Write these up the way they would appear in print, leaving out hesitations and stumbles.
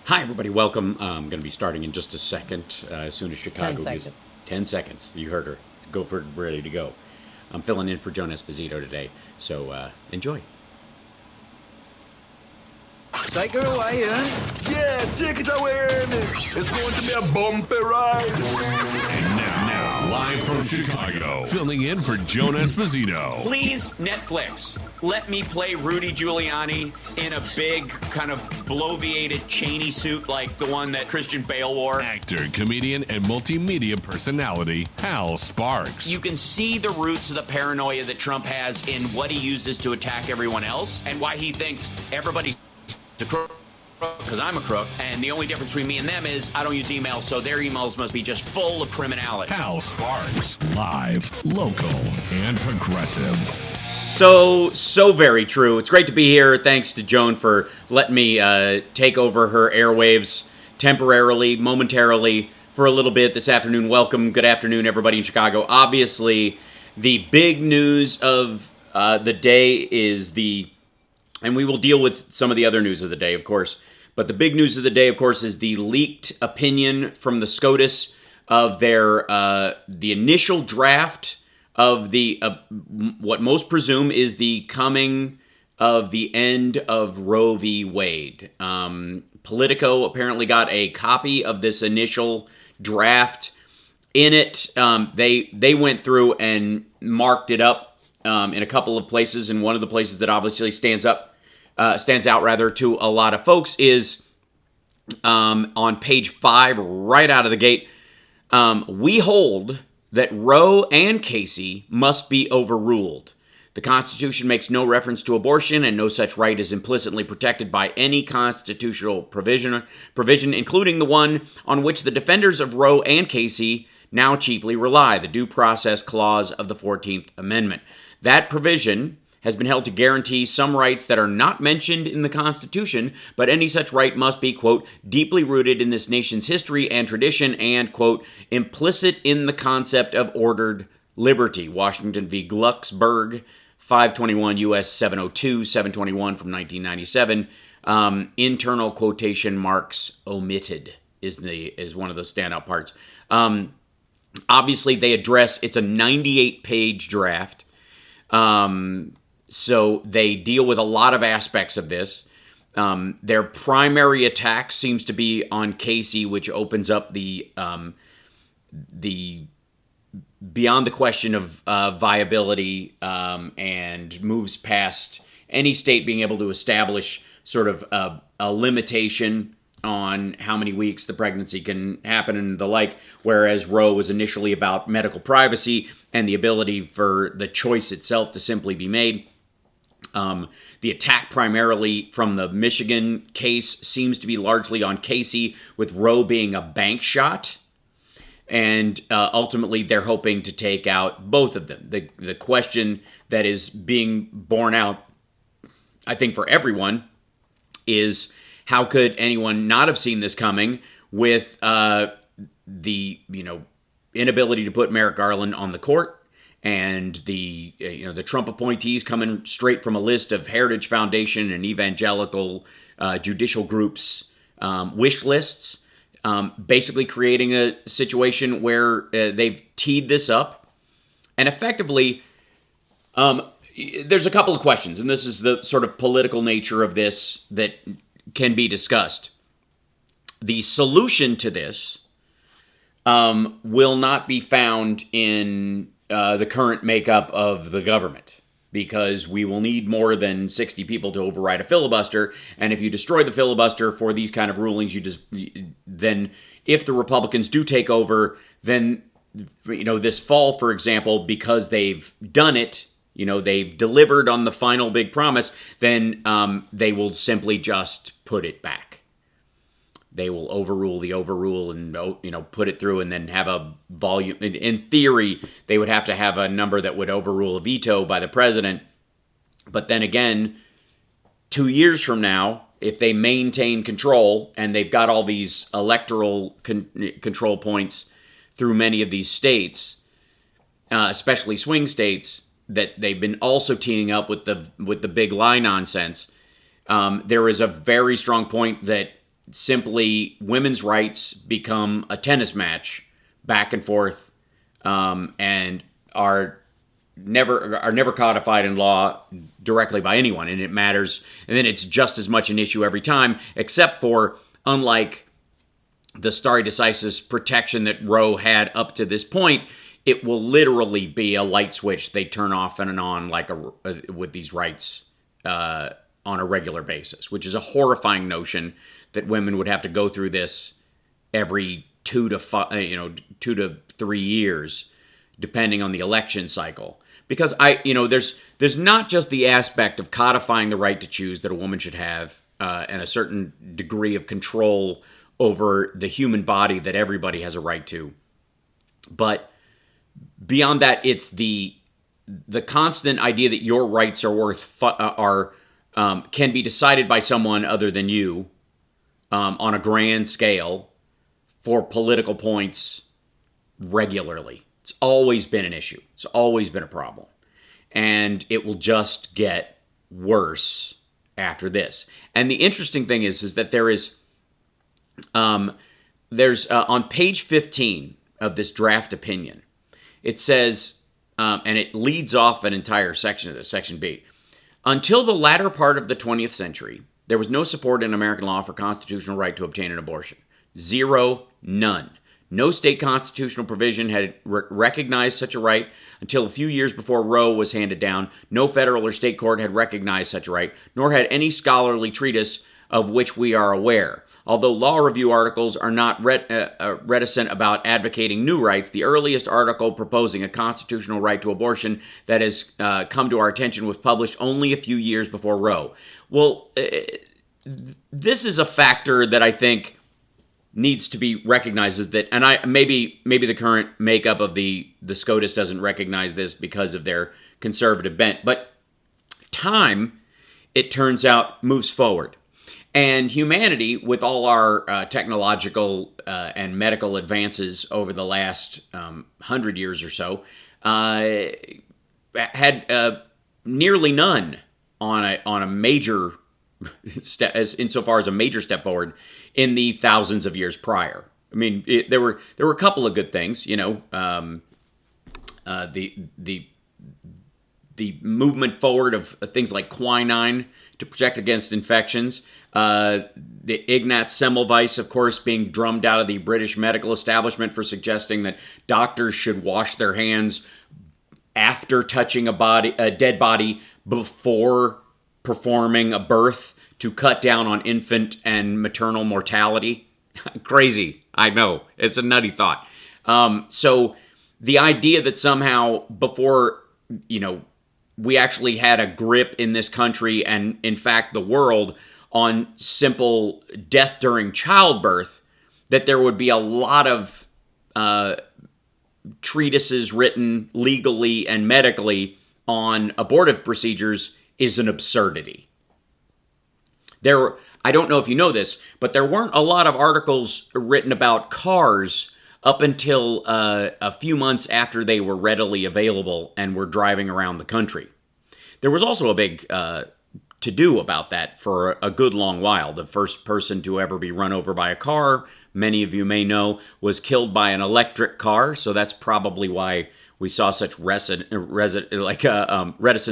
Hi, everybody. Welcome. I'm going to be starting in just a second. As soon as Chicago 10 gives seconds. 10 seconds. You heard her. Go for it, ready to go. I'm filling in for Joan Esposito today, so enjoy. Take her away, huh? Yeah, take it away, Ernie. It's going to be a bumpy ride. And now, live from Chicago, filling in for Joan Esposito. Please, Netflix, let me play Rudy Giuliani in a big, kind of bloviated Cheney suit like the one that Christian Bale wore. Actor, comedian, and multimedia personality, HAL Sparks. You can see the roots of the paranoia that Trump has in what he uses to attack everyone else and why he thinks everybody's a crook because I'm a crook, and the only difference between me and them is I don't use email, so their emails must be just full of criminality. HAL Sparks. Live, local, and progressive. So very true. It's great to be here. Thanks to Joan for letting me take over her airwaves temporarily, momentarily, for a little bit this afternoon. Welcome. Good afternoon, everybody in Chicago. Obviously, the big news of the day is and we will deal with some of the other news of the day, of course. But the big news of the day, of course, is the leaked opinion from the SCOTUS of their the initial draft of the what most presume is the coming of the end of Roe v. Wade. Politico apparently got a copy of this initial draft. In it, they went through and marked it up in a couple of places, and one of the places that obviously stands out to a lot of folks is on page 5, right out of the gate. We hold that Roe and Casey must be overruled. The Constitution makes no reference to abortion, and no such right is implicitly protected by any constitutional provision, including the one on which the defenders of Roe and Casey now chiefly rely, the Due Process Clause of the 14th Amendment. That provision has been held to guarantee some rights that are not mentioned in the Constitution, but any such right must be, quote, deeply rooted in this nation's history and tradition and, quote, implicit in the concept of ordered liberty. Washington v. Glucksberg, 521 U.S. 702, 721 from 1997. Internal quotation marks omitted is one of the standout parts. Obviously, they address, it's a 98-page draft. So they deal with a lot of aspects of this. Their primary attack seems to be on Casey, which opens up the beyond the question of viability and moves past any state being able to establish sort of a limitation on how many weeks the pregnancy can happen and the like, whereas Roe was initially about medical privacy and the ability for the choice itself to simply be made. The attack primarily from the Michigan case seems to be largely on Casey, with Roe being a bank shot. And ultimately, they're hoping to take out both of them. The question that is being borne out, I think, for everyone is how could anyone not have seen this coming with the inability to put Merrick Garland on the court, and the Trump appointees coming straight from a list of Heritage Foundation and evangelical judicial groups' wish lists, basically creating a situation where they've teed this up. And effectively, there's a couple of questions, and this is the sort of political nature of this that can be discussed. The solution to this will not be found in the current makeup of the government, because we will need more than 60 people to override a filibuster. And if you destroy the filibuster for these kind of rulings, then if the Republicans do take over, then this fall, for example, because they've done it, they've delivered on the final big promise, then they will simply just put it back. They will overrule the overrule and put it through, and then have a volume. In theory, they would have to have a number that would overrule a veto by the president. But then again, 2 years from now, if they maintain control and they've got all these electoral control points through many of these states, especially swing states that they've been also teeing up with the big lie nonsense, there is a very strong point that simply women's rights become a tennis match back and forth, and are never codified in law directly by anyone, and it matters. And then it's just as much an issue every time, except for, unlike the stare decisis protection that Roe had up to this point, it will literally be a light switch they turn off and on with these rights on a regular basis, which is a horrifying notion that women would have to go through this every 2 to 3 years, depending on the election cycle. Because there's not just the aspect of codifying the right to choose that a woman should have, and a certain degree of control over the human body that everybody has a right to. But beyond that, it's the constant idea that your rights can be decided by someone other than you, on a grand scale for political points regularly. It's always been an issue. It's always been a problem. And it will just get worse after this. And the interesting thing is that there's on page 15 of this draft opinion, it says, and it leads off an entire section of this, section B. Until the latter part of the 20th century, there was no support in American law for constitutional right to obtain an abortion. Zero, none. No state constitutional provision had recognized such a right until a few years before Roe was handed down. No federal or state court had recognized such a right, nor had any scholarly treatise of which we are aware. Although law review articles are not reticent about advocating new rights, the earliest article proposing a constitutional right to abortion that has come to our attention was published only a few years before Roe. Well, this is a factor that I think needs to be recognized, is that, and maybe the current makeup of the SCOTUS doesn't recognize this because of their conservative bent, but time, it turns out, moves forward. And humanity, with all our technological and medical advances over the last 100 years or so, had nearly none on a major step, insofar as a major step forward in the thousands of years prior. I mean, there were a couple of good things, the movement forward of things like quinine to protect against infections. The Ignaz Semmelweis, of course, being drummed out of the British medical establishment for suggesting that doctors should wash their hands after touching a dead body before performing a birth to cut down on infant and maternal mortality. Crazy, I know. It's a nutty thought. So the idea that somehow before, we actually had a grip in this country and, in fact, the world on simple death during childbirth, that there would be a lot of treatises written legally and medically on abortive procedures is an absurdity. I don't know if you know this, but there weren't a lot of articles written about cars up until a few months after they were readily available and were driving around the country. There was also a big to-do about that for a good long while. The first person to ever be run over by a car, many of you may know, was killed by an electric car, so that's probably why we saw such reticence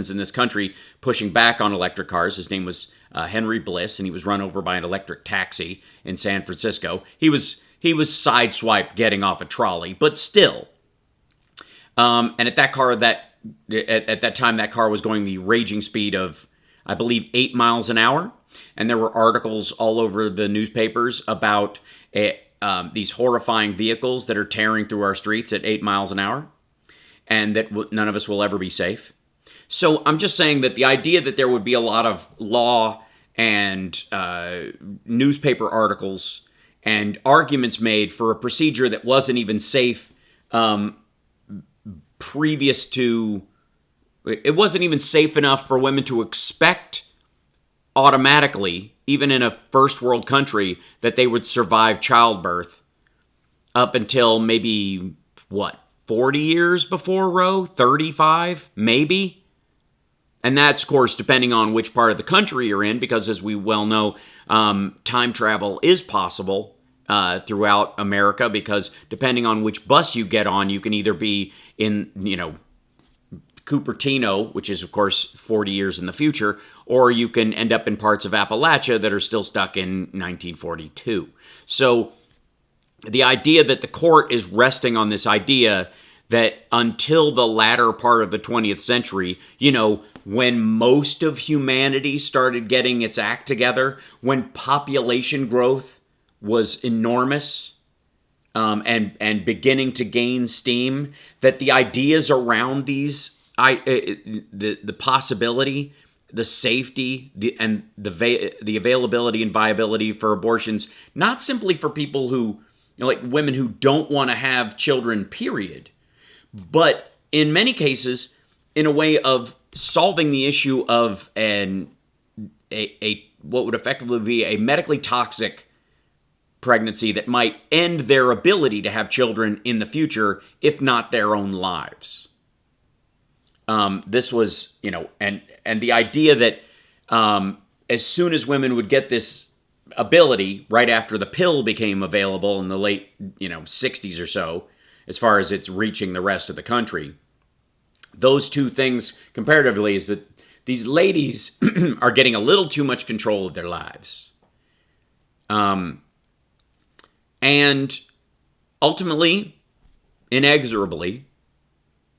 in this country pushing back on electric cars. His name was Henry Bliss, and he was run over by an electric taxi in San Francisco. He was sideswiped getting off a trolley, but still. And at that time, that car was going the raging speed of, I believe, 8 miles an hour. And there were articles all over the newspapers about these horrifying vehicles that are tearing through our streets at 8 miles an hour, and that none of us will ever be safe. So I'm just saying that the idea that there would be a lot of law and newspaper articles and arguments made for a procedure that wasn't even safe previous to... It wasn't even safe enough for women to expect automatically, even in a first world country, that they would survive childbirth up until maybe, 40 years before Roe? 35, maybe? And that's, of course, depending on which part of the country you're in, because as we well know, time travel is possible throughout America, because depending on which bus you get on, you can either be in, Cupertino, which is, of course, 40 years in the future, or you can end up in parts of Appalachia that are still stuck in 1942. So the idea that the court is resting on this idea that until the latter part of the 20th century, when most of humanity started getting its act together, when population growth was enormous and beginning to gain steam, that the ideas around these, the possibility, the safety, and the availability and viability for abortions, not simply for people who, like women who don't want to have children, period, but in many cases, in a way of solving the issue of what would effectively be a medically toxic pregnancy that might end their ability to have children in the future, if not their own lives. This was, and the idea that as soon as women would get this ability, right after the pill became available in the late, 60s or so, as far as it's reaching the rest of the country, those two things comparatively is that these ladies are getting a little too much control of their lives. And ultimately, inexorably,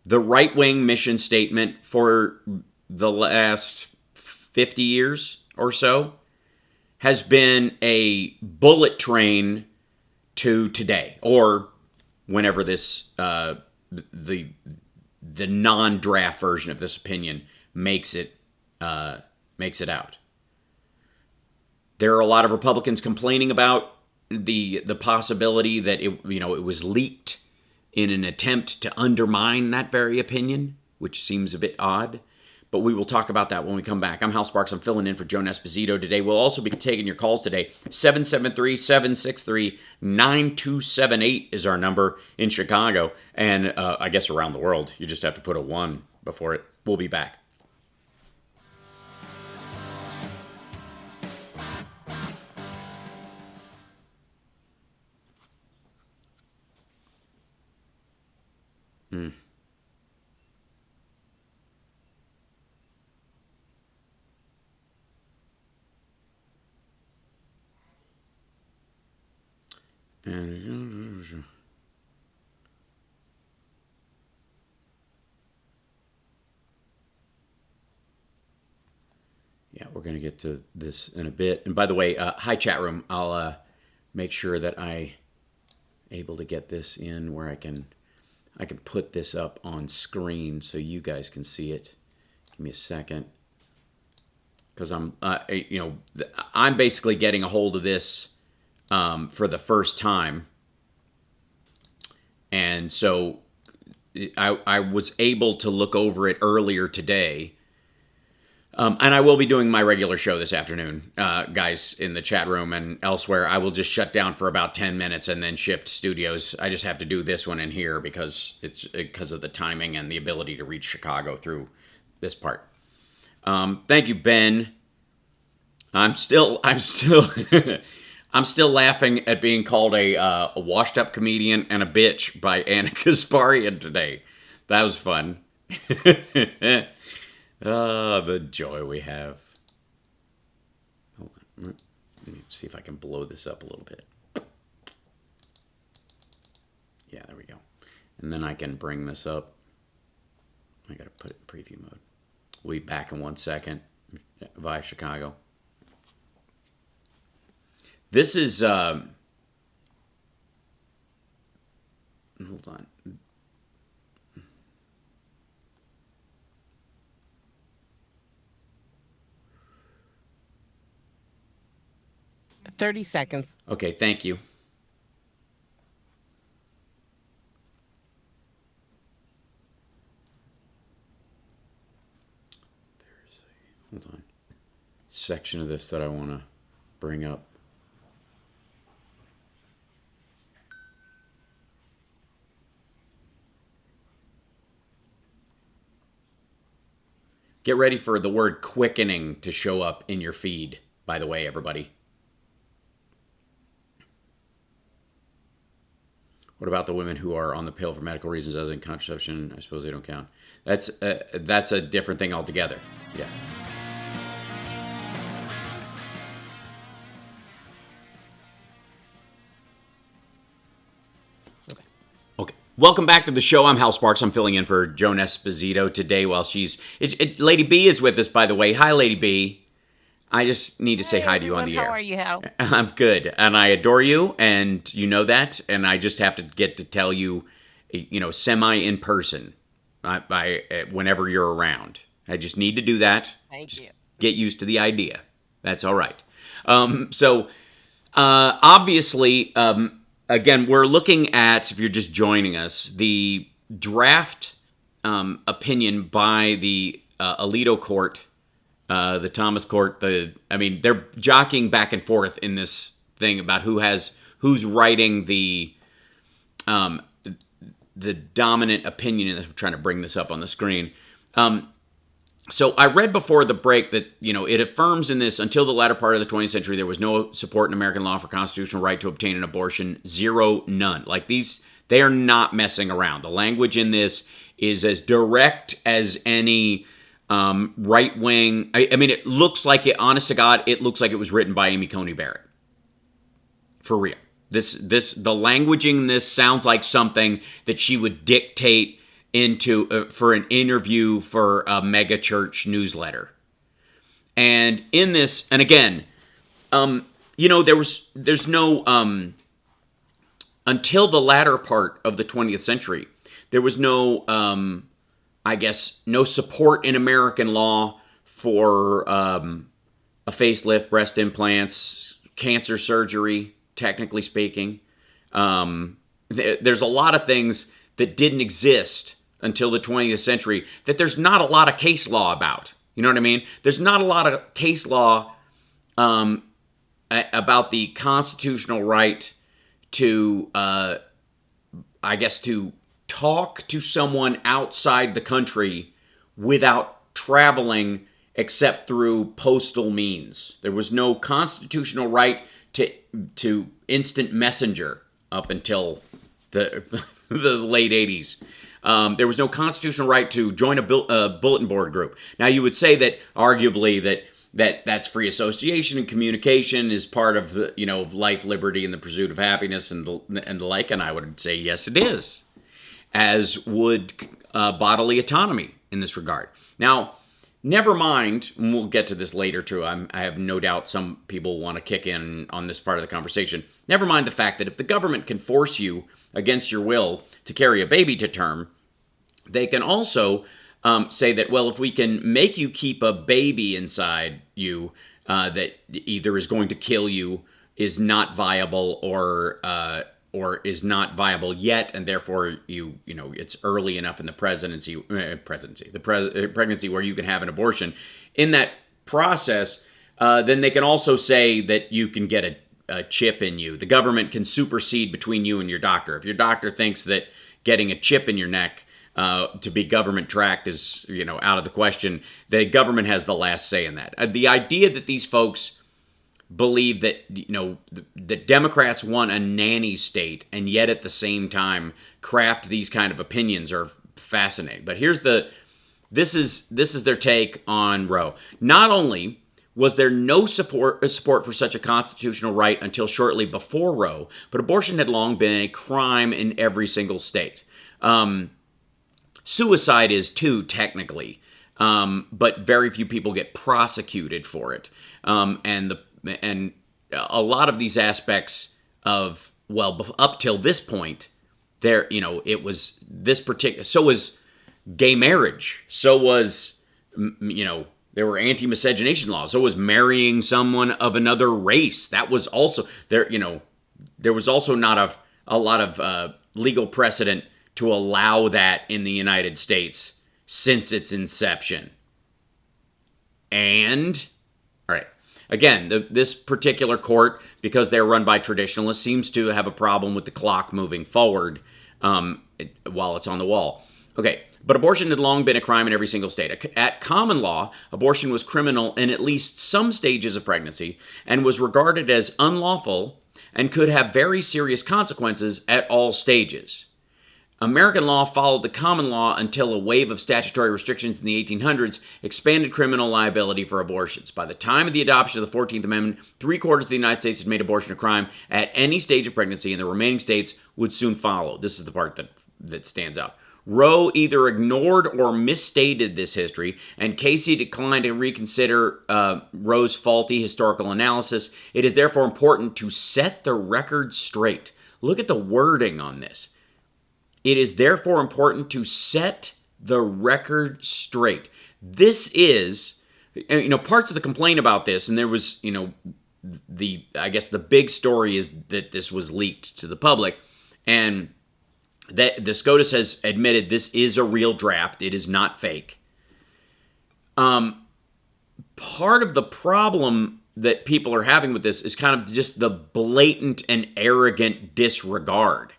the right-wing mission statement for the last 50 years or so has been a bullet train to today, or whenever this the non-draft version of this opinion makes it out. There are a lot of Republicans complaining about the possibility that it was leaked in an attempt to undermine that very opinion, which seems a bit odd. But we will talk about that when we come back. I'm Hal Sparks. I'm filling in for Joan Esposito today. We'll also be taking your calls today. 773-763-9278 is our number in Chicago. And I guess around the world. You just have to put a 1 before it. We'll be back. Yeah, we're going to get to this in a bit. And by the way, hi chat room. I'll make sure that I able to get this in where I can put this up on screen so you guys can see it. Give me a second, because I'm basically getting a hold of this for the first time, and so I was able to look over it earlier today. And I will be doing my regular show this afternoon, guys, in the chat room and elsewhere. I will just shut down for about 10 minutes and then shift studios. I just have to do this one in here because of the timing and the ability to reach Chicago through this part. Thank you, Ben. I'm still I'm still laughing at being called a washed-up comedian and a bitch by Anna Kasparian today. That was fun. Oh, the joy we have. Hold on. Let me see if I can blow this up a little bit. Yeah, there we go. And then I can bring this up. I got to put it in preview mode. We'll be back in 1 second via Chicago. This is... hold on. $30 seconds. Okay, thank you. Hold on. Section of this that I want to bring up. Get ready for the word quickening to show up in your feed, by the way, everybody. What about the women who are on the pill for medical reasons other than contraception? I suppose they don't count. That's a different thing altogether. Yeah. Okay. Welcome back to the show. I'm Hal Sparks. I'm filling in for Joan Esposito today while Lady B is with us, by the way. Hi, Lady B. I just need to say hi to you on the air. How are you, Hal? I'm good, and I adore you, and you know that, and I just have to get to tell you, semi in person, whenever you're around. I just need to do that. Thank you. Get used to the idea. That's all right. Obviously, again, we're looking at, if you're just joining us, the draft opinion by the Alito court. The Thomas Court, they're jockeying back and forth in this thing about who's writing the dominant opinion. I'm trying to bring this up on the screen. So I read before the break that, it affirms in this, until the latter part of the 20th century, there was no support in American law for constitutional right to obtain an abortion. Zero, none. Like they are not messing around. The language in this is as direct as any right wing. I mean, it looks like it, honest to God, it looks like it was written by Amy Coney Barrett. For real. The languaging in this sounds like something that she would dictate into for an interview for a mega church newsletter. And in this, and again, there's no, until the latter part of the 20th century, there was no, no support in American law for a facelift, breast implants, cancer surgery, technically speaking. There's a lot of things that didn't exist until the 20th century that there's not a lot of case law about. You know what I mean? There's not a lot of case law about the constitutional right to, to talk to someone outside the country without traveling except through postal means. There was no constitutional right to instant messenger up until the late 80s. There was no constitutional right to join a bulletin board group. Now, you would say that arguably that's free association and communication is part of the of life, liberty, and the pursuit of happiness and the like. And I would say yes, it is, as would bodily autonomy in this regard. Now, never mind, and we'll get to this later too. I have no doubt some people want to kick in on this part of the conversation. Never mind the fact that if the government can force you against your will to carry a baby to term, they can also say that, well, if we can make you keep a baby inside you that either is going to kill you, is not viable, or is not viable yet, and therefore it's early enough in the pregnancy where you can have an abortion. In that process, then they can also say that you can get a chip in you. The government can supersede between you and your doctor. If your doctor thinks that getting a chip in your neck to be government tracked is out of the question, the government has the last say in that. The idea that these folks believe that the Democrats want a nanny state and yet at the same time craft these kind of opinions are fascinating. But this is their take on Roe. Not only was there no support for such a constitutional right until shortly before Roe, but abortion had long been a crime in every single state. Suicide is too, technically, but very few people get prosecuted for it. And a lot of these aspects of, up till this point, it was this particular, so was gay marriage, so was, there were anti-miscegenation laws, so was marrying someone of another race. That was also, there was also not a lot of legal precedent to allow that in the United States since its inception. And, all right, again, this particular court, because they're run by traditionalists, seems to have a problem with the clock moving forward while it's on the wall. Okay, But abortion had long been a crime in every single state. At common law, abortion was criminal in at least some stages of pregnancy and was regarded as unlawful and could have very serious consequences at all stages. American law followed the common law until a wave of statutory restrictions in the 1800s expanded criminal liability for abortions. By the time of the adoption of the 14th Amendment, 3/4 of the United States had made abortion a crime at any stage of pregnancy, and the remaining states would soon follow. This is the part that stands out. Roe either ignored or misstated this history, and Casey declined to reconsider Roe's faulty historical analysis. It is therefore important to set the record straight. Look at the wording on this. It is therefore important to set the record straight. This is, parts of the complaint about this, and there was, I guess the big story is that this was leaked to the public, and that the SCOTUS has admitted this is a real draft. It is not fake. Part of the problem that people are having with this is kind of just the blatant and arrogant disregard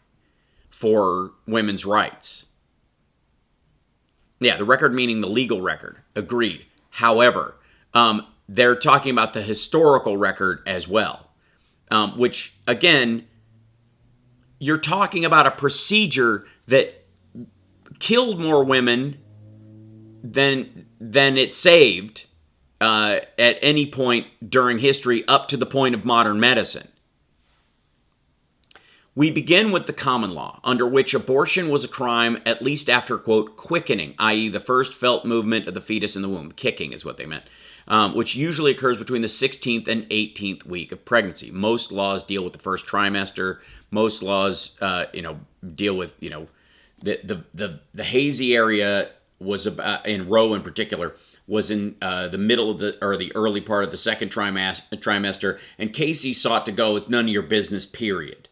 for women's rights. Yeah, the record meaning the legal record. Agreed. However, they're talking about the historical record as well, which, again, you're talking about a procedure that killed more women than it saved at any point during history up to the point of modern medicine. We begin with the common law, under which abortion was a crime at least after, quote, quickening, i.e. the first felt movement of the fetus in the womb. Kicking is what they meant, which usually occurs between the 16th and 18th week of pregnancy. Most laws deal with the first trimester. Most laws, deal with, the hazy area was about, in Roe in particular, was in the middle of the early part of the second trimester, and Casey sought to go, it's none of your business, period.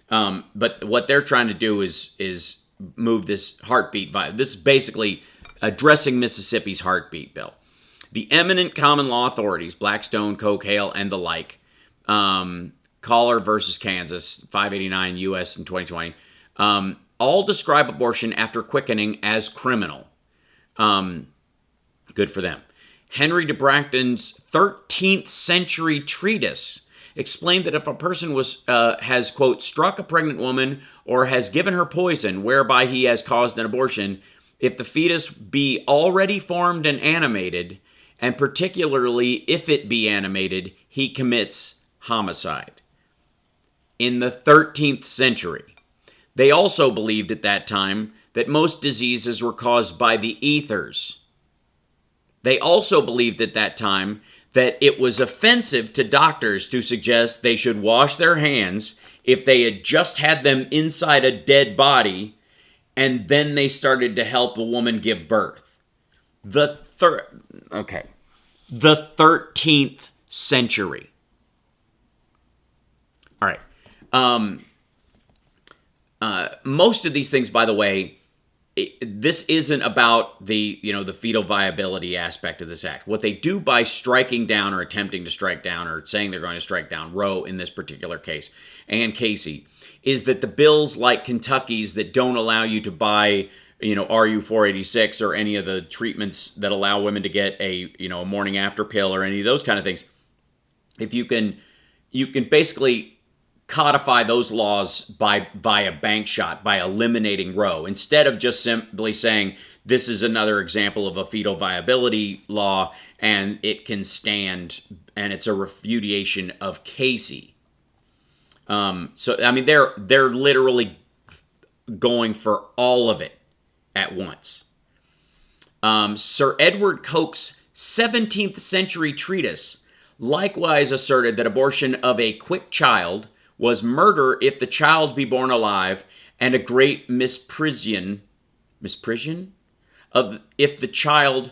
But what they're trying to do is move this heartbeat vibe. This is basically addressing Mississippi's heartbeat bill. The eminent common law authorities, Blackstone, Koch, HAL, and the like, Collar versus Kansas, 589 U.S. in 2020, all describe abortion after quickening as criminal. Good for them. Henry de Bracton's 13th century treatise explained that if a person has, quote, struck a pregnant woman or has given her poison whereby he has caused an abortion, if the fetus be already formed and animated, and particularly if it be animated, he commits homicide. In the 13th century, they also believed at that time that most diseases were caused by the ethers. They also believed at that time that it was offensive to doctors to suggest they should wash their hands if they had just had them inside a dead body and then they started to help a woman give birth. The 13th century. All right. Most of these things, by the way, this isn't about the fetal viability aspect of this act. What they do by striking down or attempting to strike down or saying they're going to strike down Roe in this particular case and Casey is that the bills like Kentucky's that don't allow you to buy RU-486 or any of the treatments that allow women to get a morning after pill or any of those kind of things, if you can basically codify those laws via bank shot, by eliminating Roe, instead of just simply saying this is another example of a fetal viability law and it can stand and it's a refutation of Casey. So I mean they're literally going for all of it at once. Sir Edward Coke's 17th century treatise likewise asserted that abortion of a quick child was murder if the child be born alive, and a great misprision of if the child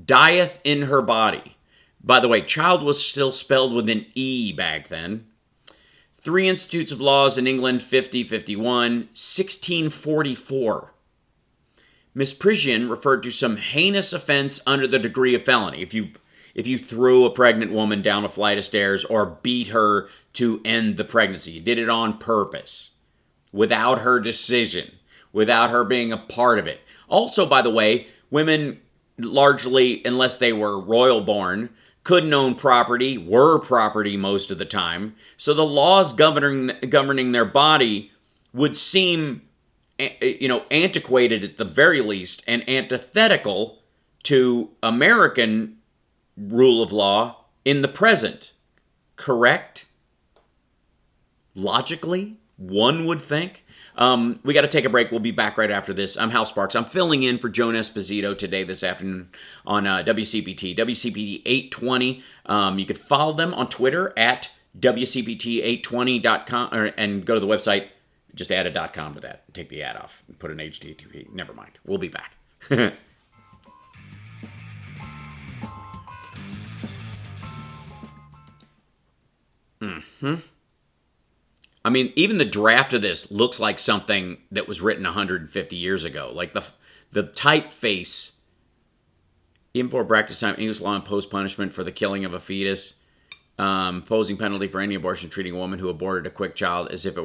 dieth in her body. By the way, child was still spelled with an E back then. 3 Institutes of Laws in England, 5051, 1644. Misprision referred to some heinous offense under the degree of felony. If you threw a pregnant woman down a flight of stairs or beat her to end the pregnancy, you did it on purpose, without her decision, without her being a part of it. Also, by the way, women largely, unless they were royal born, couldn't own property, were property most of the time. So the laws governing their body would seem, antiquated at the very least, and antithetical to American rule of law in the present. Correct? Logically, one would think. We got to take a break. We'll be back right after this. I'm Hal Sparks. I'm filling in for Joan Esposito today, this afternoon on WCPT. WCPT 820. You could follow them on Twitter at WCPT820.com and go to the website. Just add a .com to that. Take the ad off and put an HTTP. Never mind. We'll be back. I mean, even the draft of this looks like something that was written 150 years ago. Like the typeface, even for practice time, English law imposed punishment for the killing of a fetus, imposing penalty for any abortion, treating a woman who aborted a quick child as if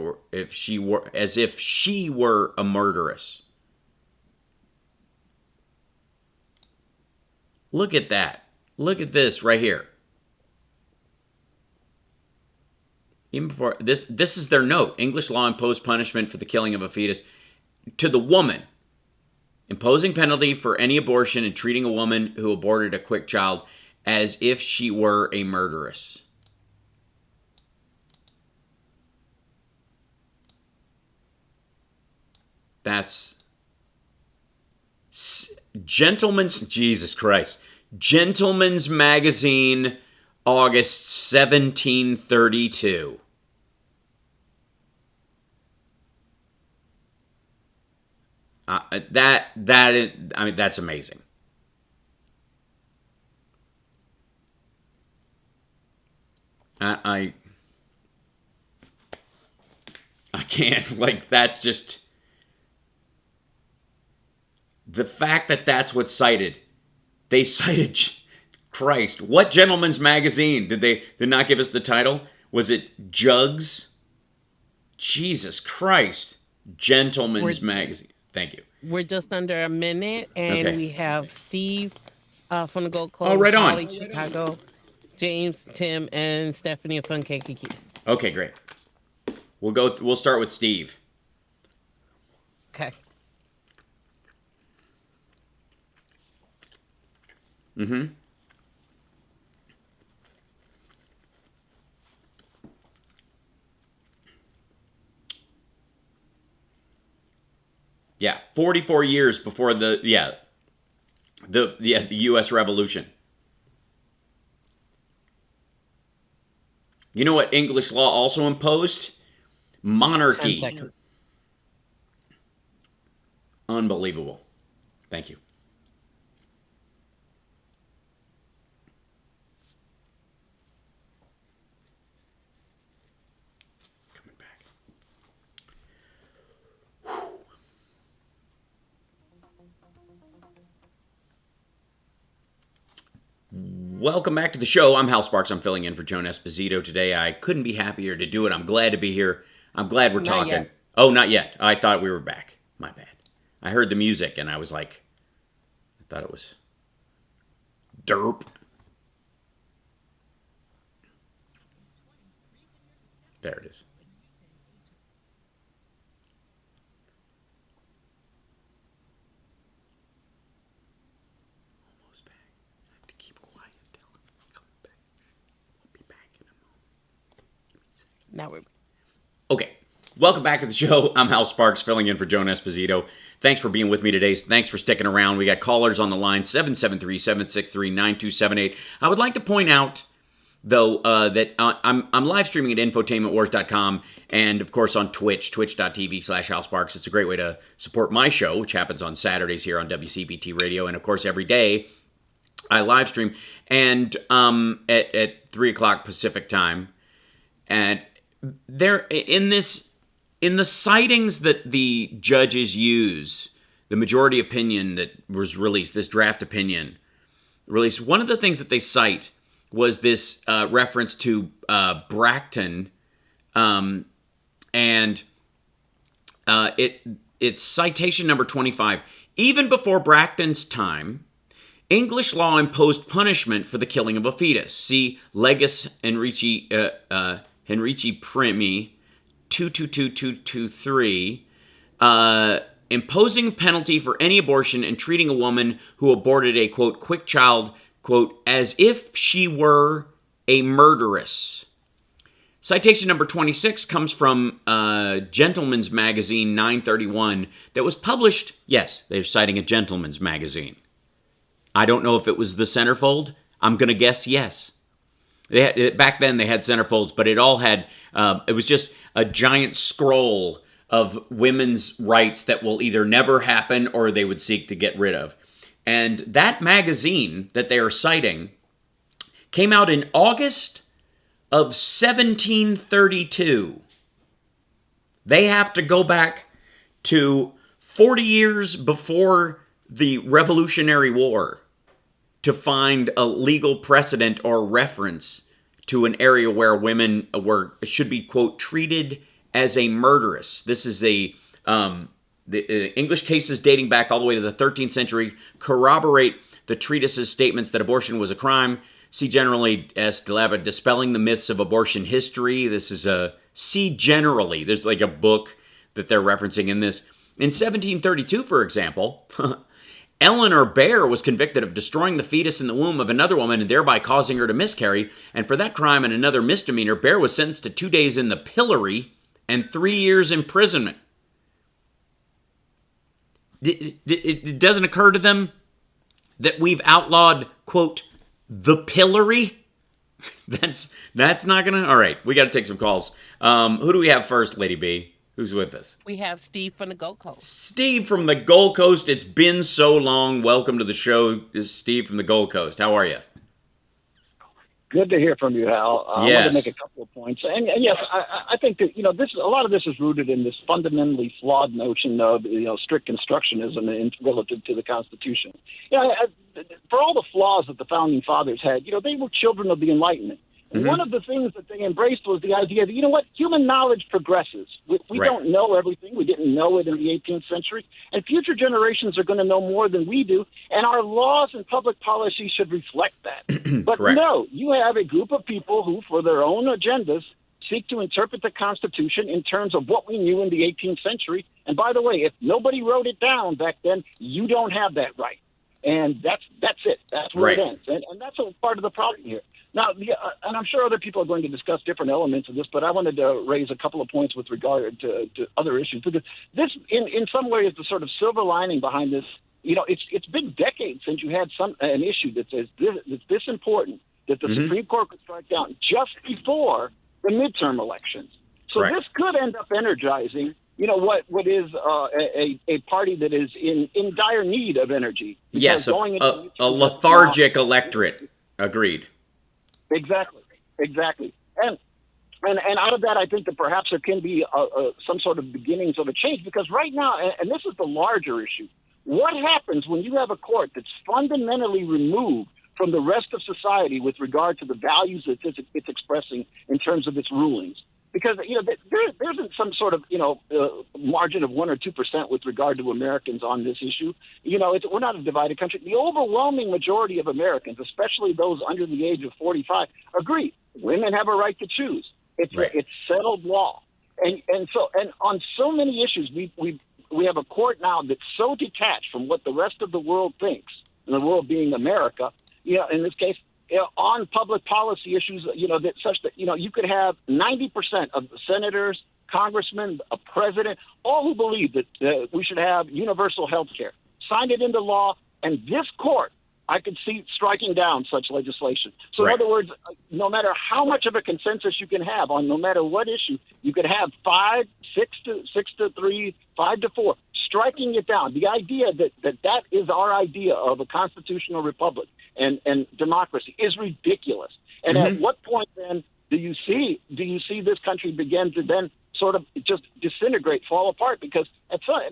she were a murderess. Look at that. Look at this right here. Even before this is their note. English law imposed punishment for the killing of a fetus to the woman, imposing penalty for any abortion and treating a woman who aborted a quick child as if she were a murderess. That's Jesus Christ. Gentleman's Magazine, August 1732. That's amazing. I can't, like, that's just the fact that that's what's cited. They cited Christ. What Gentleman's Magazine? Did not give us the title? Was it Jugs? Jesus Christ. Gentleman's Magazine. Thank you. We're just under a minute, and we have Steve from the Gold Coast. Oh, right on. Holly, Chicago, James, Tim, and Stephanie from KKK. Okay, great. We'll start with Steve. Okay. Mm-hmm. Yeah, 44 years before the U.S. Revolution. You know what English law also imposed? Monarchy. 10 seconds. Unbelievable. Thank you. Coming back. Welcome back to the show. I'm Hal Sparks. I'm filling in for Joan Esposito today. I couldn't be happier to do it. I'm glad to be here. I'm glad we're talking. Yet. Oh, not yet. I thought we were back. My bad. I heard the music and I was like, I thought it was derp. There it is. Almost back. I have to keep quiet till I'm coming back. I'll be back in a moment. Now we're... Okay, welcome back to the show. I'm Hal Sparks, filling in for Joan Esposito. Thanks for being with me today. Thanks for sticking around. We got callers on the line, 773-763-9278. I would like to point out, though, that I'm live streaming at infotainmentwars.com and, of course, on Twitch, twitch.tv/HalSparks. It's a great way to support my show, which happens on Saturdays here on WCPT Radio. And, of course, every day I live stream and at 3 o'clock Pacific time. And there, in the citings that the judges use, the majority opinion that was released, this draft opinion released, one of the things that they cite was this reference to Bracton, and it's citation number 25. Even before Bracton's time, English law imposed punishment for the killing of a fetus. See Legis Henrici Primi 222223, imposing penalty for any abortion and treating a woman who aborted a, quote, quick child, quote, as if she were a murderess. Citation number 26 comes from Gentleman's Magazine 931 that was published, yes, they're citing a Gentleman's Magazine. I don't know if it was the centerfold. I'm going to guess yes. Back then they had centerfolds, but it all had, it was just a giant scroll of women's rights that will either never happen or they would seek to get rid of. And that magazine that they are citing came out in August of 1732. They have to go back to 40 years before the Revolutionary War to find a legal precedent or reference to an area where women should be, quote, treated as a murderess. This is the English cases dating back all the way to the 13th century corroborate the treatise's statements that abortion was a crime. See generally as dispelling the myths of abortion history. This is see generally. There's like a book that they're referencing in this. In 1732, for example, Eleanor Bear was convicted of destroying the fetus in the womb of another woman and thereby causing her to miscarry. And for that crime and another misdemeanor, Bear was sentenced to 2 days in the pillory and 3 years imprisonment. It doesn't occur to them that we've outlawed, quote, the pillory? That's not gonna... All right, we got to take some calls. Who do we have first, Lady B? Who's with us? We have Steve from the Gold Coast. Steve from the Gold Coast. It's been so long. Welcome to the show. This is Steve from the Gold Coast. How are you? Good to hear from you, Hal. Yes. I want to make a couple of points. And yes, I think that, a lot of this is rooted in this fundamentally flawed notion of, strict constructionism relative to the Constitution. For all the flaws that the Founding Fathers had, they were children of the Enlightenment. And one of the things that they embraced was the idea that, human knowledge progresses. We Right. don't know everything. We didn't know it in the 18th century. And future generations are going to know more than we do. And our laws and public policy should reflect that. But Correct. no, you have a group of people who, for their own agendas, seek to interpret the Constitution in terms of what we knew in the 18th century. And by the way, if nobody wrote it down back then, you don't have that right. And that's it. That's where Right. it ends. And that's a part of the problem here. Now, and I'm sure other people are going to discuss different elements of this, but I wanted to raise a couple of points with regard to other issues. Because this, in some ways, the sort of silver lining behind this, it's been decades since you had an issue that says it's this important that the Supreme Court could strike down just before the midterm elections. So Right. this could end up energizing, what is a party that is in dire need of energy. Yes, Because a lethargic electorate. Agreed. Exactly. And out of that, I think that perhaps there can be some sort of beginnings of a change, because right now, and this is the larger issue, what happens when you have a court that's fundamentally removed from the rest of society with regard to the values that it's expressing in terms of its rulings? Because, there isn't some sort of, margin of 1 or 2% with regard to Americans on this issue. We're not a divided country. The overwhelming majority of Americans, especially those under the age of 45, agree women have a right to choose. It's settled law. And on so many issues, we have a court now that's so detached from what the rest of the world thinks, and the world being America, in this case, on public policy issues, that such that, you could have 90% of the senators, congressmen, a president, all who believe that we should have universal health care, signed it into law, and this court, I could see striking down such legislation. So Right. in other words, no matter how much of a consensus you can have on no matter what issue, you could have 5, 6 to 3, 5 to 4, striking it down. The idea that is our idea of a constitutional republic and democracy is ridiculous. And at what point then do you see this country begin to then sort of just disintegrate, fall apart? Because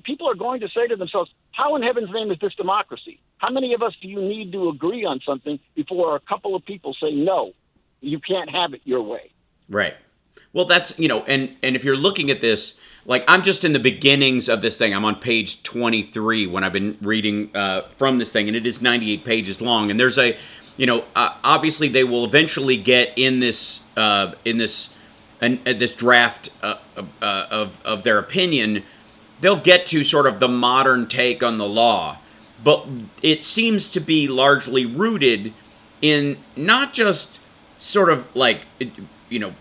people are going to say to themselves, how in heaven's name is this democracy? How many of us do you need to agree on something before a couple of people say, no, you can't have it your way? Right. Well, that's, and if you're looking at this, like, I'm just in the beginnings of this thing. I'm on page 23 when I've been reading from this thing, and it is 98 pages long. And there's obviously they will eventually get in this this draft of their opinion. They'll get to sort of the modern take on the law, but it seems to be largely rooted in not just sort of like,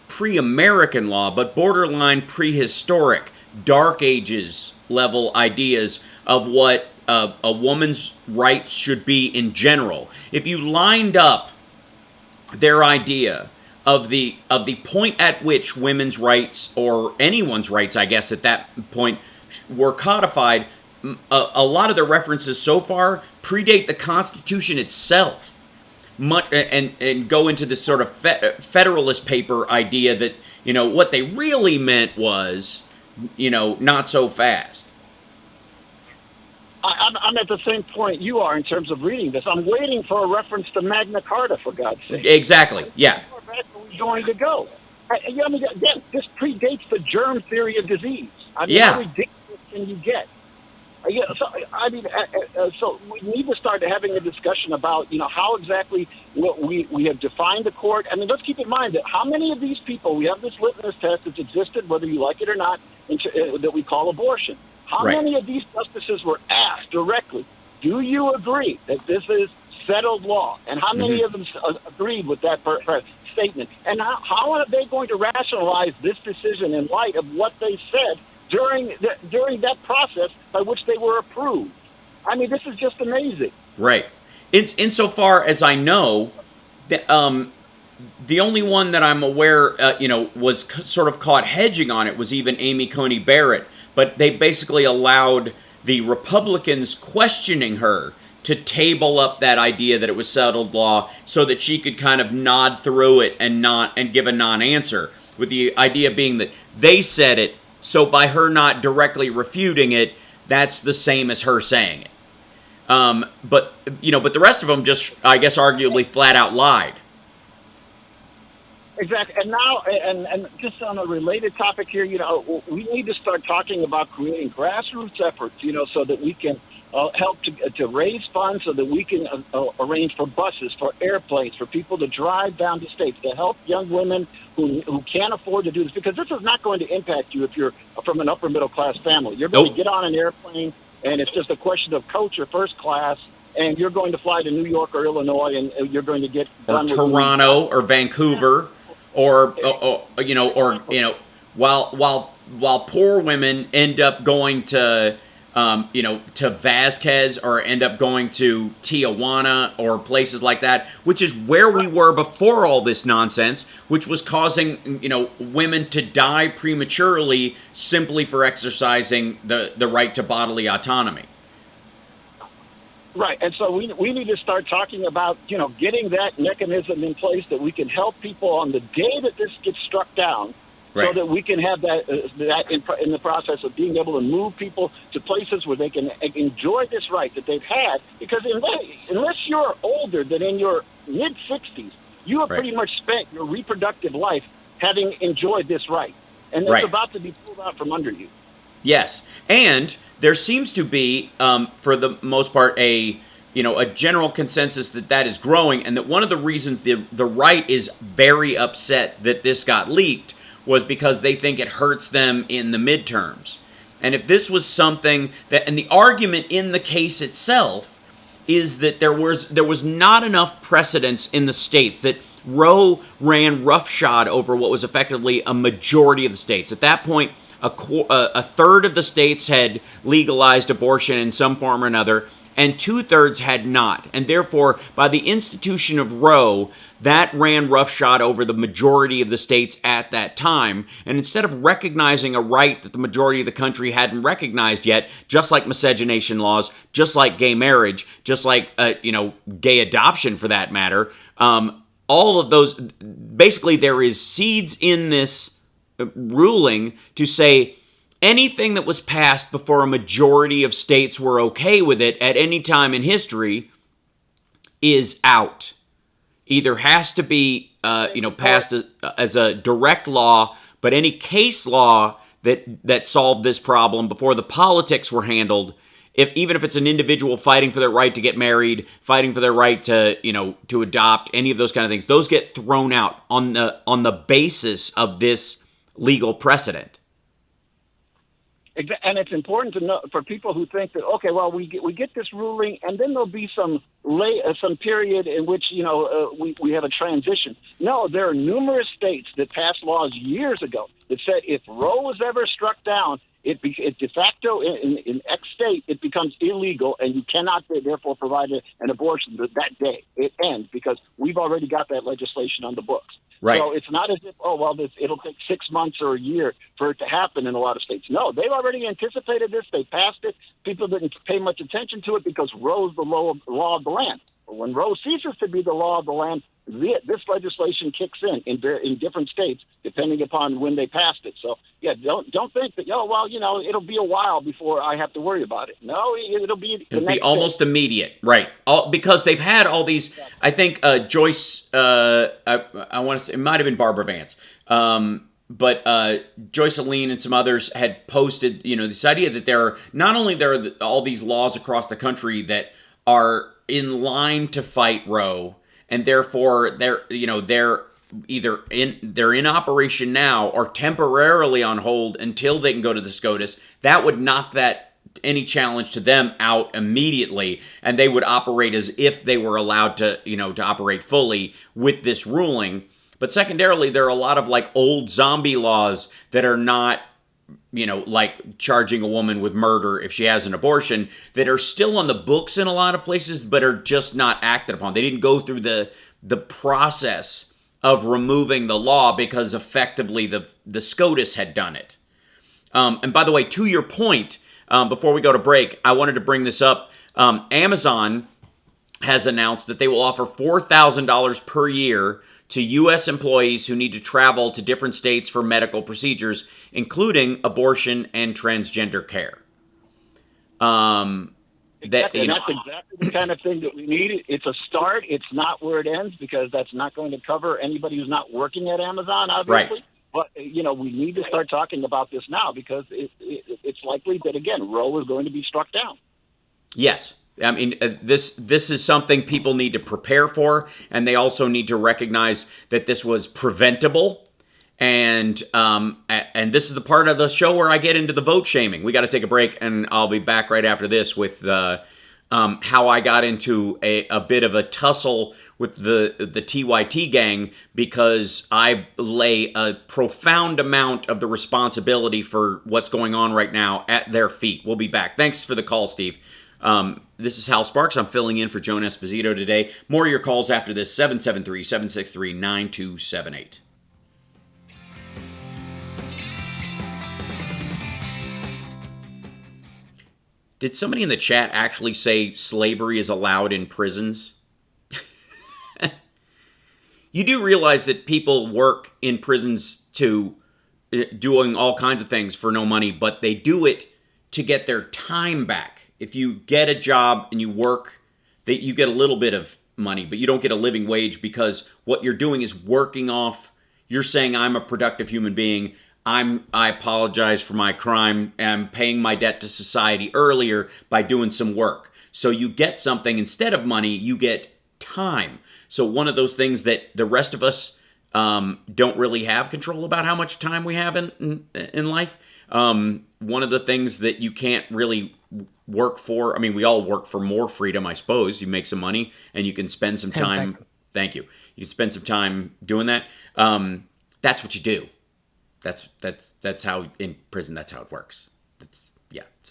pre-American law, but borderline prehistoric, Dark Ages level ideas of what a woman's rights should be in general. If you lined up their idea of the point at which women's rights, or anyone's rights, I guess, at that point, were codified, a lot of their references so far predate the Constitution itself. Much and go into this sort of Federalist paper idea that, what they really meant was, not so fast. I'm at the same point you are in terms of reading this. I'm waiting for a reference to Magna Carta, for God's sake. Exactly, yeah. How far back are we going to go? Again, this predates the germ theory of disease. How ridiculous can you get? So we need to start having a discussion about, how exactly we have defined the court. I mean, let's keep in mind that how many of these people, we have this litmus test that's existed, whether you like it or not, that we call abortion. How many of these justices were asked directly, do you agree that this is settled law? And how many of them agreed with that statement? And how are they going to rationalize this decision in light of what they said during that process by which they were approved? I mean, this is just amazing. Right. Insofar as I know, the only one that I'm aware, was sort of caught hedging on it was even Amy Coney Barrett. But they basically allowed the Republicans questioning her to table up that idea that it was settled law so that she could kind of nod through it and give a non-answer, with the idea being that they said it, so by her not directly refuting it, that's the same as her saying it. But the rest of them just, I guess, arguably flat out lied. Exactly. And now, and just on a related topic here, we need to start talking about creating grassroots efforts, so that we can help to raise funds, so that we can arrange for buses, for airplanes, for people to drive down to states, to help young women who can't afford to do this. Because this is not going to impact you if you're from an upper middle class family. You're going to get on an airplane, and it's just a question of coach or first class, and you're going to fly to New York or Illinois, and you're going to get done with Toronto or Vancouver. Or while poor women end up going to Vasquez, or end up going to Tijuana or places like that, which is where we were before all this nonsense, which was causing, women to die prematurely simply for exercising the right to bodily autonomy. Right, and so we need to start talking about, getting that mechanism in place that we can help people on the day that this gets struck down, so that we can have that in the process of being able to move people to places where they can enjoy this right that they've had. Because unless you're older than in your mid-60s, you have pretty much spent your reproductive life having enjoyed this right, and it's about to be pulled out from under you. Yes, and there seems to be, for the most part, a general consensus that is growing, and that one of the reasons the right is very upset that this got leaked was because they think it hurts them in the midterms. And if this was something that, and the argument in the case itself is that there was not enough precedence in the states, that Roe ran roughshod over what was effectively a majority of the states. At that point, a third of the states had legalized abortion in some form or another, and 2/3 had not. And therefore, by the institution of Roe, that ran roughshod over the majority of the states at that time. And instead of recognizing a right that the majority of the country hadn't recognized yet, just like miscegenation laws, just like gay marriage, just like gay adoption for that matter, all of those, basically there is seeds in this ruling to say anything that was passed before a majority of states were okay with it at any time in history is out. Either has to be passed as a direct law But any case law that solved this problem before the politics were handled, even if it's an individual fighting for their right to get married, fighting for their right to, to adopt, any of those kind of things, those get thrown out on the basis of this legal precedent. And it's important to know for people who think that, okay, well, we get this ruling, and then there'll be some period in which we have a transition. No, there are numerous states that passed laws years ago that said if Roe was ever struck down, it de facto in X state it becomes illegal, and you cannot therefore provide an abortion that day. It ends because we've already got that legislation on the books. Right. So it's not as if, it'll take 6 months or a year for it to happen in a lot of states. No, they've already anticipated this. They passed it. People didn't pay much attention to it because Roe's the law of the land. But when Roe ceases to be the law of the land, this legislation kicks in different states depending upon when they passed it. So yeah, don't think that it'll be a while before I have to worry about it. No, it'll be almost immediate, right? Because they've had all these. I think Joyce. I want to say it might have been Barbara Vance. But Joyce Aline and some others had posted, this idea that there are all these laws across the country that are in line to fight Roe, and therefore they're either in operation now or temporarily on hold until they can go to the SCOTUS. That would knock any challenge to them out immediately, and they would operate as if they were allowed to operate fully with this ruling. But secondarily, there are a lot of old zombie laws that are not, like charging a woman with murder if she has an abortion, that are still on the books in a lot of places, but are just not acted upon. They didn't go through the process of removing the law because effectively the SCOTUS had done it. And by the way, to your point, before we go to break, I wanted to bring this up. Amazon has announced that they will offer $4,000 per year to U.S. employees who need to travel to different states for medical procedures, including abortion and transgender care. That's exactly the kind of thing that we need. It's a start. It's not where it ends, because that's not going to cover anybody who's not working at Amazon, obviously. Right. But, we need to start talking about this now, because it's likely that, again, Roe is going to be struck down. Yes. I mean, this is something people need to prepare for, and they also need to recognize that this was preventable. And this is the part of the show where I get into the vote shaming. We got to take a break, and I'll be back right after this with how I got into a bit of a tussle with the TYT gang, because I lay a profound amount of the responsibility for what's going on right now at their feet. We'll be back. Thanks for the call, Steve. This is HAL Sparks. I'm filling in for Joan Esposito today. More of your calls after this, 773-763-9278. Did somebody in the chat actually say slavery is allowed in prisons? You do realize that people work in prisons doing all kinds of things for no money, but they do it to get their time back. If you get a job and you work, that you get a little bit of money, but you don't get a living wage, because what you're doing is working off. You're saying, I'm a productive human being. I apologize for my crime. I'm paying my debt to society earlier by doing some work. So you get something. Instead of money, you get time. So one of those things that the rest of us don't really have control about, how much time we have in life. One of the things that you can't really work for, I mean, we all work for more freedom, I suppose. You make some money and you can spend some time. Seconds. Thank you. You can spend some time doing that. That's what you do. That's how in prison, that's how it works. It's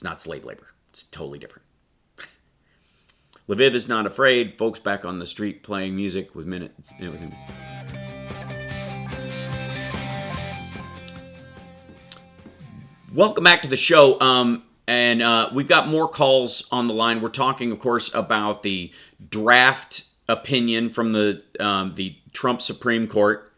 not slave labor. It's totally different. Lviv is not afraid. Folks back on the street playing music with minutes. Welcome back to the show. And we've got more calls on the line. We're talking, of course, about the draft opinion from the Trump Supreme Court,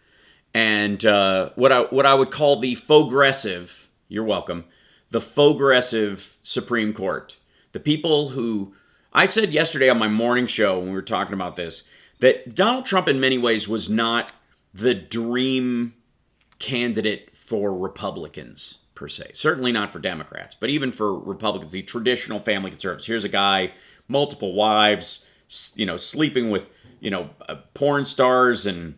and what I would call the faux-gressive. You're welcome. The faux-gressive Supreme Court. The people who, I said yesterday on my morning show when we were talking about this, that Donald Trump in many ways was not the dream candidate for Republicans, per se. Certainly not for Democrats, but even for Republicans, the traditional family conservatives. Here's a guy, multiple wives, sleeping with, porn stars and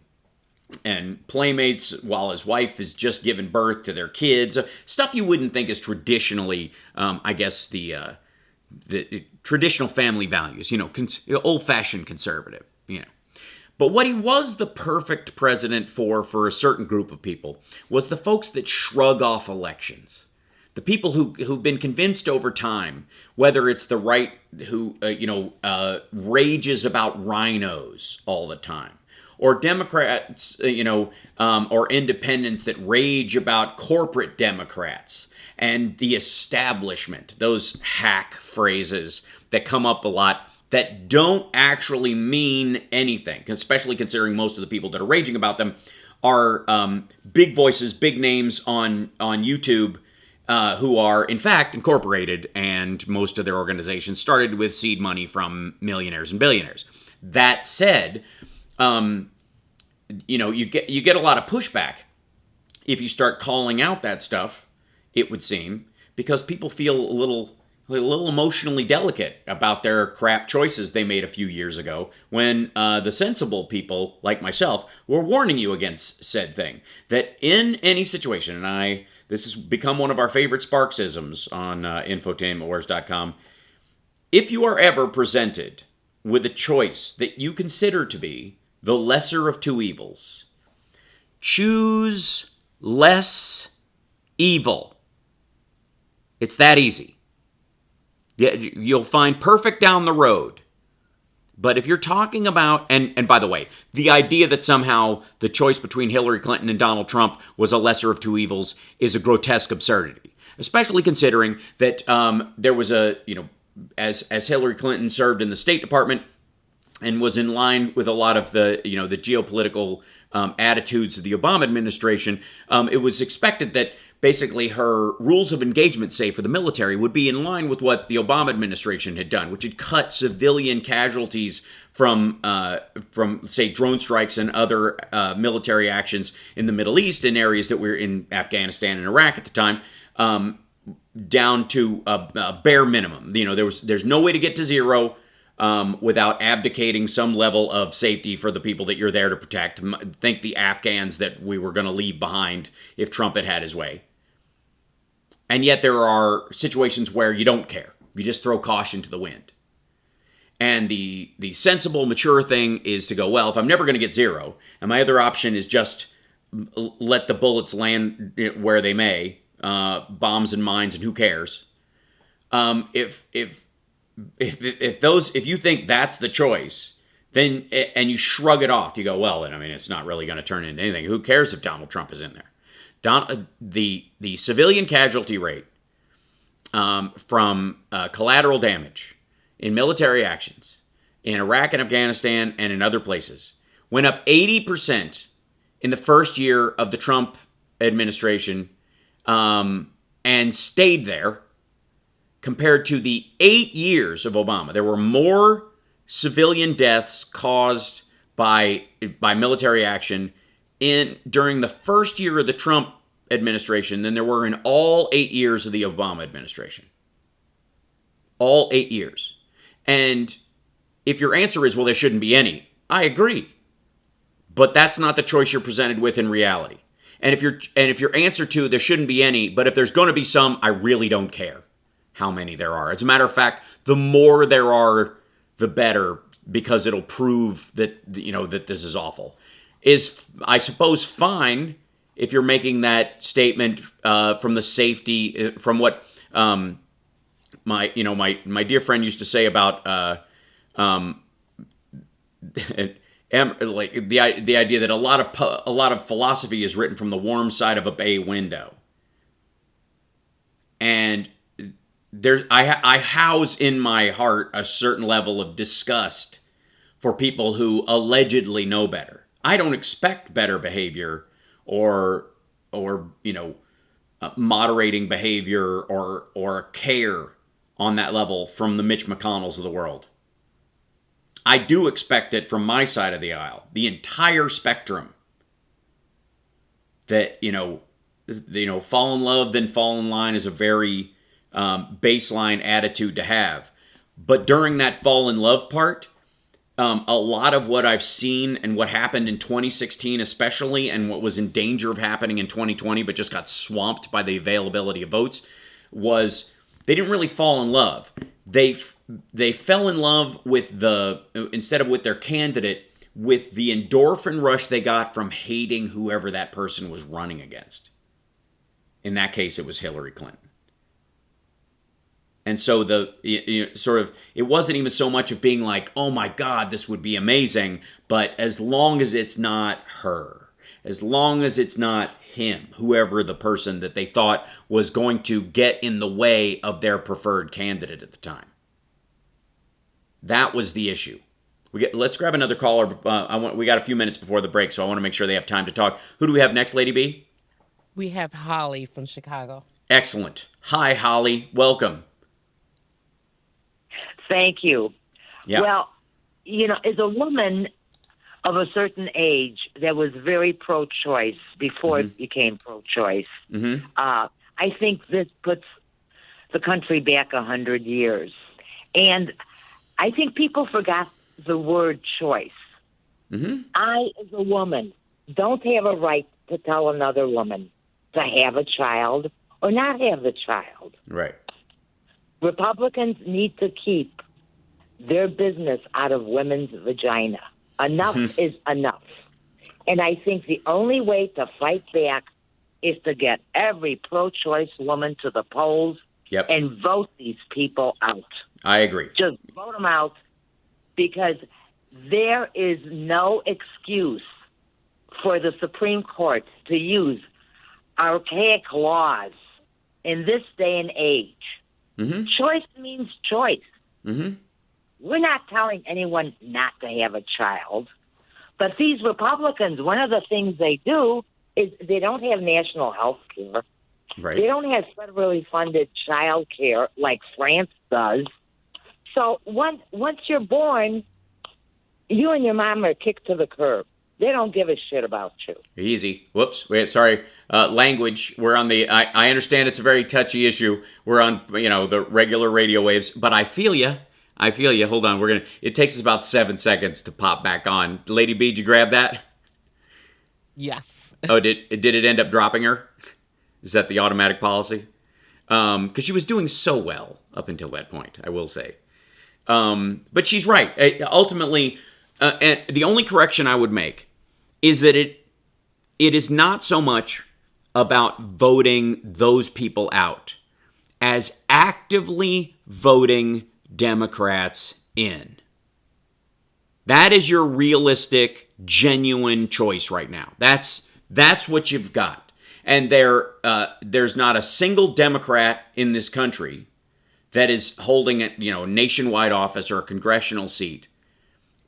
playmates while his wife is just giving birth to their kids. Stuff you wouldn't think is traditionally, the traditional family values, old-fashioned conservative, But what he was the perfect president for a certain group of people was the folks that shrug off elections. The people who've been convinced over time, whether it's the right who, rages about rhinos all the time, or Democrats, or independents that rage about corporate Democrats and the establishment, those hack phrases that come up a lot that don't actually mean anything, especially considering most of the people that are raging about them are big voices, big names on YouTube who are, in fact, incorporated, and most of their organizations started with seed money from millionaires and billionaires. That said, you get a lot of pushback if you start calling out that stuff, it would seem, because people feel a little emotionally delicate about their crap choices they made a few years ago when the sensible people, like myself, were warning you against said thing. That in any situation, and this has become one of our favorite Sparksisms on infotainmentwars.com, if you are ever presented with a choice that you consider to be the lesser of two evils, choose less evil. It's that easy. You'll find perfect down the road. But if you're talking about, and by the way, the idea that somehow the choice between Hillary Clinton and Donald Trump was a lesser of two evils is a grotesque absurdity, especially considering that there was as Hillary Clinton served in the State Department and was in line with a lot of the geopolitical attitudes of the Obama administration, it was expected that basically her rules of engagement, say, for the military, would be in line with what the Obama administration had done, which had cut civilian casualties from say, drone strikes and other military actions in the Middle East, in areas that were in Afghanistan and Iraq at the time, down to a bare minimum. There's no way to get to zero without abdicating some level of safety for the people that you're there to protect. Think the Afghans that we were going to leave behind if Trump had his way. And yet there are situations where you don't care. You just throw caution to the wind. And the sensible, mature thing is to go, well, if I'm never going to get zero, and my other option is just let the bullets land where they may, bombs and mines, and who cares? If you think that's the choice, then and you shrug it off, you go, well, then it's not really going to turn into anything. Who cares if Donald Trump is in there? The civilian casualty rate from collateral damage in military actions in Iraq and Afghanistan and in other places went up 80% in the first year of the Trump administration and stayed there compared to the 8 years of Obama. There were more civilian deaths caused by military action during the first year of the Trump administration than there were in all 8 years of the Obama administration. All 8 years. And if your answer is, well, there shouldn't be any, I agree. But that's not the choice you're presented with in reality. And if your answer to there shouldn't be any, but if there's going to be some, I really don't care how many there are. As a matter of fact, the more there are, the better, because it'll prove that that this is awful. Is, I suppose, fine if you're making that statement from the safety, from what my dear friend used to say about like the idea that a lot of philosophy is written from the warm side of a bay window, and I house in my heart a certain level of disgust for people who allegedly know better. I don't expect better behavior or moderating behavior or care on that level from the Mitch McConnells of the world. I do expect it from my side of the aisle, the entire spectrum, that fall in love, then fall in line is a very baseline attitude to have. But during that fall in love part, a lot of what I've seen and what happened in 2016 especially, and what was in danger of happening in 2020 but just got swamped by the availability of votes, was they didn't really fall in love. They fell in love with instead of with their candidate, with the endorphin rush they got from hating whoever that person was running against. In that case, it was Hillary Clinton. And so it wasn't even so much of being like, oh my God, this would be amazing, but as long as it's not her, as long as it's not him, whoever the person that they thought was going to get in the way of their preferred candidate at the time. That was the issue. Let's grab another caller. We got a few minutes before the break, so I want to make sure they have time to talk. Who do we have next, Lady B? We have Holly from Chicago. Excellent. Hi, Holly. Welcome. Thank you. Yeah. Well, as a woman of a certain age that was very pro-choice before it became pro-choice, I think this puts the country back 100 years. And I think people forgot the word choice. I, as a woman, don't have a right to tell another woman to have a child or not have the child. Right. Republicans need to keep their business out of women's vagina. Enough is enough. And I think the only way to fight back is to get every pro-choice woman to the polls and vote these people out. I agree. Just vote them out, because there is no excuse for the Supreme Court to use archaic laws in this day and age. Choice means choice. We're not telling anyone not to have a child. But these Republicans, one of the things they do is they don't have national health care. Right. They don't have federally funded child care like France does. So once you're born, you and your mom are kicked to the curb. They don't give a shit about you. Easy. Whoops. Wait, sorry. Language. We're on the... I understand it's a very touchy issue. We're on, the regular radio waves, but I feel you. Hold on. It takes us about 7 seconds to pop back on. Lady B, did you grab that? Yes. Oh, did it end up dropping her? Is that the automatic policy? Because she was doing so well up until that point, I will say. But she's right. Ultimately, and the only correction I would make is that it is not so much about voting those people out as actively voting Democrats in. That is your realistic, genuine choice right now. That's what you've got. And there's not a single Democrat in this country that is holding a nationwide office or a congressional seat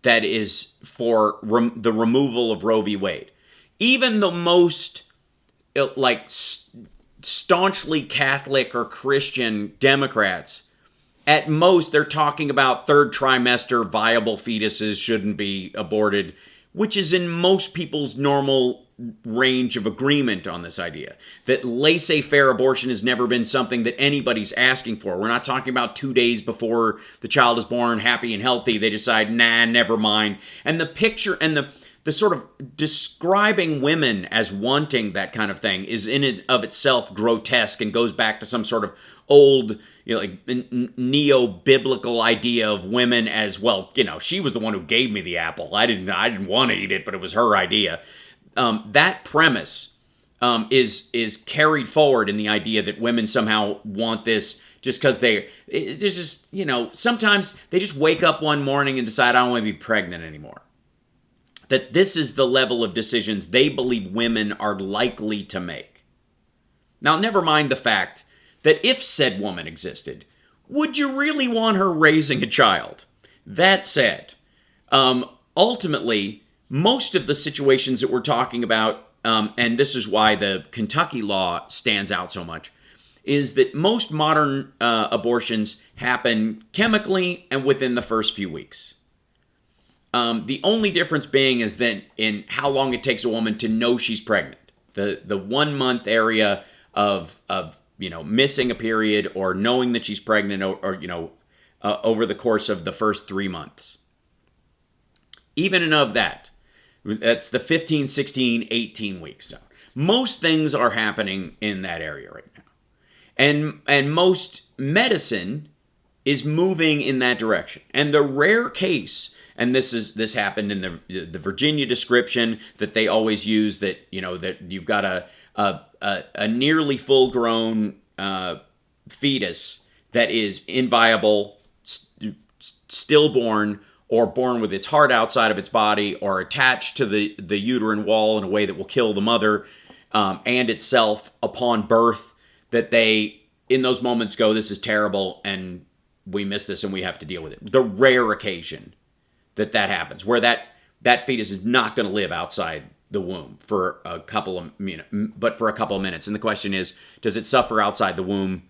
that is for the removal of Roe v. Wade. Even the most staunchly Catholic or Christian Democrats, at most they're talking about third trimester viable fetuses shouldn't be aborted, which is in most people's normal range of agreement on this idea. That laissez-faire abortion has never been something that anybody's asking for. We're not talking about 2 days before the child is born, happy and healthy, they decide, nah, never mind. And the picture and the sort of describing women as wanting that kind of thing is in and of itself grotesque and goes back to some sort of old, neo-biblical idea of women as, well, she was the one who gave me the apple. I didn't want to eat it, but it was her idea. That premise is carried forward in the idea that women somehow want this just because sometimes they just wake up one morning and decide, I don't want to be pregnant anymore. That this is the level of decisions they believe women are likely to make. Now, never mind the fact that if said woman existed, would you really want her raising a child? That said, ultimately, most of the situations that we're talking about, and this is why the Kentucky law stands out so much, is that most modern abortions happen chemically and within the first few weeks. The only difference being is then in how long it takes a woman to know she's pregnant. The 1 month area of missing a period or knowing that she's pregnant or over the course of the first 3 months. Even and of that, that's the 15, 16, 18 weeks zone. Most things are happening in that area right now. And most medicine is moving in that direction. And the rare case, and this happened in the Virginia description that they always use, that that you've got a nearly full grown fetus that is inviable, stillborn, or born with its heart outside of its body, or attached to the uterine wall in a way that will kill the mother and itself upon birth, that they, in those moments, go, this is terrible, and we miss this, and we have to deal with it. The rare occasion that happens, where that fetus is not going to live outside the womb for a couple of minutes. And the question is, does it suffer outside the womb,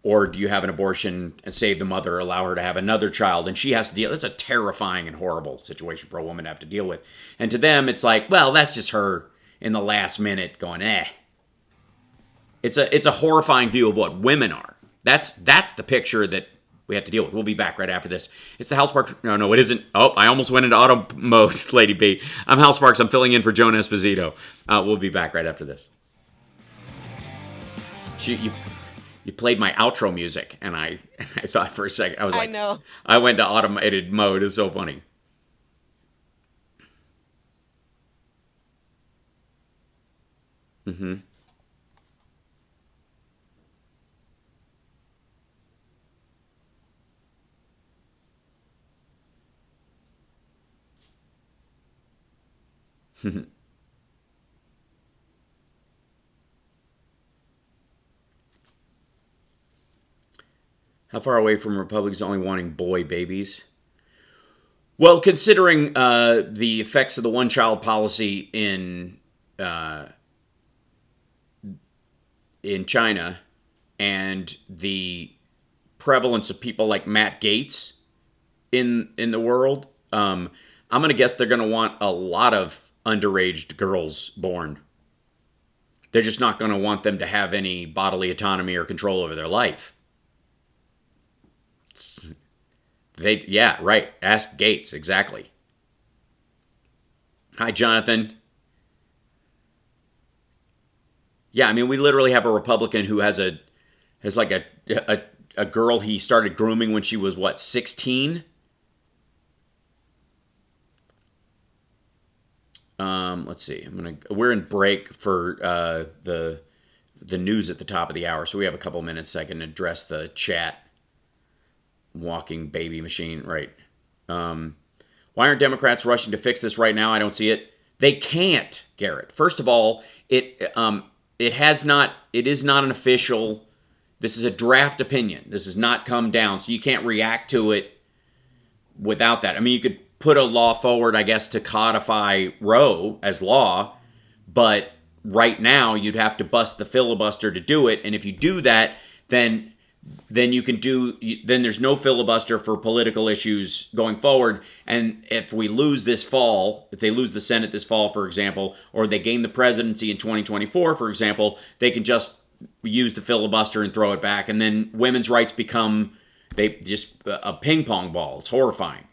or do you have an abortion and save the mother, allow her to have another child, and she has to deal? That's a terrifying and horrible situation for a woman to have to deal with. And to them, it's like, well, that's just her in the last minute going, eh. It's a horrifying view of what women are. That's the picture that we have to deal with. We'll be back right after this. It's the HAL Sparks. No, it isn't. Oh, I almost went into auto mode, Lady B. I'm HAL Sparks. I'm filling in for Joan Esposito. We'll be back right after this. You played my outro music, and I thought for a second, I was like, I know. I went to automated mode. It's so funny. Mm-hmm. How far away from Republicans only wanting boy babies? Well, considering the effects of the one-child policy in China and the prevalence of people like Matt Gaetz in the world, I'm going to guess they're going to want a lot of underage girls born. They're just not going to want them to have any bodily autonomy or control over their life. Yeah, right. Ask Gates, exactly. Hi, Jonathan. Yeah, I mean, we literally have a Republican who has like a girl he started grooming when she was, 16? Let's see. We're in break for the news at the top of the hour, so we have a couple minutes so I can address the chat. Walking baby machine, right? Why aren't Democrats rushing to fix this right now? I don't see it. They can't, Garrett. First of all, it is not an official. This is a draft opinion. This has not come down, so you can't react to it without that. I mean, you could put a law forward, I guess, to codify Roe as law, but right now you'd have to bust the filibuster to do it. And if you do that, then there's no filibuster for political issues going forward. And if we lose this fall, if they lose the Senate this fall, for example, or they gain the presidency in 2024, for example, they can just use the filibuster and throw it back. And then women's rights become a ping pong ball. It's horrifying.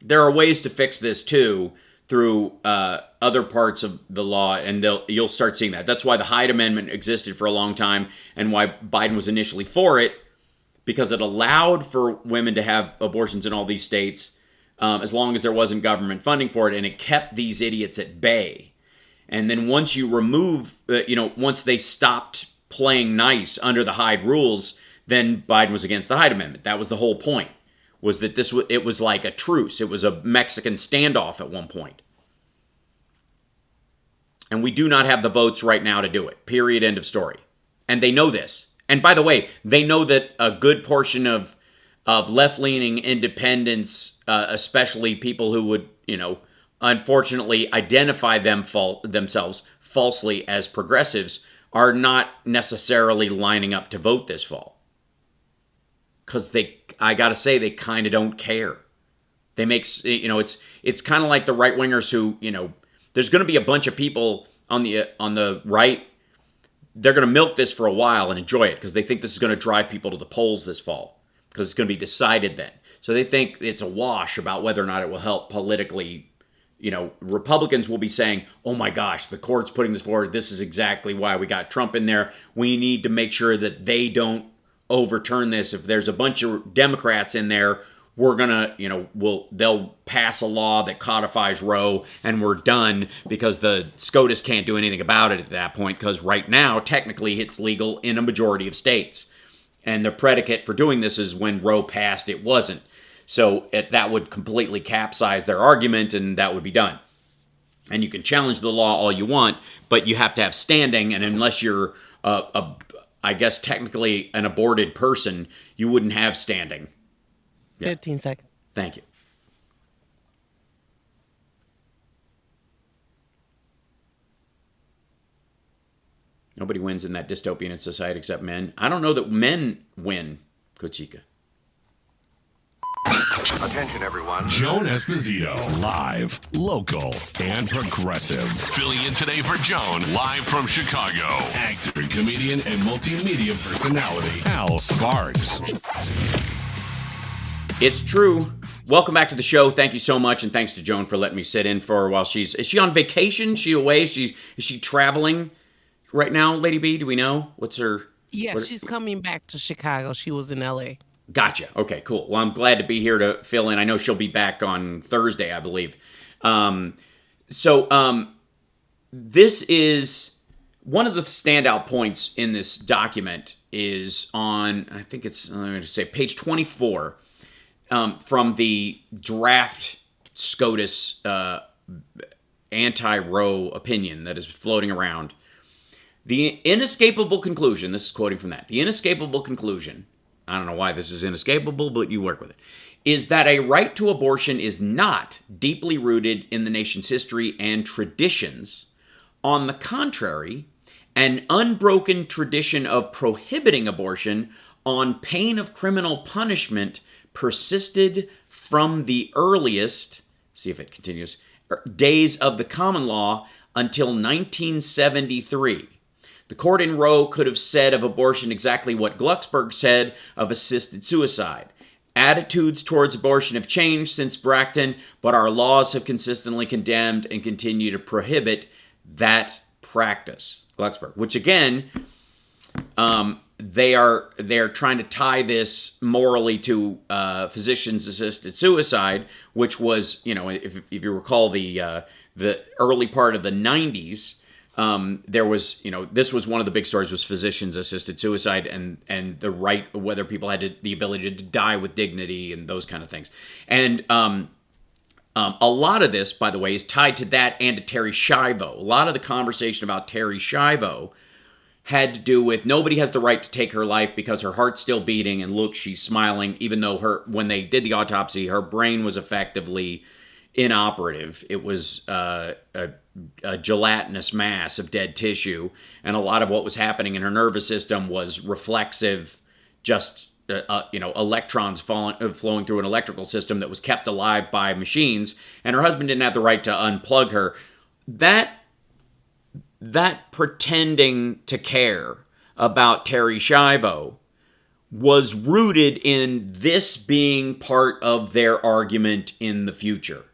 There are ways to fix this too, through other parts of the law, and you'll start seeing that. That's why the Hyde Amendment existed for a long time, and why Biden was initially for it, because it allowed for women to have abortions in all these states as long as there wasn't government funding for it, and it kept these idiots at bay. And then once you remove, once they stopped playing nice under the Hyde rules, then Biden was against the Hyde Amendment. That was the whole point. Was that it was like a truce. It was a Mexican standoff at one point. And we do not have the votes right now to do it. Period. End of story. And they know this. And by the way, they know that a good portion of left-leaning independents, especially people who would, unfortunately identify themselves falsely as progressives, are not necessarily lining up to vote this fall. Because I gotta say, they kind of don't care. They make, you know, it's kind of like the right wingers who, you know, there's going to be a bunch of people on the right. They're going to milk this for a while and enjoy it because they think this is going to drive people to the polls this fall because it's going to be decided then. So they think it's a wash about whether or not it will help politically. You know, Republicans will be saying, oh my gosh, the court's putting this forward. This is exactly why we got Trump in there. We need to make sure that they don't overturn this. If there's a bunch of Democrats in there, we're going to, you know, they'll pass a law that codifies Roe and we're done because the SCOTUS can't do anything about it at that point because right now, technically, it's legal in a majority of states. And the predicate for doing this is when Roe passed, it wasn't. So that would completely capsize their argument and that would be done. And you can challenge the law all you want, but you have to have standing. And unless you're, I guess, technically an aborted person, you wouldn't have standing. Yeah. 15 seconds. Thank you. Nobody wins in that dystopian society except men. I don't know that men win, Kochika. Attention, everyone. Joan Esposito, live, local, and progressive. Filling in today for Joan, live from Chicago. Actor, comedian, and multimedia personality, HAL Sparks. It's true. Welcome back to the show. Thank you so much, and thanks to Joan for letting me sit in for her while is she on vacation? Is she away? Is she traveling right now, Lady B? Do we know? What's her... Yeah, she's coming back to Chicago. She was in L.A. Gotcha. Okay, cool. Well, I'm glad to be here to fill in. I know she'll be back on Thursday, I believe. This is one of the standout points in this document is on, I think it's, I'm going to say, page 24 from the draft SCOTUS anti-Roe opinion that is floating around. The inescapable conclusion, this is quoting from that, the inescapable conclusion, I don't know why this is inescapable, but you work with it, is that a right to abortion is not deeply rooted in the nation's history and traditions. On the contrary, an unbroken tradition of prohibiting abortion on pain of criminal punishment persisted from the earliest, see if it continues, days of the common law until 1973. The court in Roe could have said of abortion exactly what Glucksberg said of assisted suicide. Attitudes towards abortion have changed since Bracton, but our laws have consistently condemned and continue to prohibit that practice. Glucksberg, which again, they're trying to tie this morally to physicians-assisted suicide, which was, you know, if you recall the early part of the 90s. There was, you know, this was one of the big stories was physicians-assisted suicide and the right, whether people had the ability to die with dignity and those kind of things. And a lot of this, by the way, is tied to that and to Terri Schiavo. A lot of the conversation about Terri Schiavo had to do with nobody has the right to take her life because her heart's still beating and look, she's smiling, even though when they did the autopsy, her brain was effectively inoperative. It was a gelatinous mass of dead tissue, and a lot of what was happening in her nervous system was reflexive, just electrons flowing through an electrical system that was kept alive by machines, and her husband didn't have the right to unplug her. That pretending to care about Terri Schiavo was rooted in this being part of their argument in the future.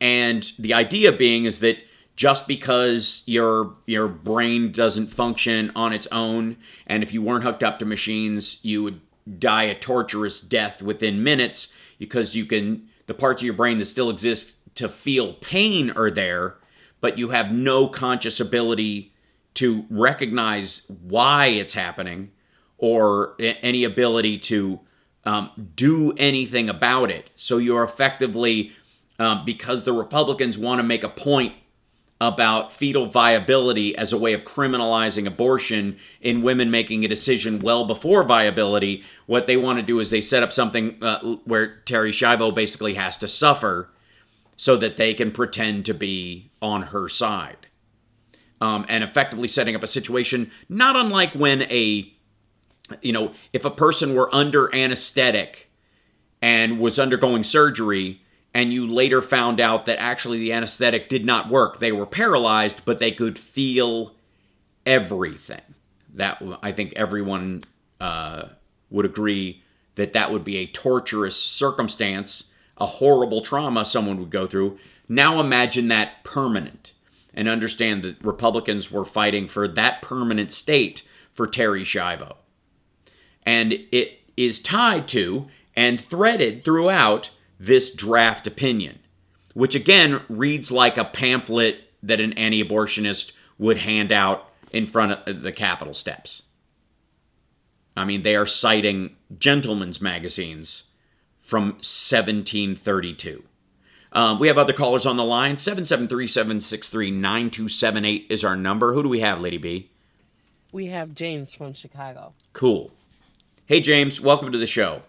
And the idea being is that just because your brain doesn't function on its own, and if you weren't hooked up to machines, you would die a torturous death within minutes because the parts of your brain that still exist to feel pain are there, but you have no conscious ability to recognize why it's happening or any ability to do anything about it. So you're effectively, because the Republicans want to make a point about fetal viability as a way of criminalizing abortion in women making a decision well before viability, what they want to do is they set up something where Terri Schiavo basically has to suffer so that they can pretend to be on her side. And effectively setting up a situation not unlike when if a person were under anesthetic and was undergoing surgery, and you later found out that actually the anesthetic did not work. They were paralyzed, but they could feel everything. That, I think everyone would agree that that would be a torturous circumstance, a horrible trauma someone would go through. Now imagine that permanent, and understand that Republicans were fighting for that permanent state for Terry Schiavo. And it is tied to and threaded throughout this draft opinion, which again reads like a pamphlet that an anti-abortionist would hand out in front of the Capitol steps. I mean, they are citing gentlemen's magazines from 1732. We have other callers on the line. 773-763-9278 is our number. Who do we have, Lady B? We have James from Chicago. Cool. Hey, James. Welcome to the show.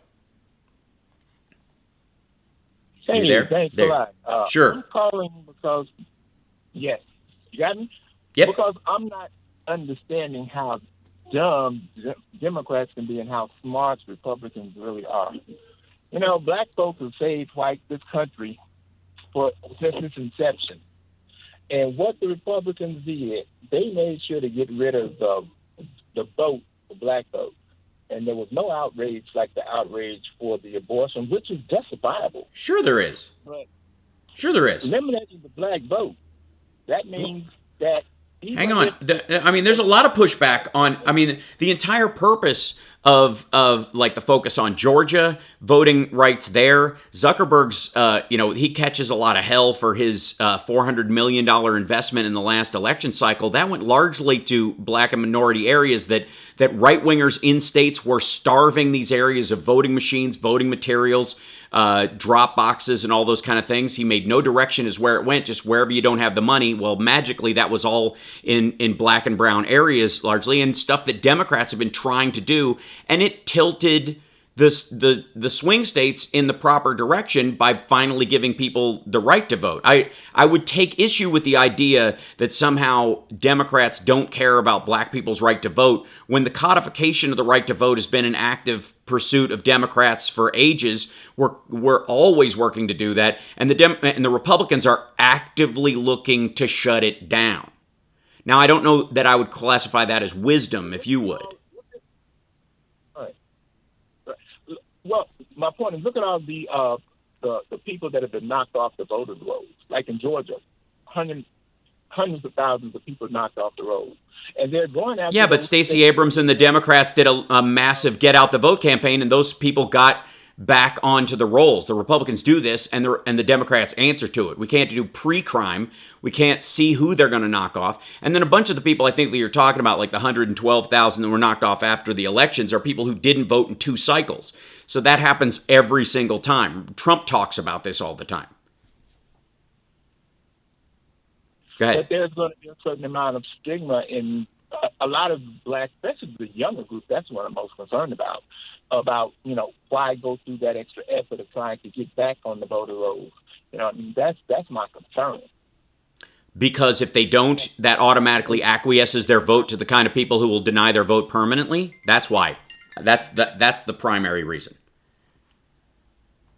Hey, you there? Thanks there. a lot. Sure. I'm calling because, yes, you got me? Yep. Because I'm not understanding how dumb Democrats can be and how smart Republicans really are. You know, black folks have saved this country since its inception. And what the Republicans did, they made sure to get rid of the vote for black folks. And there was no outrage like the outrage for the abortion, which is justifiable. Sure there is. But sure there is. Eliminating the black vote, that means that... Hang on. I mean, there's a lot of pushback on, I mean, the entire purpose of like the focus on Georgia, voting rights there. Zuckerberg's, he catches a lot of hell for his $400 million investment in the last election cycle. That went largely to black and minority areas that right-wingers in states were starving these areas of voting machines, voting materials, drop boxes, and all those kind of things. He made no direction as where it went, just wherever you don't have the money. Well, magically, that was all in black and brown areas largely, and stuff that Democrats have been trying to do, and it tilted the swing states in the proper direction by finally giving people the right to vote. I would take issue with the idea that somehow Democrats don't care about black people's right to vote when the codification of the right to vote has been an active pursuit of Democrats for ages. We're always working to do that, and the Republicans are actively looking to shut it down. Now, I don't know that I would classify that as wisdom, if you would. Well, my point is, look at all the people that have been knocked off the voter rolls. Like in Georgia, hundreds of thousands of people knocked off the rolls. And they're going after... Yeah, but Stacey Abrams and the Democrats did a massive get-out-the-vote campaign, and those people got back onto the rolls. The Republicans do this, and the Democrats answer to it. We can't do pre-crime. We can't see who they're going to knock off. And then a bunch of the people I think that you're talking about, like the 112,000 that were knocked off after the elections, are people who didn't vote in 2 cycles. So that happens every single time. Trump talks about this all the time. Go ahead. But there's going to be a certain amount of stigma in a lot of black, especially the younger group. That's what I'm most concerned about, why go through that extra effort of trying to get back on the voter rolls. I mean, that's my concern. Because if they don't, that automatically acquiesces their vote to the kind of people who will deny their vote permanently. That's why. That's the primary reason.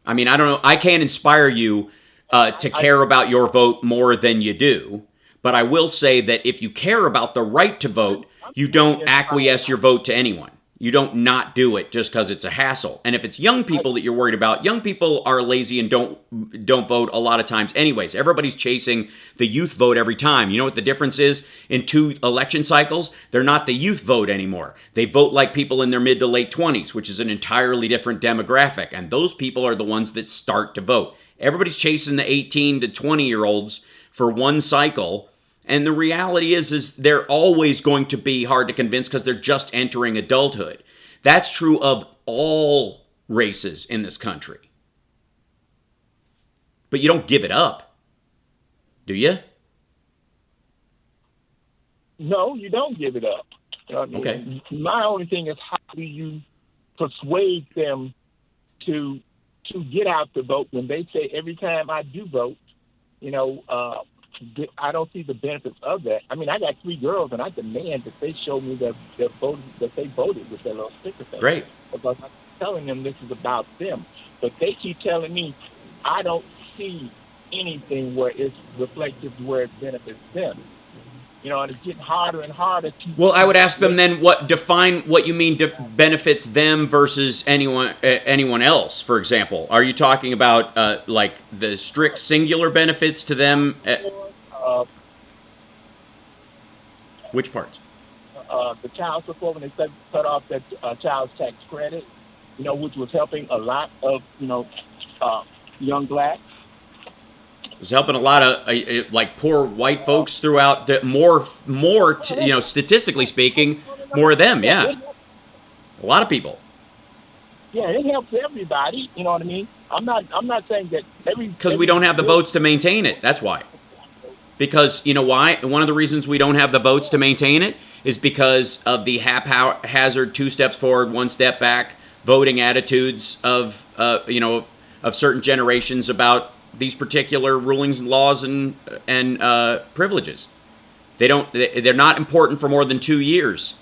I mean, I don't know. I can't inspire you to care about your vote more than you do. But I will say that if you care about the right to vote, you don't acquiesce your vote to anyone. You don't not do it just because it's a hassle. And if it's young people that you're worried about, young people are lazy and don't vote a lot of times anyways. Everybody's chasing the youth vote every time. You know what the difference is? In 2 election cycles, they're not the youth vote anymore. They vote like people in their mid to late 20s, which is an entirely different demographic. And those people are the ones that start to vote. Everybody's chasing the 18 to 20-year-olds for 1 cycle. And the reality is they're always going to be hard to convince because they're just entering adulthood. That's true of all races in this country. But you don't give it up, do you? No, you don't give it up. Okay. My only thing is, how do you persuade them to get out the vote when they say every time I do vote, I don't see the benefits of that. I mean, I got 3 girls, and I demand that they show me that they voted with their little sticker thing. Great. Because I'm telling them this is about them, but they keep telling me I don't see anything where it's reflective where it benefits them. You know, and it's getting harder and harder to. Well, I would ask them then, define what you mean benefits them versus anyone else. For example, are you talking about like the strict singular benefits to them? Which parts? The child support when they cut off that child's tax credit, you know, which was helping a lot of young blacks. It was helping a lot of like poor white folks throughout the statistically speaking, more of them. Yeah, a lot of people. Yeah, it helps everybody. You know what I mean? I'm not saying that because we don't have the votes to maintain it. That's why. Because you know why? One of the reasons we don't have the votes to maintain it is because of the haphazard 2 steps forward, 1 step back voting attitudes of certain generations about these particular rulings and laws and privileges. They're not important for more than 2 years,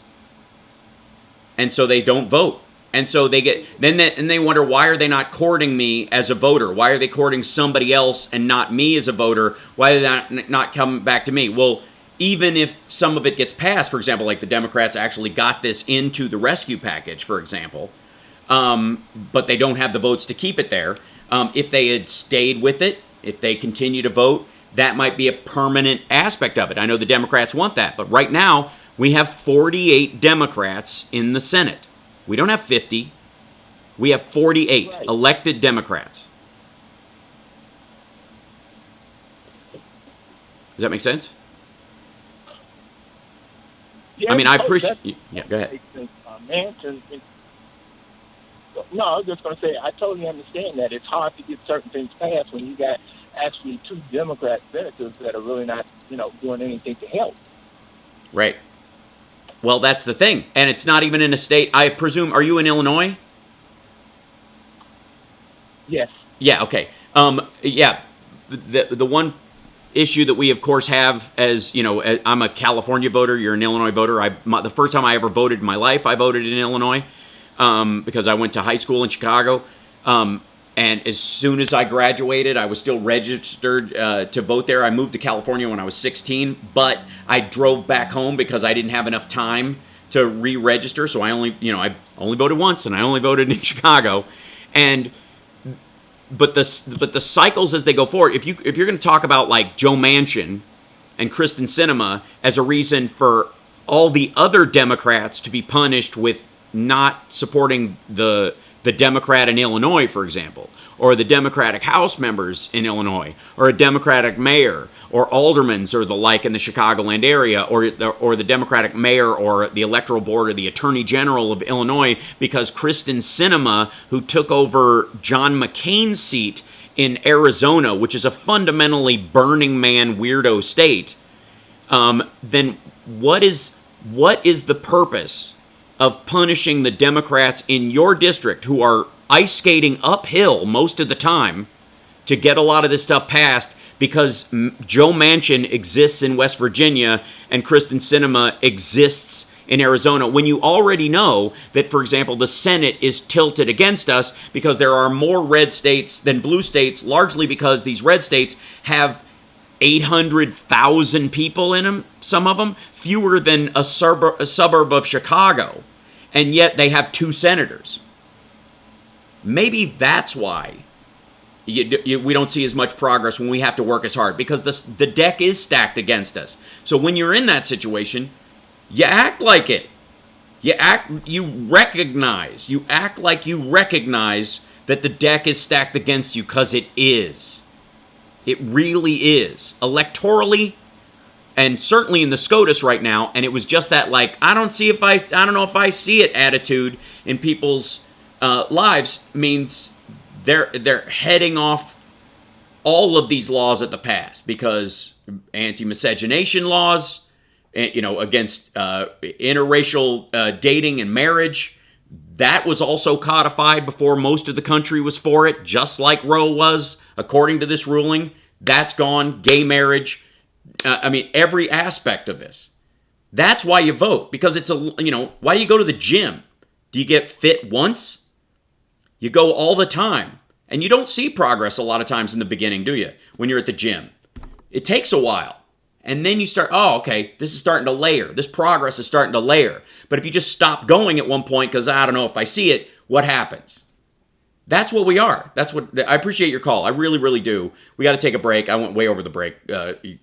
and so they don't vote. And so they wonder, why are they not courting me as a voter? Why are they courting somebody else and not me as a voter? Why are they not coming back to me? Well, even if some of it gets passed, for example, like the Democrats actually got this into the rescue package, for example, but they don't have the votes to keep it there. If they had stayed with it, if they continue to vote, that might be a permanent aspect of it. I know the Democrats want that, but right now we have 48 Democrats in the Senate. We don't have 50. We have 48 elected Democrats. Does that make sense? Yeah, I mean, I appreciate. Yeah, go ahead. No, I was just going to say, I totally understand that. It's hard to get certain things passed when you got actually 2 Democrat senators that are really not, doing anything to help. Right. Well, that's the thing. And it's not even in a state, I presume, are you in Illinois? Yes. Yeah, okay. Yeah, the one issue that we, of course, have as, I'm a California voter, you're an Illinois voter. The first time I ever voted in my life, I voted in Illinois because I went to high school in Chicago. And as soon as I graduated, I was still registered to vote there. I moved to California when I was 16, but I drove back home because I didn't have enough time to re-register. So I only voted once, and I only voted in Chicago. But the cycles as they go forward, if you're going to talk about like Joe Manchin and Kristen Sinema as a reason for all the other Democrats to be punished with not supporting the Democrat in Illinois, for example, or the Democratic House members in Illinois, or a Democratic mayor, or aldermans or the like in the Chicagoland area, or the Democratic mayor or the electoral board or the Attorney General of Illinois, because Kristen Sinema, who took over John McCain's seat in Arizona, which is a fundamentally Burning Man weirdo state, then what is the purpose of punishing the Democrats in your district who are ice skating uphill most of the time to get a lot of this stuff passed because Joe Manchin exists in West Virginia and Kristen Sinema exists in Arizona, when you already know that, for example, the Senate is tilted against us because there are more red states than blue states, largely because these red states have 800,000 people in them, some of them, fewer than a suburb of Chicago, and yet they have 2 senators. Maybe that's why we don't see as much progress when we have to work as hard, because the deck is stacked against us. So when you're in that situation, you act like it. You act like you recognize that the deck is stacked against you, because it is. It really is. Electorally, and certainly in the SCOTUS right now, and it was just that, like, I don't know if I see it attitude in people's lives, means they're heading off all of these laws at the pass, because anti-miscegenation laws, against interracial dating and marriage, that was also codified before most of the country was for it, just like Roe was, according to this ruling. That's gone. Gay marriage, I mean, every aspect of this. That's why you vote, because it's why do you go to the gym? Do you get fit once? You go all the time. And you don't see progress a lot of times in the beginning, do you? When you're at the gym. It takes a while. And then you start, oh, okay, this is starting to layer. This progress is starting to layer. But if you just stop going at one point because I don't know if I see it, what happens? That's what we are. I appreciate your call. I really, really do. We got to take a break. I went way over the break, the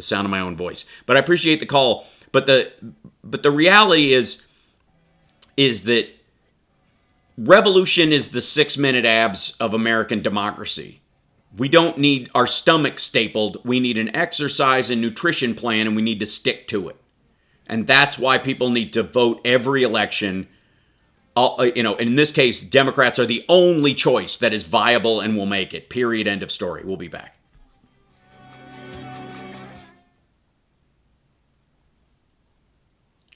sound of my own voice. But I appreciate the call. But the reality is that revolution is the 6-minute abs of American democracy. We don't need our stomach stapled. We need an exercise and nutrition plan, and we need to stick to it. And that's why people need to vote every election. In this case, Democrats are the only choice that is viable and will make it. Period. End of story. We'll be back.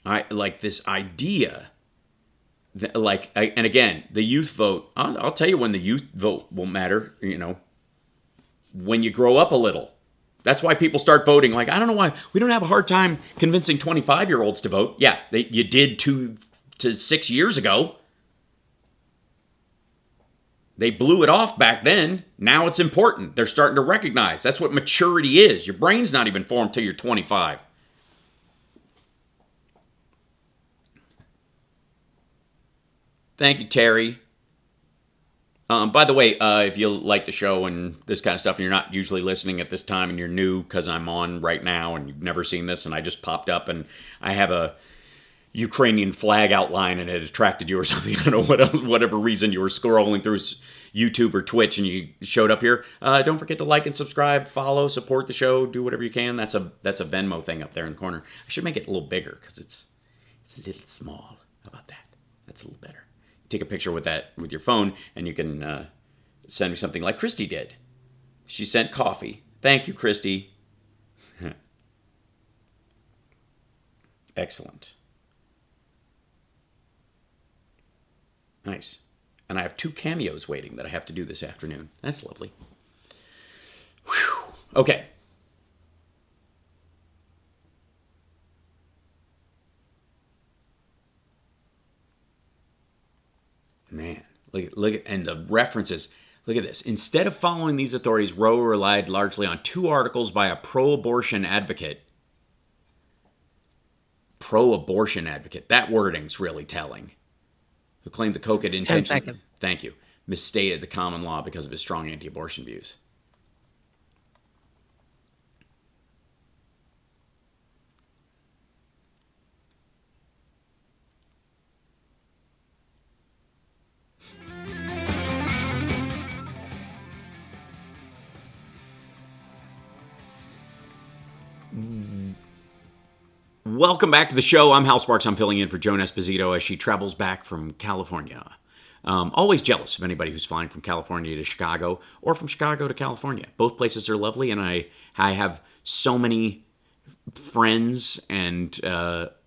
I like this idea that, and again, the youth vote. I'll tell you when the youth vote will matter. When you grow up a little. That's why people start voting. Like, I don't know why we don't have a hard time convincing 25-year-olds to vote. Yeah, you did 2 to 6 years ago. They blew it off back then. Now it's important. They're starting to recognize. That's what maturity is. Your brain's not even formed till you're 25. Thank you, Terry. By the way, if you like the show and this kind of stuff, and you're not usually listening at this time, and you're new because I'm on right now, and you've never seen this, and I just popped up, and I have a Ukrainian flag outline, and it attracted you or something. I don't know, whatever reason you were scrolling through YouTube or Twitch, and you showed up here. Don't forget to like and subscribe, follow, support the show, do whatever you can. That's a Venmo thing up there in the corner. I should make it a little bigger because it's a little small. How about that? That's a little better. Take a picture with your phone, and you can send me something like Christy did. She sent coffee. Thank you, Christy. Excellent. Nice. And I have 2 cameos waiting that I have to do this afternoon. That's lovely. Whew. Okay. Man, look at, and the references. Look at this. Instead of following these authorities, Roe relied largely on 2 articles by a pro-abortion advocate. Pro-abortion advocate. That wording's really telling. Who claimed the coke had intentionally, 10 seconds. Thank you, misstated the common law because of his strong anti-abortion views. Welcome back to the show. I'm Hal Sparks. I'm filling in for Joan Esposito as she travels back from California. Always jealous of anybody who's flying from California to Chicago or from Chicago to California. Both places are lovely, and I have so many friends and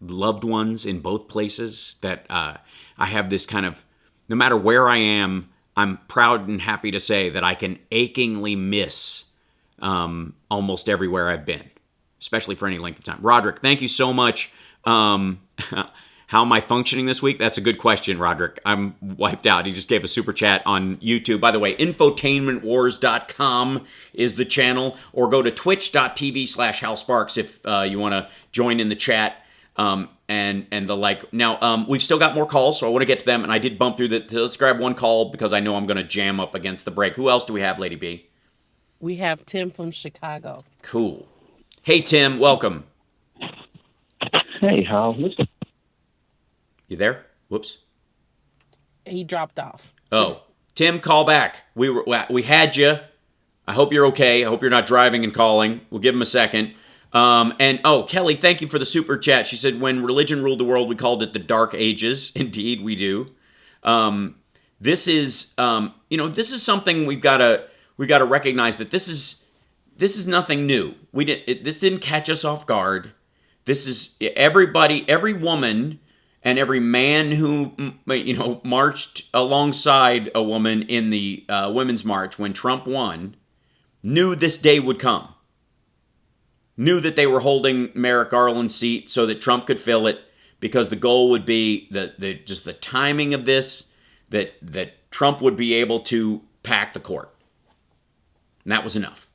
loved ones in both places that I have this kind of, no matter where I am, I'm proud and happy to say that I can achingly miss almost everywhere I've been, especially for any length of time. Roderick, thank you so much. How am I functioning this week? That's a good question, Roderick. I'm wiped out. He just gave a super chat on YouTube. By the way, infotainmentwars.com is the channel, or go to twitch.tv/HalSparks if you want to join in the chat and the like. Now, we've still got more calls, so I want to get to them, and I did bump through the... Let's grab one call because I know I'm going to jam up against the break. Who else do we have, Lady B? We have Tim from Chicago. Cool. Hey, Tim, welcome. Hey, Hal. Listen. You there? Whoops. He dropped off. Oh, Tim, call back. We had you. I hope you're okay. I hope you're not driving and calling. We'll give him a second. Kelly, thank you for the super chat. She said, when religion ruled the world, we called it the Dark Ages. Indeed, we do. This is something we've got to recognize that this is nothing new. This didn't catch us off guard. This is everybody, every woman and every man who, marched alongside a woman in the Women's March when Trump won, knew this day would come. knew that they were holding Merrick Garland's seat so that Trump could fill it, because the goal would be just the timing of this, that Trump would be able to pack the court. And that was enough.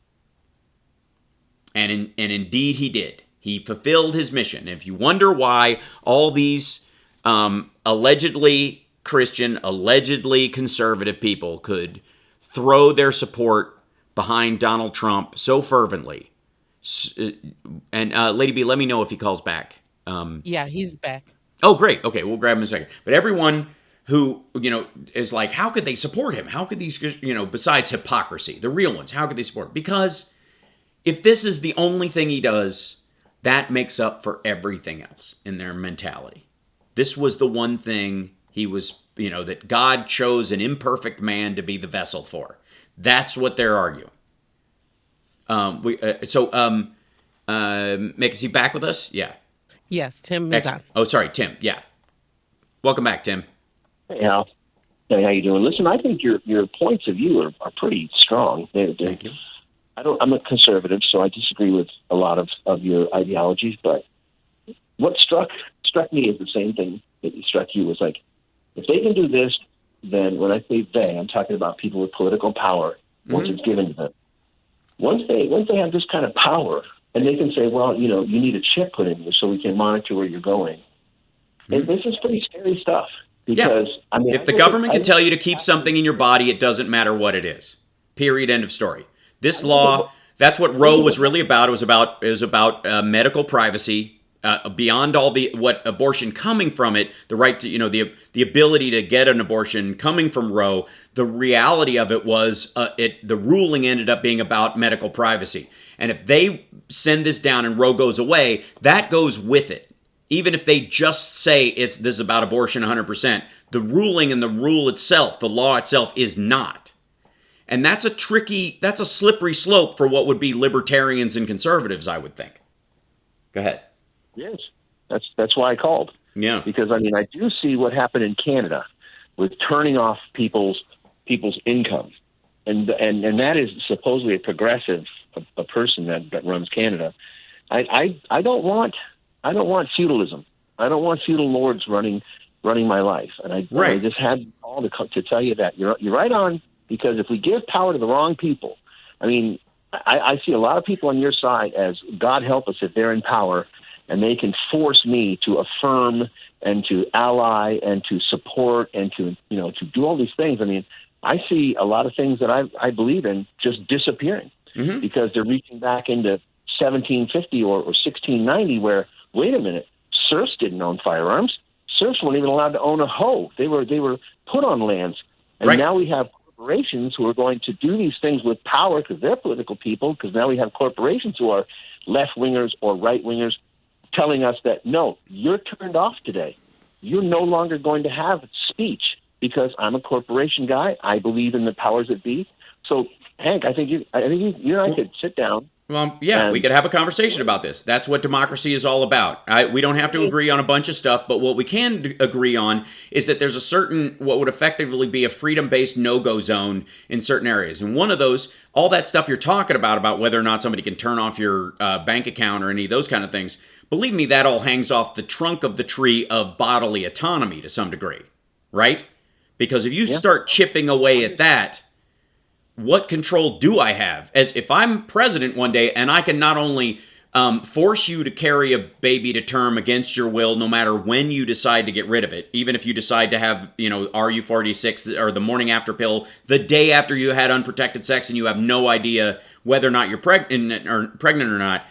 And indeed he did. He fulfilled his mission. If you wonder why all these allegedly Christian, allegedly conservative people could throw their support behind Donald Trump so fervently, and Lady B, let me know if he calls back. Yeah, he's back. Oh, great. Okay, we'll grab him in a second. But everyone who, is like, how could they support him? How could these, besides hypocrisy, the real ones, how could they support him? Because if this is the only thing he does, that makes up for everything else in their mentality. This was the one thing he was, that God chose an imperfect man to be the vessel for. That's what they're arguing. Mick, is he back with us? Yeah. Yes, Tim is on. Oh, sorry, Tim. Yeah. Welcome back, Tim. Hey, Al. Hey, how you doing? Listen, I think your points of view are pretty strong. Thank you. I'm a conservative, so I disagree with a lot of your ideologies, but what struck me is the same thing that struck you, was like, if they can do this, then when I say they, I'm talking about people with political power, once it's given to them. Once they have this kind of power, and they can say, well, you need a chip put in you so we can monitor where you're going. And this is pretty scary stuff. Because, if the government can tell you to keep something in your body, it doesn't matter what it is. Period. End of story. This law, that's what Roe was really about. It was about medical privacy, beyond all what abortion coming from it, the right to, the ability to get an abortion coming from Roe. The reality of it was the ruling ended up being about medical privacy. And if they send this down and Roe goes away, that goes with it. Even if they just say this is about abortion 100%, the ruling and the rule itself, the law itself, is not. And that's a slippery slope for what would be libertarians and conservatives, I would think. Go ahead. Yes, that's why I called. Yeah. Because, I do see what happened in Canada with turning off people's income. And that is supposedly a progressive, a person that runs Canada. I don't want feudalism. I don't want feudal lords running my life. And I just had all to tell you that you're right on, because if we give power to the wrong people, I see a lot of people on your side as, God help us if they're in power and they can force me to affirm and to ally and to support and to do all these things. I see a lot of things that I believe in just disappearing because they're reaching back into 1750 or 1690, where, wait a minute, serfs didn't own firearms. Serfs weren't even allowed to own a hoe. They were put on lands. And now we have corporations who are going to do these things with power because they're political people, because now we have corporations who are left-wingers or right-wingers telling us that, no, you're turned off today. You're no longer going to have speech because I'm a corporation guy. I believe in the powers that be. So, Hank, I think you and I could sit down. Well, yeah, we could have a conversation about this. That's what democracy is all about. We don't have to agree on a bunch of stuff, but what we can agree on is that there's a certain, what would effectively be a freedom-based no-go zone in certain areas. And one of those, all that stuff you're talking about whether or not somebody can turn off your bank account or any of those kind of things, believe me, that all hangs off the trunk of the tree of bodily autonomy to some degree, right? Because if you start chipping away at that, what control do I have? As if I'm president one day and I can not only force you to carry a baby to term against your will, no matter when you decide to get rid of it, even if you decide to have, RU46 or the morning after pill, the day after you had unprotected sex and you have no idea whether or not you're pregnant or not.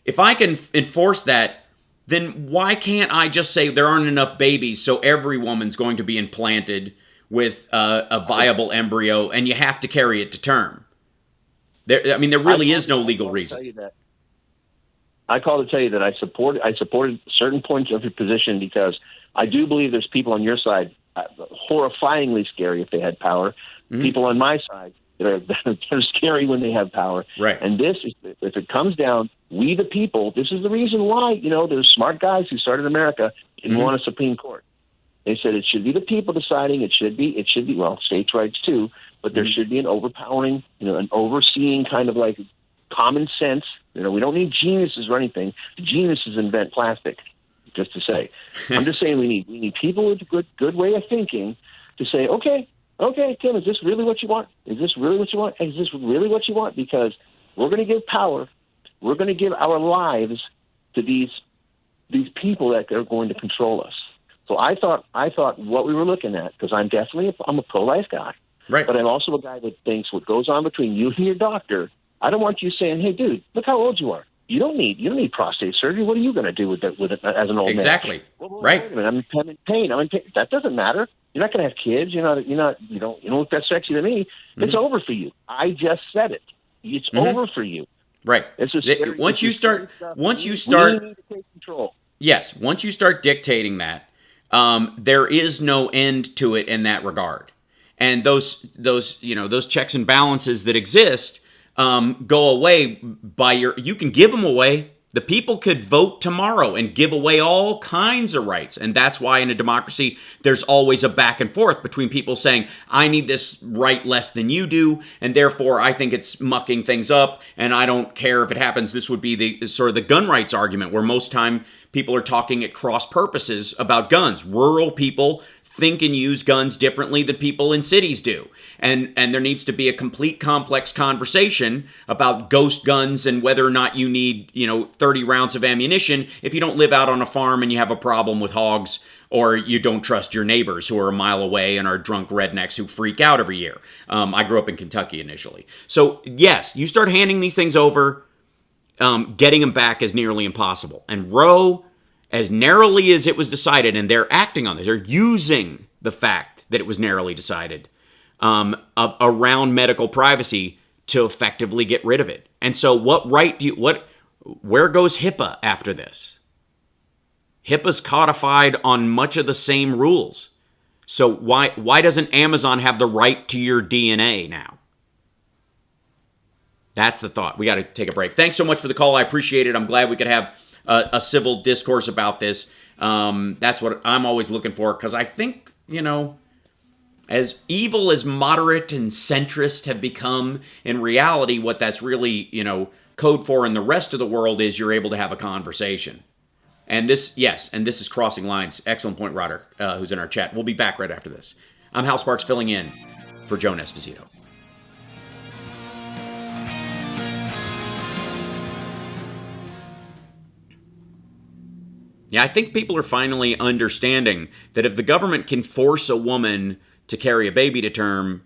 If I can enforce that, then why can't I just say there aren't enough babies, so every woman's going to be implanted with a viable embryo, and you have to carry it to term? There really is no legal reason. I call to tell you that I supported certain points of your position, because I do believe there's people on your side, horrifyingly scary if they had power. People on my side that are scary when they have power. Right. And this is, if it comes down, we the people, this is the reason why, there's smart guys who started America didn't want a Supreme Court. They said it should be the people deciding. It should be, well, states' rights too, but there should be an overpowering, an overseeing kind of like common sense. We don't need geniuses or anything. The geniuses invent plastic, just to say. I'm just saying we need people with a good way of thinking to say, okay, Tim, is this really what you want? Is this really what you want? Is this really what you want? Because we're going to give power. We're going to give our lives to these people that are going to control us. So I thought what we were looking at, because I'm a pro-life guy, right? But I'm also a guy that thinks what goes on between you and your doctor. I don't want you saying, "Hey, dude, look how old you are. You don't need prostate surgery. What are you going to do with it as an old man?" Exactly. Well, right. Wait a minute, I'm in pain. That doesn't matter. You're not going to have kids. You don't look that sexy to me. Mm-hmm. It's over for you. I just said it. It's over for you. Right. Once you start, we need to take control. Yes. Once you start dictating that, there is no end to it in that regard. And those checks and balances that exist go away you can give them away. The people could vote tomorrow and give away all kinds of rights. And that's why in a democracy, there's always a back and forth between people saying, I need this right less than you do, and therefore I think it's mucking things up, and I don't care if it happens. This would be the sort of the gun rights argument, where most time people are talking at cross purposes about guns. Rural people think and use guns differently than people in cities do. And there needs to be a complete complex conversation about ghost guns and whether or not you need, 30 rounds of ammunition if you don't live out on a farm and you have a problem with hogs, or you don't trust your neighbors who are a mile away and are drunk rednecks who freak out every year. I grew up in Kentucky initially. So yes, you start handing these things over, getting them back is nearly impossible. And Roe, as narrowly as it was decided, and they're acting on this, they're using the fact that it was narrowly decided around medical privacy to effectively get rid of it. And so where goes HIPAA after this? HIPAA's codified on much of the same rules. So why doesn't Amazon have the right to your DNA now? That's the thought. We got to take a break. Thanks so much for the call. I appreciate it. I'm glad we could have a civil discourse about this. That's what I'm always looking for, because I think, as evil as moderate and centrist have become, in reality, what that's really, code for in the rest of the world is you're able to have a conversation. And this is crossing lines. Excellent point, Rodder, who's in our chat. We'll be back right after this. I'm Hal Sparks, filling in for Joan Esposito. Yeah, I think people are finally understanding that if the government can force a woman to carry a baby to term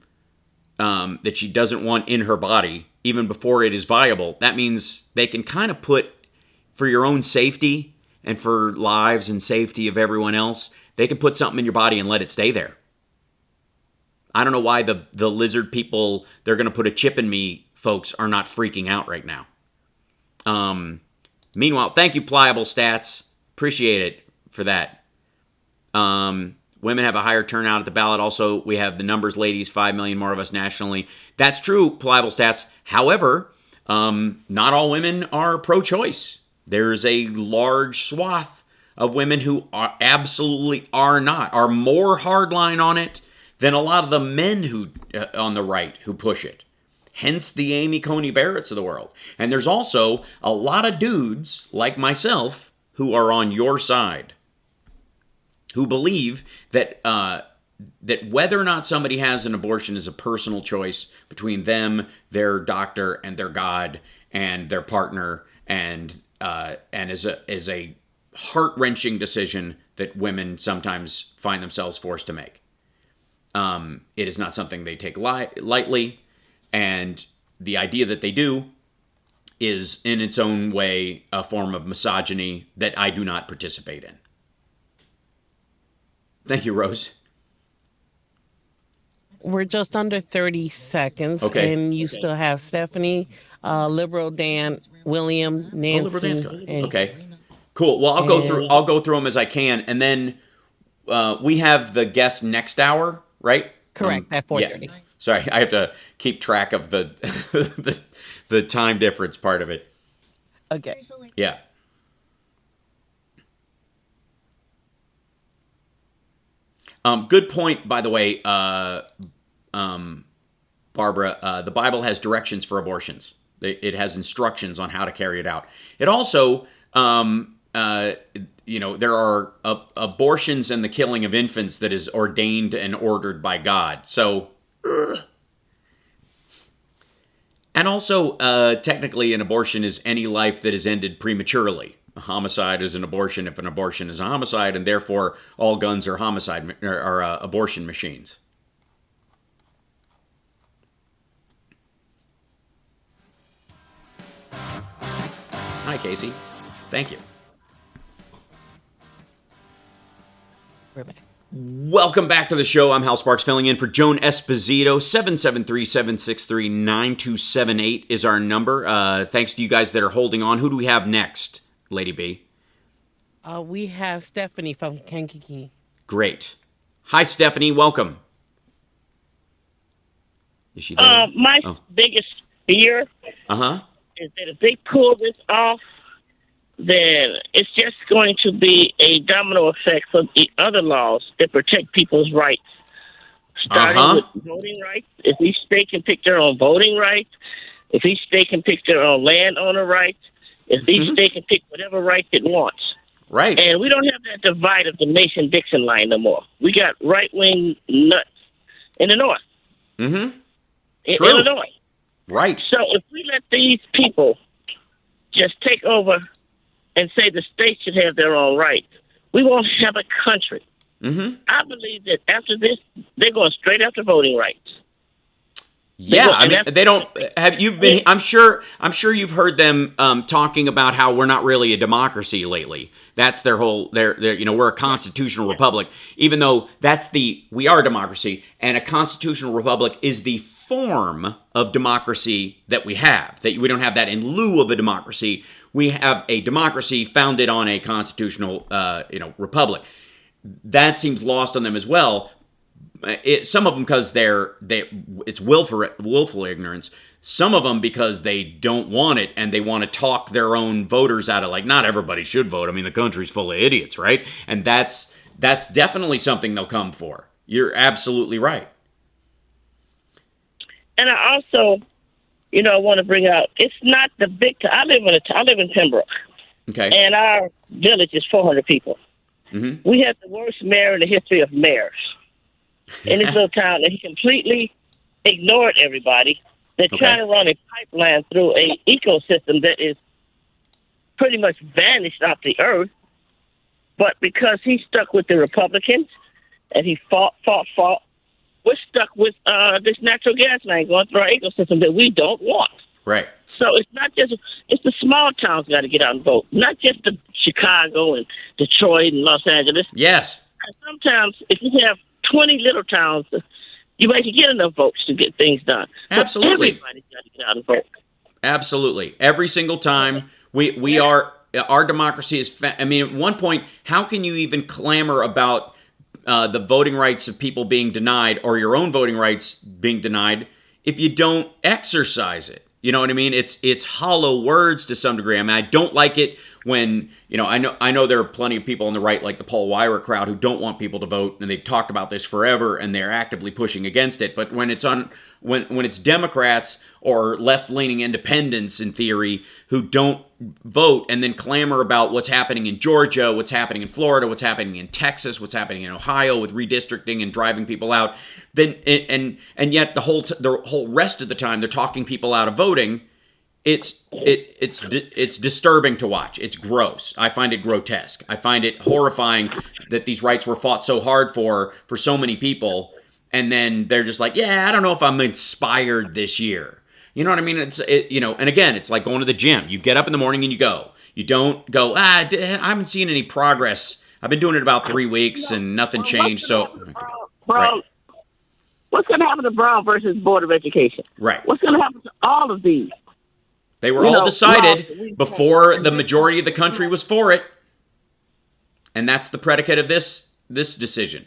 that she doesn't want in her body, even before it is viable, that means they can kind of put, for your own safety and for lives and safety of everyone else, they can put something in your body and let it stay there. I don't know why the lizard people, they're going to put a chip in me, folks, are not freaking out right now. Meanwhile, thank you, Pliable Stats. Appreciate it for that. Women have a higher turnout at the ballot. Also, we have the numbers, ladies, 5 million more of us nationally. That's true, Pliable Stats. However, not all women are pro-choice. There's a large swath of women who absolutely are not, are more hardline on it than a lot of the men who on the right who push it. Hence the Amy Coney Barretts of the world. And there's also a lot of dudes like myself who are on your side, who believe that that whether or not somebody has an abortion is a personal choice between them, their doctor, and their God, and their partner, and is a heart-wrenching decision that women sometimes find themselves forced to make. It is not something they take lightly, and the idea that they do is in its own way a form of misogyny that I do not participate in. Thank you, Rose. We're just under 30 seconds, okay. And you still have Stephanie, Liberal Dan, William, Nancy. Okay, cool. Well, I'll go through them as I can, and then we have the guest next hour, right? Correct, at 4:30. Yeah. Sorry, I have to keep track of the the time difference part of it. Okay. Yeah. Good point, by the way, Barbara. The Bible has directions for abortions. It has instructions on how to carry it out. It also, there are abortions and the killing of infants that is ordained and ordered by God. So, and also, technically, an abortion is any life that is ended prematurely. A homicide is an abortion if an abortion is a homicide, and therefore all guns are abortion machines. Hi, Casey. Thank you. We're back. Welcome back to the show. I'm Hal Sparks, filling in for Joan Esposito. 773-763-9278 is our number. Thanks to you guys that are holding on. Who do we have next, Lady B? We have Stephanie from Kankakee. Great. Hi, Stephanie. Welcome. Is she there? My biggest fear is that if they pull this off, then it's just going to be a domino effect for the other laws that protect people's rights. Starting with voting rights. If each state can pick their own voting rights, if each state can pick their own landowner rights, if each state can pick whatever right it wants. Right. And we don't have that divide of the Mason-Dixon line no more. We got right-wing nuts in the North. Mm-hmm. In Illinois. Right. So if we let these people just take over and say the states should have their own rights, we won't have a country. Mm-hmm. I believe that after this, they're going straight after voting rights. Yeah, I mean, they don't have. You've been. I'm sure you've heard them talking about how we're not really a democracy lately. That's their whole. We're a constitutional republic, even though we are a democracy, and a constitutional republic is the form of democracy that we have. That we don't have that in lieu of a democracy. We have a democracy founded on a constitutional, republic. That seems lost on them as well. Some of them because it's willful ignorance. Some of them because they don't want it and they want to talk their own voters out of, like, not everybody should vote. I mean, the country's full of idiots, right? And that's definitely something they'll come for. You're absolutely right. And I also, want to bring out, it's not the big. I live in Pembroke. Okay. And our village is 400 people. Mm-hmm. We had the worst mayor in the history of mayors in this little town, and he completely ignored everybody. They're trying to run a pipeline through an ecosystem that is pretty much vanished off the earth. But because he stuck with the Republicans and he fought, we're stuck with this natural gas line going through our ecosystem that we don't want. Right. So it's not just, it's the small towns got to get out and vote, not just the Chicago and Detroit and Los Angeles. Yes. And sometimes if you have 20 little towns, you might get enough votes to get things done. Absolutely. But everybody's got to get out and vote. Absolutely. Every single time we are, our democracy is, at one point, how can you even clamor about the voting rights of people being denied or your own voting rights being denied if you don't exercise it? You know what I mean? It's hollow words to some degree. I mean, I don't like it when, I know there are plenty of people on the right, like the Paul Weiser crowd, who don't want people to vote, and they've talked about this forever, and they're actively pushing against it. But when it's Democrats or left-leaning independents, in theory, who don't vote and then clamor about what's happening in Georgia, what's happening in Florida, what's happening in Texas, what's happening in Ohio with redistricting and driving people out, then and yet the whole rest of the time they're talking people out of voting. It's disturbing to watch. It's gross. I find it grotesque. I find it horrifying that these rights were fought so hard for so many people, and then they're just like, yeah, I don't know if I'm inspired this year. You know what I mean? And again, it's like going to the gym. You get up in the morning and you go. You don't go, I haven't seen any progress. I've been doing it about 3 weeks and nothing changed. Right. What's going to happen to Brown versus Board of Education? Right. What's going to happen to all of these? They were all decided before the majority of the country was for it. And that's the predicate of this decision.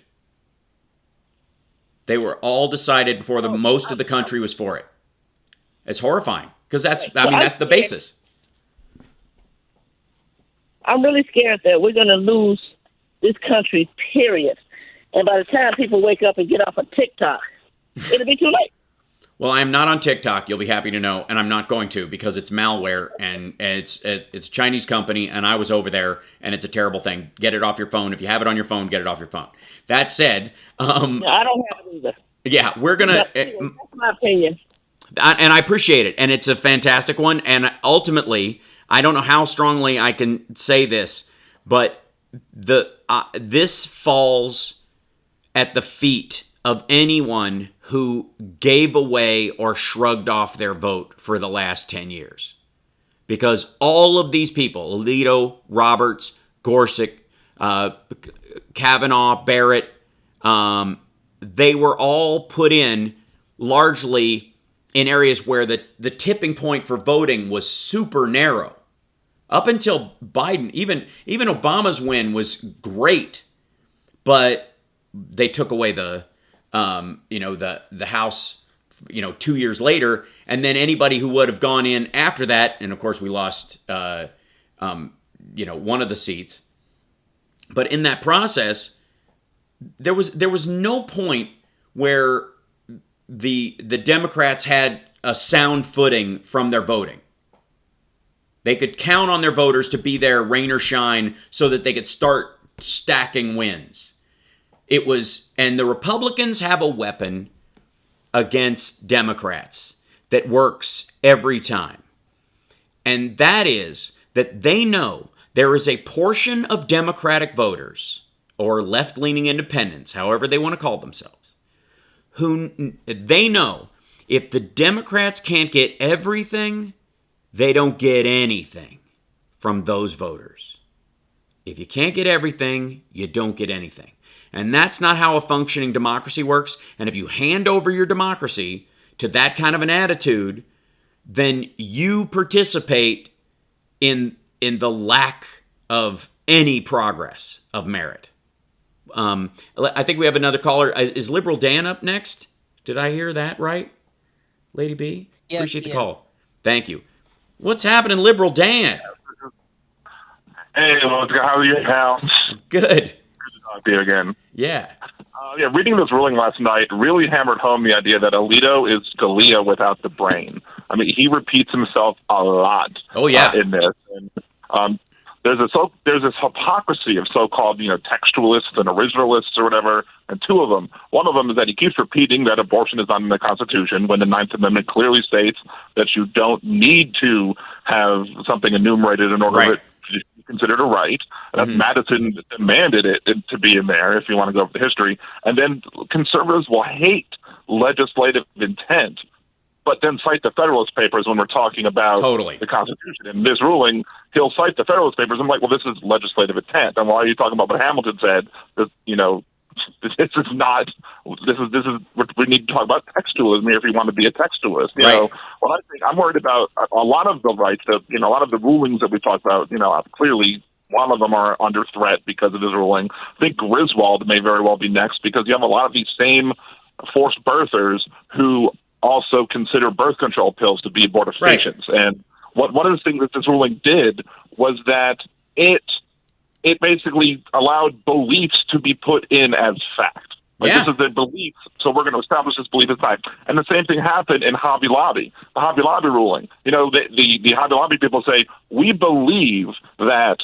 They were all decided before most of the country was for it. It's horrifying because that's the basis. I'm really scared that we're going to lose this country, period. And by the time people wake up and get off of TikTok, it'll be too late. Well, I'm not on TikTok, you'll be happy to know, and I'm not going to because it's malware and it's a Chinese company, and I was over there, and it's a terrible thing. Get it off your phone. If you have it on your phone, get it off your phone. That said, I don't have it either. Yeah, we're gonna. That's my opinion. And I appreciate it, and it's a fantastic one. And ultimately, I don't know how strongly I can say this, but this falls at the feet of anyone who gave away or shrugged off their vote for the last 10 years. Because all of these people, Alito, Roberts, Gorsuch, Kavanaugh, Barrett, they were all put in largely in areas where the tipping point for voting was super narrow. Up until Biden, even Obama's win was great, but they took away the House, 2 years later, and then anybody who would have gone in after that, and of course we lost, one of the seats. But in that process, there was no point where the Democrats had a sound footing from their voting. They could count on their voters to be there, rain or shine, so that they could start stacking wins. And the Republicans have a weapon against Democrats that works every time. And that is that they know there is a portion of Democratic voters, or left-leaning independents, however they want to call themselves, who they know if the Democrats can't get everything, they don't get anything from those voters. If you can't get everything, you don't get anything. And that's not how a functioning democracy works. And if you hand over your democracy to that kind of an attitude, then you participate in the lack of any progress of merit. I think we have another caller. Is Liberal Dan up next? Did I hear that right, Lady B? Yes, Appreciate the call. Thank you. What's happening, Liberal Dan? Hey, how are you, pal? Good. Good to talk to you again. Yeah. Reading this ruling last night really hammered home the idea that Alito is Scalia without the brain. I mean, he repeats himself a lot. Oh, yeah. In this. And, there's this hypocrisy of so-called, textualists and originalists or whatever, and two of them. One of them is that he keeps repeating that abortion is not in the Constitution when the Ninth Amendment clearly states that you don't need to have something enumerated in order to be considered a right. Madison demanded it to be in there, if you want to go over the history. And then conservatives will hate legislative intent, but then cite the Federalist Papers when we're talking about the Constitution. In this ruling, he'll cite the Federalist Papers. I'm like, well, this is legislative intent. And why are you talking about what Hamilton said? That, this is not. This is. We need to talk about textualism here if you want to be a textualist. You know, well, I think I'm worried about a lot of the rights that a lot of the rulings that we talked about. Clearly, one of them are under threat because of his ruling. I think Griswold may very well be next because you have a lot of these same forced birthers who also consider birth control pills to be abortifacients. And one of the things that this ruling did was that it basically allowed beliefs to be put in as fact. This is the belief, so we're going to establish this belief as fact. And the same thing happened in Hobby Lobby, the Hobby Lobby ruling. The Hobby Lobby people say, we believe that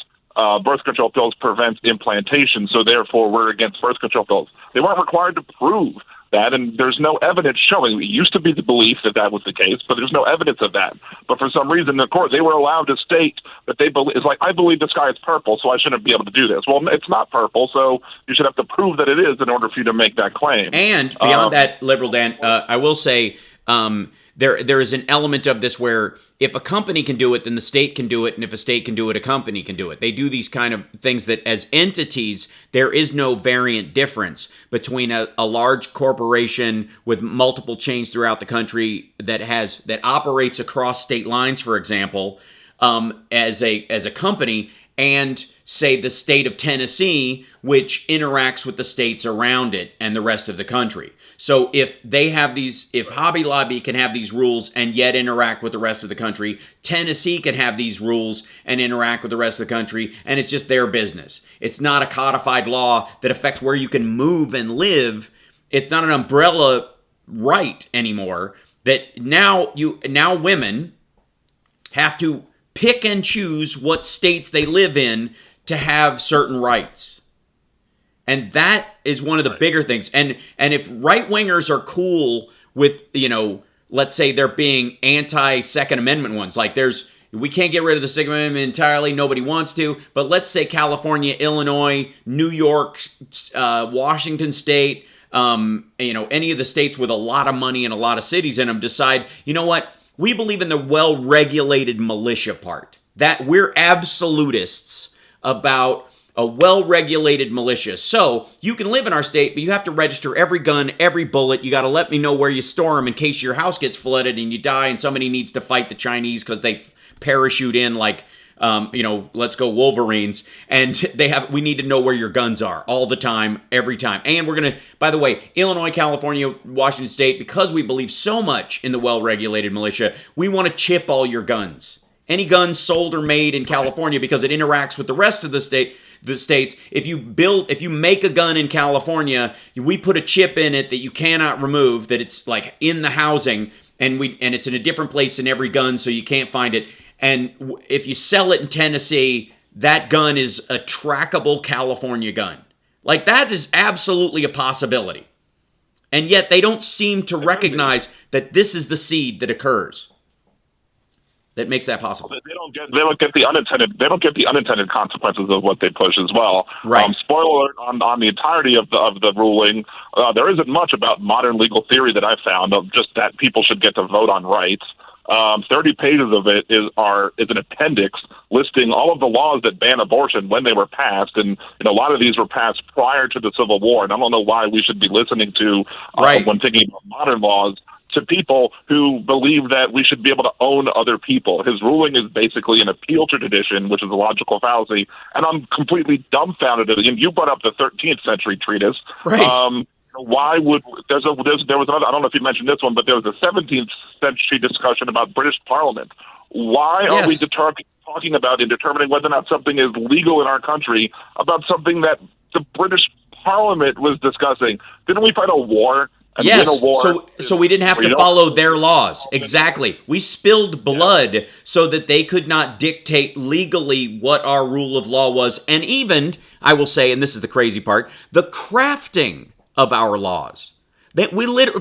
birth control pills prevent implantation, so therefore we're against birth control pills. They weren't required to prove that, and there's no evidence showing. It used to be the belief that was the case, but there's no evidence of that. But for some reason, the court, they were allowed to state that they believe. It's like, I believe the sky is purple, so I shouldn't be able to do this. Well, it's not purple, so you should have to prove that it is in order for you to make that claim. And beyond that, Liberal Dan, I will say there is an element of this where if a company can do it, then the state can do it, and if a state can do it, a company can do it. They do these kind of things that as entities, there is no variant difference between a large corporation with multiple chains throughout the country that operates across state lines, for example, as a company, and say the state of Tennessee, which interacts with the states around it and the rest of the country. So if Hobby Lobby can have these rules and yet interact with the rest of the country, Tennessee can have these rules and interact with the rest of the country, and it's just their business. It's not a codified law that affects where you can move and live. It's not an umbrella right anymore. that now women have to pick and choose what states they live in to have certain rights. And that is one of the bigger things. And if right-wingers are cool with, let's say they're being anti-Second Amendment ones, like we can't get rid of the Second Amendment entirely, nobody wants to, but let's say California, Illinois, New York, Washington State, any of the states with a lot of money and a lot of cities in them decide, you know what, we believe in the well-regulated militia part. That we're absolutists about a well-regulated militia. So you can live in our state, but you have to register every gun, every bullet. You got to let me know where you store them in case your house gets flooded and you die and somebody needs to fight the Chinese because they parachute in like, let's go Wolverines. And we need to know where your guns are all the time, every time. And we're going to, by the way, Illinois, California, Washington State, because we believe so much in the well-regulated militia, we want to chip all your guns. Any guns sold or made in California, because it interacts with the rest of the states. If you make a gun in California, we put a chip in it that you cannot remove, that it's like in the housing, and it's in a different place in every gun, so you can't find it. And if you sell it in Tennessee, that gun is a trackable California gun. Like, that is absolutely a possibility. And yet they don't seem to recognize that this is the seed that occurs that makes that possible. They don't get the unintended consequences of what they push as well. Right. Spoiler alert on the entirety of the ruling. There isn't much about modern legal theory that I found, of just that people should get to vote on rights. 30 pages of it is an appendix listing all of the laws that ban abortion when they were passed, and a lot of these were passed prior to the Civil War. And I don't know why we should be listening to when thinking about modern laws, to people who believe that we should be able to own other people. His ruling is basically an appeal to tradition, which is a logical fallacy, and I'm completely dumbfounded at it. And you brought up the 13th century treatise. Right. Why would there was another, I don't know if you mentioned this one, but there was a 17th century discussion about British Parliament. Why are we talking about and determining whether or not something is legal in our country about something that the British Parliament was discussing? Didn't we fight a war? Yes, so we didn't have to follow their laws. Exactly. We spilled blood so that they could not dictate legally what our rule of law was. And even, I will say, and this is the crazy part, the crafting of our laws. That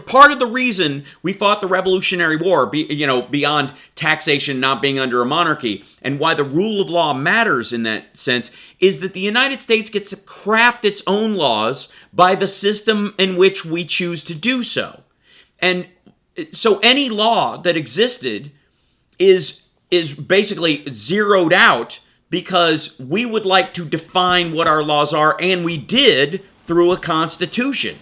part of the reason we fought the Revolutionary War, beyond taxation not being under a monarchy, and why the rule of law matters in that sense, is that the United States gets to craft its own laws by the system in which we choose to do so. And so any law that existed is basically zeroed out because we would like to define what our laws are, and we did through a constitution.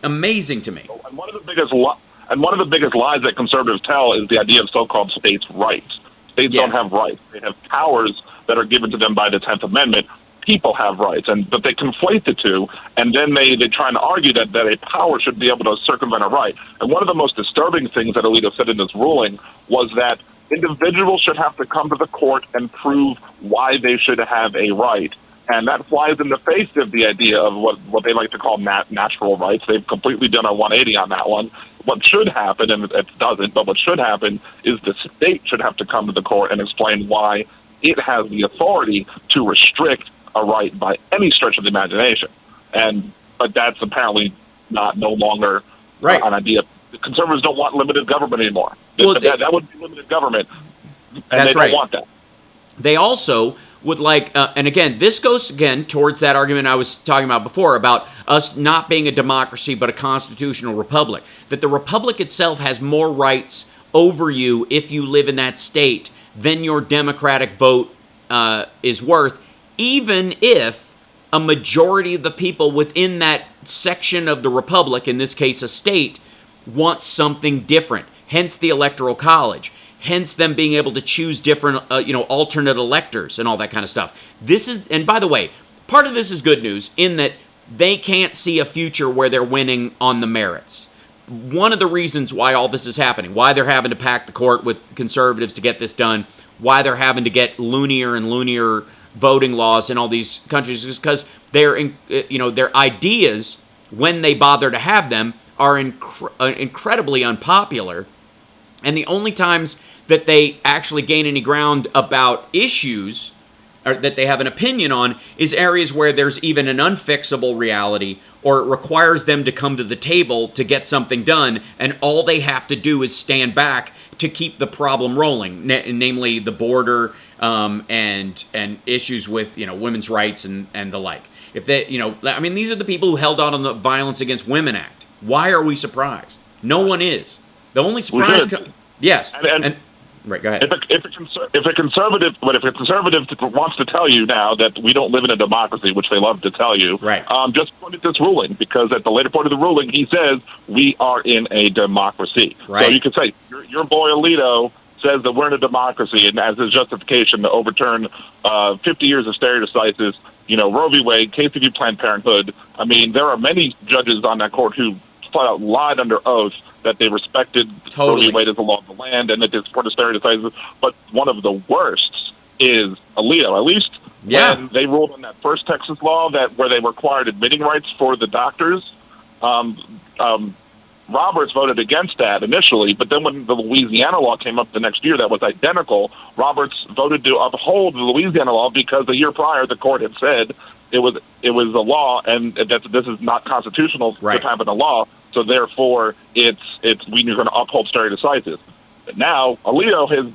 Amazing to me. And one of the biggest lies that conservatives tell is the idea of so-called states' rights. States don't have rights; they have powers that are given to them by the 10th Amendment. People have rights, but they conflate the two, and then they try and argue that a power should be able to circumvent a right. And one of the most disturbing things that Alito said in this ruling was that individuals should have to come to the court and prove why they should have a right. And that flies in the face of the idea of what they like to call natural rights. They've completely done a 180 on that one. What should happen, and it doesn't, but what should happen is the state should have to come to the court and explain why it has the authority to restrict a right by any stretch of the imagination. But that's apparently no longer an idea. The conservatives don't want limited government anymore. Well, that would be limited government, and they don't want that. They also would like, and again, this goes again towards that argument I was talking about before about us not being a democracy but a constitutional republic, that the republic itself has more rights over you if you live in that state than your democratic vote is worth, even if a majority of the people within that section of the republic, in this case a state, want something different, hence the Electoral College. Hence them being able to choose different, alternate electors and all that kind of stuff. And by the way, part of this is good news in that they can't see a future where they're winning on the merits. One of the reasons why all this is happening, why they're having to pack the court with conservatives to get this done, why they're having to get loonier and loonier voting laws in all these countries is because their ideas, when they bother to have them, are incredibly unpopular, and the only times that they actually gain any ground about issues or that they have an opinion on is areas where there's even an unfixable reality, or it requires them to come to the table to get something done, and all they have to do is stand back to keep the problem rolling, namely the border and issues with women's rights and the like. If they, I mean, these are the people who held on the Violence Against Women Act. Why are we surprised? No one is. The only surprise, yes, and right. Go ahead. If a conservative wants to tell you now that we don't live in a democracy, which they love to tell you, right? Just point at this ruling, because at the later part of the ruling, he says we are in a democracy. Right. So you could say your boy Alito says that we're in a democracy, and as his justification to overturn 50 years of stare decisis, Roe v. Wade, Casey v. Planned Parenthood. I mean, there are many judges on that court who flat out lied under oath that they respected Roe v. Wade as the law of the land and that they supported stare decisis. But one of the worst is Alito. At least when they ruled on that first Texas law where they required admitting rights for the doctors, Roberts voted against that initially, but then when the Louisiana law came up the next year that was identical, Roberts voted to uphold the Louisiana law because the year prior the court had said it was a law and that this is not constitutional to have in a law, so therefore we're going to uphold stare decisis. But now Alito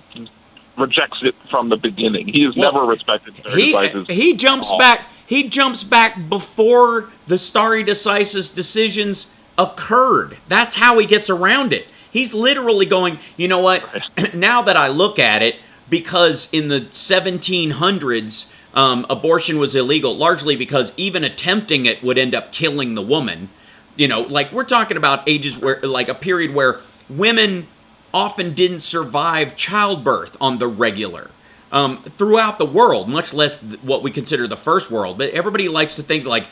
rejects it from the beginning. He has never respected stare decisis. He jumps back. He jumps back before the stare decisis decisions occurred. That's how he gets around it. He's literally going, you know what, now that I look at it, because in the 1700s, abortion was illegal, largely because even attempting it would end up killing the woman. Like we're talking about ages where, like a period where women often didn't survive childbirth on the regular. Throughout the world, much less what we consider the first world. But everybody likes to think like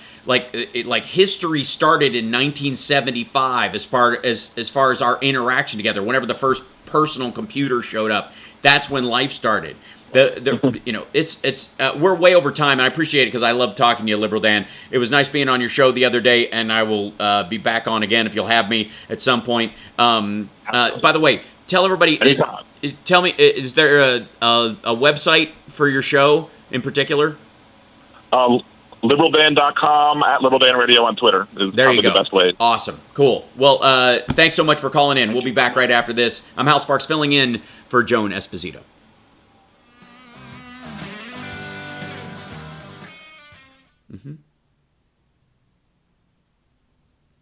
history started in 1975 as far as our interaction together. Whenever the first personal computer showed up, that's when life started. We're way over time, and I appreciate it because I love talking to you, Liberal Dan. It was nice being on your show the other day, and I will be back on again if you'll have me at some point. By the way, tell everybody. Tell me, is there a website for your show in particular? LiberalDan.com, at LiberalDanRadio on Twitter is there probably the best way. Awesome. Cool. Well, thanks so much for calling in. We'll be back right after this. I'm Hal Sparks filling in for Joan Esposito.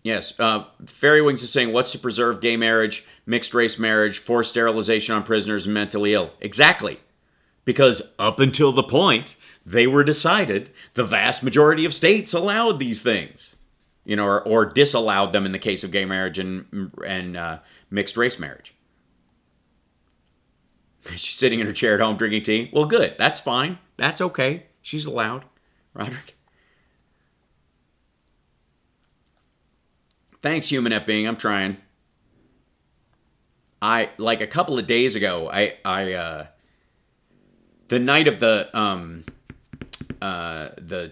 Yes, Fairy Wings is saying, what's to preserve gay marriage, mixed race marriage, forced sterilization on prisoners and mentally ill? Exactly. Because up until the point they were decided, the vast majority of states allowed these things, or disallowed them in the case of gay marriage and mixed race marriage. She's sitting in her chair at home drinking tea. Well, good. That's fine. That's okay. She's allowed. Roderick. Thanks, Human F Being. I'm trying. Like a couple of days ago, the night of the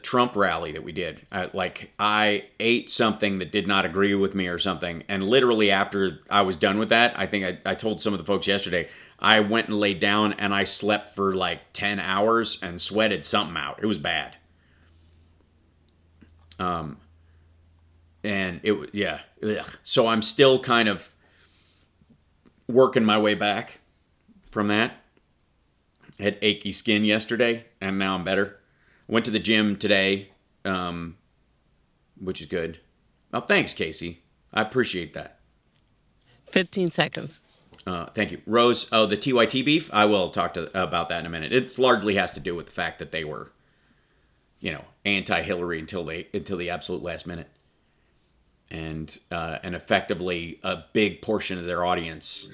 Trump rally that we did, I ate something that did not agree with me or something, and literally after I was done with that, I think I told some of the folks yesterday, I went and laid down and I slept for like 10 hours and sweated something out. It was bad. And so I'm still kind of working my way back from that. I had achy skin yesterday, and now I'm better. Went to the gym today, which is good. Oh, thanks, Casey. I appreciate that. 15 seconds. Thank you. Rose, the TYT beef, I will talk about that in a minute. It largely has to do with the fact that they were, anti-Hillary until the absolute last minute. And effectively a big portion of their audience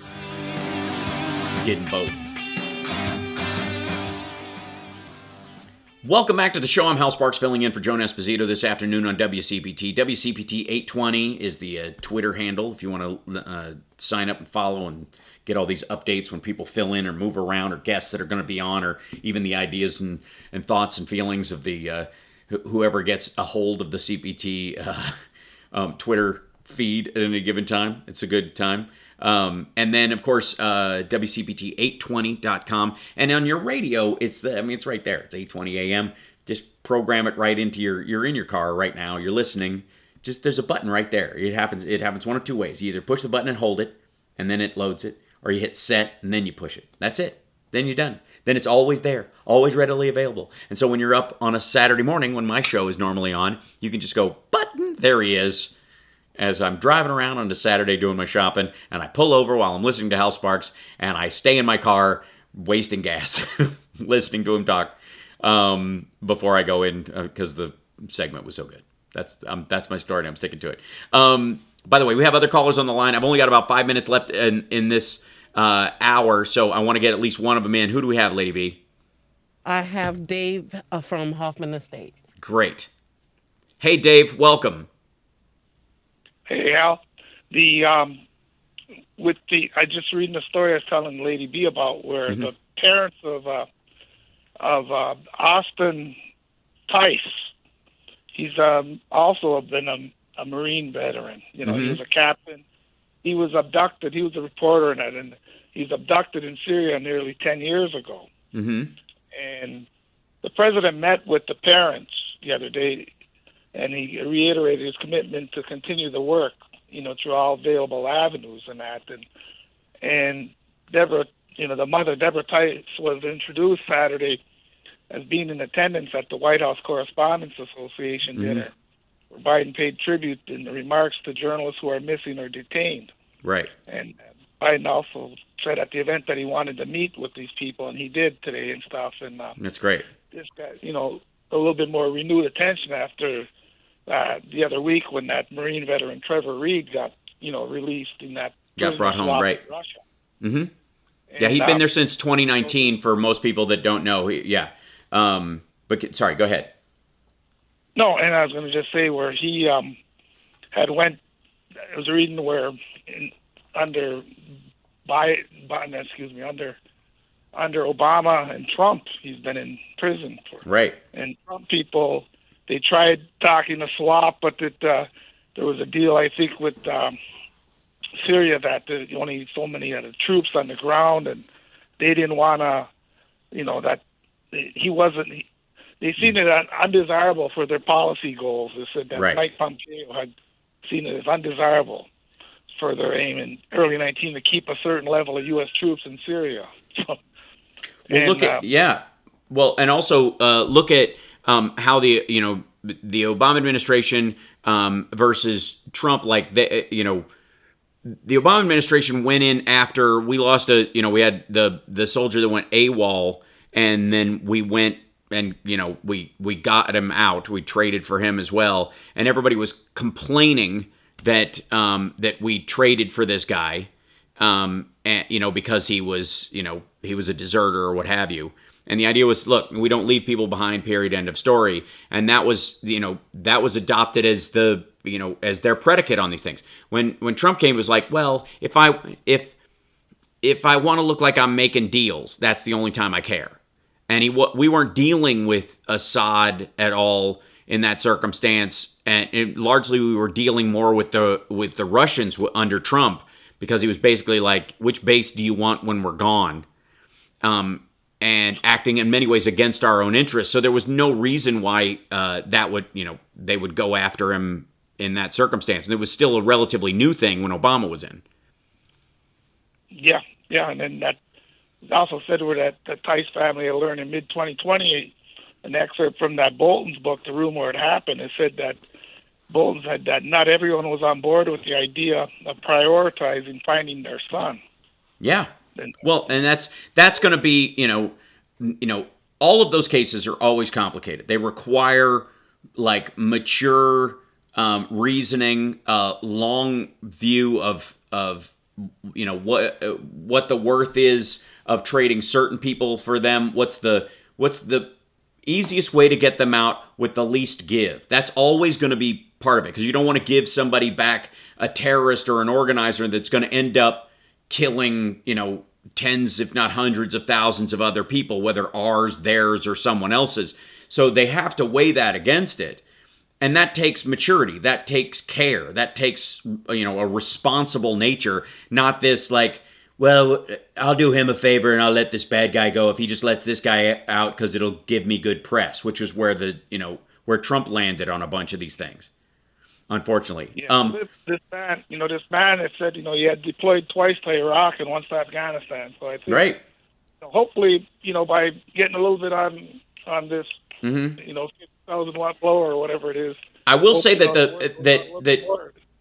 didn't vote. Welcome back to the show. I'm Hal Sparks filling in for Joan Esposito this afternoon on WCPT. WCPT 820 is the Twitter handle if you want to sign up and follow and get all these updates when people fill in or move around or guests that are going to be on, or even the ideas and thoughts and feelings of the whoever gets a hold of the CPT Twitter feed at any given time. It's a good time. And then, of course, WCPT820.com. And on your radio, it's right there. It's 8:20 a.m. Just program it right into you're in your car right now. You're listening. Just there's a button right there. It happens one of two ways. You either push the button and hold it, and then it loads it, or you hit set and then you push it. That's it. Then you're done. Then it's always there, always readily available. And so when you're up on a Saturday morning when my show is normally on, you can just go, button, there he is. As I'm driving around on a Saturday doing my shopping, and I pull over while I'm listening to HAL Sparks, and I stay in my car wasting gas, listening to him talk before I go in because the segment was so good. That's my story, and I'm sticking to it. By the way, we have other callers on the line. I've only got about 5 minutes left in this hour, so I want to get at least one of them in. Who do we have, Lady B? I have Dave from Hoffman Estate. Great. Hey, Dave, welcome. Hey, Al. I just reading the story I was telling Lady B about where the parents of Austin Tice, he's also been a Marine veteran. He was a captain. He was abducted. He was a reporter in it, and he was abducted in Syria nearly 10 years ago. And the president met with the parents the other day, and he reiterated his commitment to continue the work, through all available avenues and that. And Deborah, the mother, Deborah Tice, was introduced Saturday as being in attendance at the White House Correspondents Association dinner, where Biden paid tribute in the remarks to journalists who are missing or detained. Right. And Biden also said at the event that he wanted to meet with these people, and he did today and stuff. And that's great. This got, a little bit more renewed attention after the other week when that Marine veteran Trevor Reed got, released in that. Got brought home, right. Russia. Yeah, he'd been there since 2019 for most people that don't know. But sorry, go ahead. No, and I was going to just say where he I was reading where under Obama and Trump, he's been in prison for. Right. And Trump people, they tried talking to swap, but there was a deal, I think, with Syria that there's only so many of the troops on the ground, and they didn't want to, that he wasn't. They seen it undesirable for their policy goals. They said that Mike Pompeo had seen it as undesirable for their aim in early 19 to keep a certain level of U.S. troops in Syria. Well, and also look at how the Obama administration versus Trump, the Obama administration went in after we lost we had the soldier that went AWOL, and then we went and we got him out. We traded for him as well, and everybody was complaining that that we traded for this guy, and because he was a deserter or what have you. And the idea was, look, we don't leave people behind. Period. End of story. And that was adopted as as their predicate on these things. When Trump came, it was like, well, if I want to look like I'm making deals, that's the only time I care. And we weren't dealing with Assad at all in that circumstance, and largely we were dealing more with the Russians under Trump, because he was basically like, which base do you want when we're gone? And acting in many ways against our own interests. So there was no reason why they would go after him in that circumstance. And it was still a relatively new thing when Obama was in. Yeah, and then that also said that the Tice family had learned in mid-2020, an excerpt from that Bolton's book, The Room Where It Happened. It said that Bolton said that not everyone was on board with the idea of prioritizing finding their son. Yeah. Well, and that's going to be, all of those cases are always complicated. They require mature reasoning, long view of what the worth is of trading certain people for them. What's the easiest way to get them out with the least give? That's always going to be part of it, because you don't want to give somebody back a terrorist or an organizer that's going to end up killing, tens, if not hundreds of thousands of other people, whether ours, theirs, or someone else's. So they have to weigh that against it. And that takes maturity. That takes care. That takes, a responsible nature, not this like, well, I'll do him a favor and I'll let this bad guy go if he just lets this guy out because it'll give me good press, which is where where Trump landed on a bunch of these things, unfortunately. Yeah, this man that said, he had deployed twice to Iraq and once to Afghanistan. So I think, right. Hopefully, by getting a little bit on this, 50,000 watt blower or whatever it is. I will say that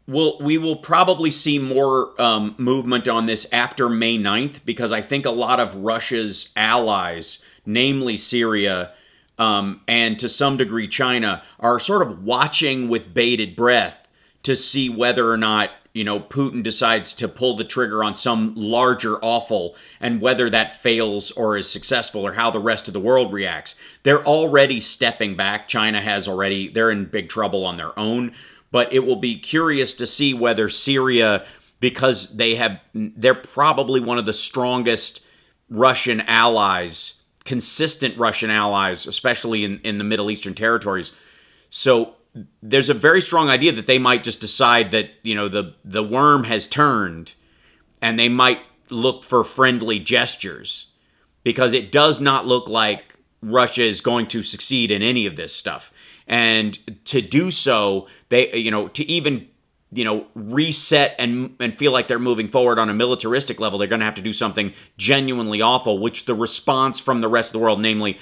we will probably see more movement on this after May 9th, because I think a lot of Russia's allies, namely Syria and to some degree China, are sort of watching with bated breath to see whether or not Putin decides to pull the trigger on some larger awful, and whether that fails or is successful, or how the rest of the world reacts. They're already stepping back. China has already. They're in big trouble on their own. But it will be curious to see whether Syria, because they're probably one of the strongest Russian allies, consistent Russian allies, especially in the Middle Eastern territories. So there's a very strong idea that they might just decide that, the worm has turned, and they might look for friendly gestures, because it does not look like Russia is going to succeed in any of this stuff. And to do so, they, to even, reset and feel like they're moving forward on a militaristic level, they're going to have to do something genuinely awful, which the response from the rest of the world, namely,